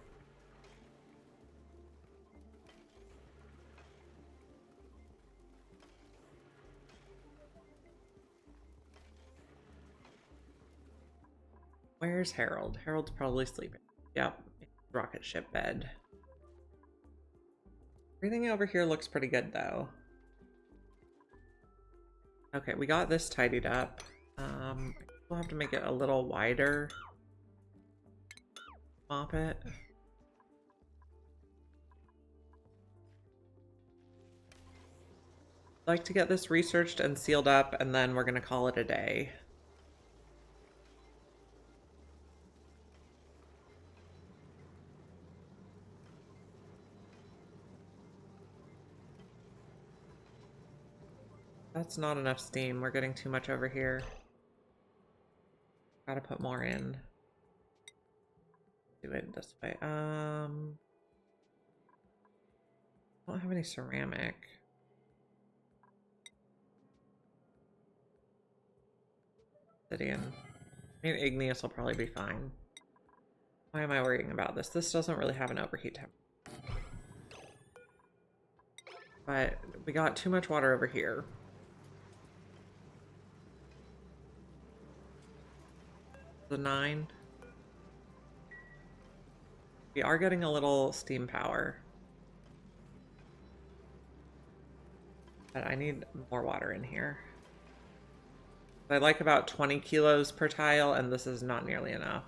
Where's Harold? Harold's probably sleeping. Yep, rocket ship bed. Everything over here looks pretty good though. Okay, we got this tidied up. We'll have to make it a little wider. Mop it. I'd like to get this researched and sealed up, and then we're gonna call it a day. That's not enough steam. We're getting too much over here. Gotta put more in. Do it this way. I don't have any ceramic. Obsidian. I mean, igneous will probably be fine. Why am I worrying about this? This doesn't really have an overheat temperature. But we got too much water over here. The 9. We are getting a little steam power. But I need more water in here. I like about 20 kilos per tile, and this is not nearly enough.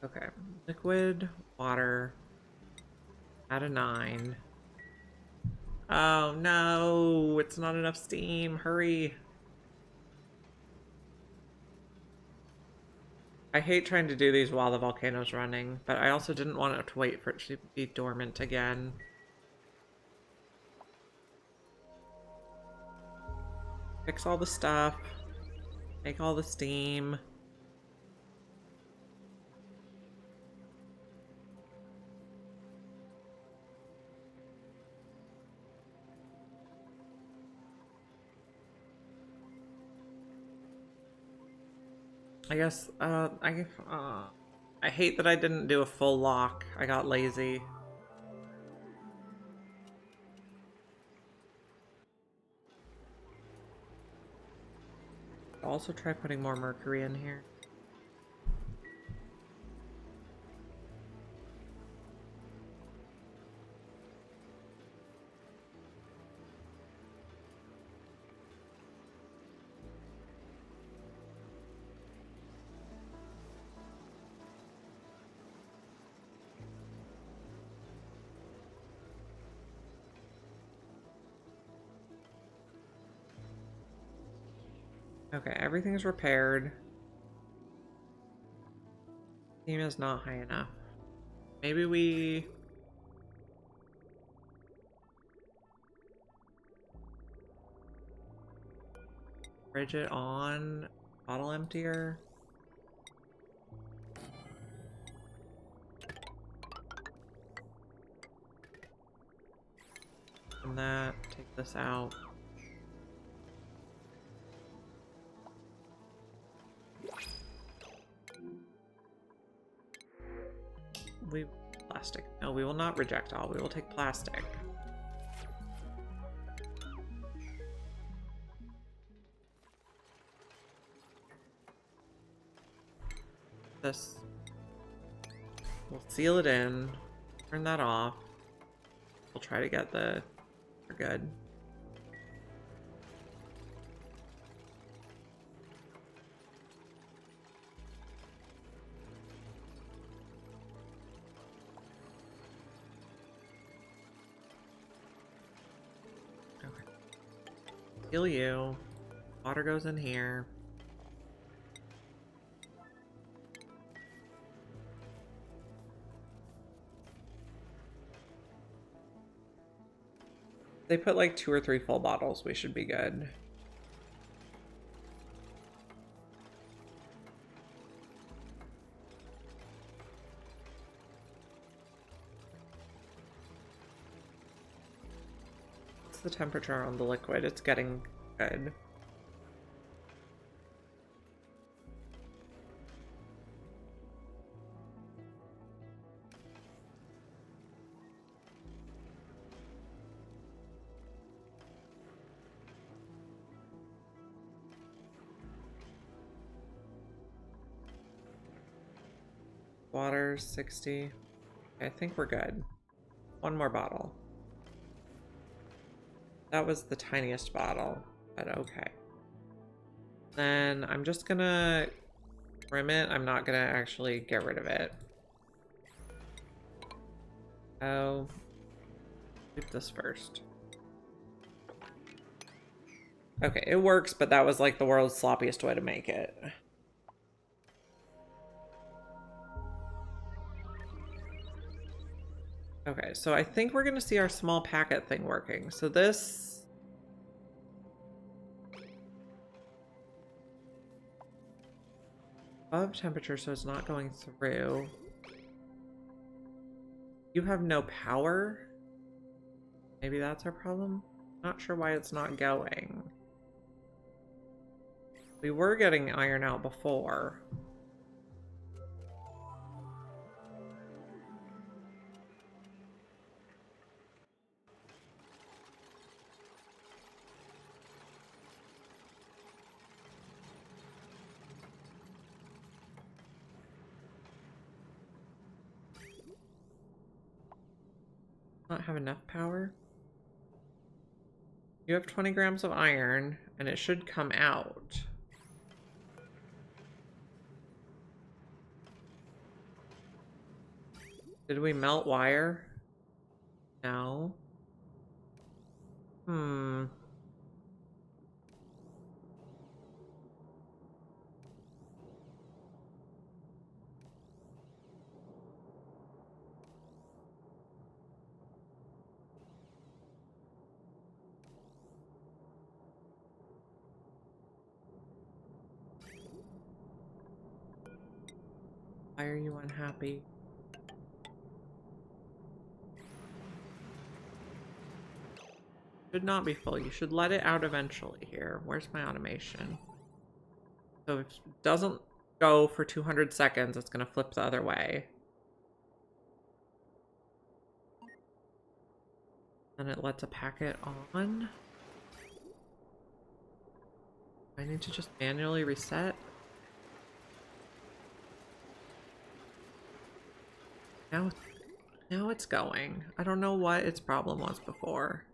Okay, liquid, water, add a 9. Oh no, it's not enough steam, hurry. I hate trying to do these while the volcano's running, but I also didn't want it to wait for it to be dormant again. Fix all the stuff, make all the steam. I guess, I hate that I didn't do a full lock. I got lazy. I'll also try putting more mercury in here. Okay, everything's repaired. Steam is not high enough. Maybe we... bridge it on bottle emptier. And that, take this out. Plastic. No, we will not reject all. We will take plastic. This. We'll seal it in. Turn that off. We'll try to get the... We're good. Heal you. Water goes in here. They put like 2 or 3 full bottles. We should be good. The temperature on the liquid, it's getting good. Water 60. Okay, I think we're good. 1 more bottle. That was the tiniest bottle, but okay. Then I'm just gonna trim it. I'm not gonna actually get rid of it. Oh, keep this first. Okay, it works, but that was like the world's sloppiest way to make it. Okay, so I think we're gonna see our small packet thing working. So this... above temperature, so it's not going through. You have no power? Maybe that's our problem? Not sure why it's not going. We were getting iron out before. Not have enough power. You have 20 grams of iron, and it should come out. Did we melt wire? No. Hmm. Why are you unhappy? Should not be full. You should let it out eventually here. Where's my automation? So if it doesn't go for 200 seconds, it's going to flip the other way. Then it lets a packet on. I need to just manually reset. Now it's going. I don't know what its problem was before.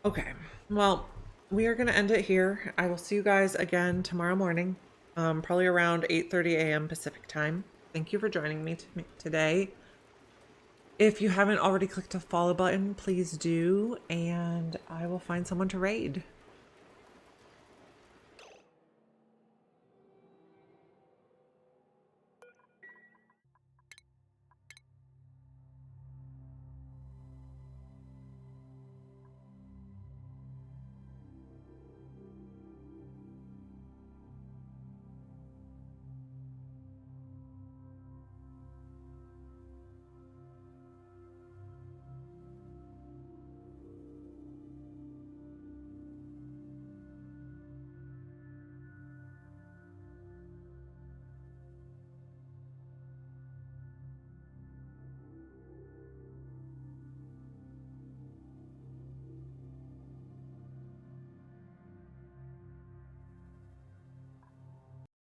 Okay, well, we are going to end it here. I will see you guys again tomorrow morning, probably around 8:30 a.m. Pacific time. Thank you for joining me today. If you haven't already clicked the follow button, please do, and I will find someone to raid.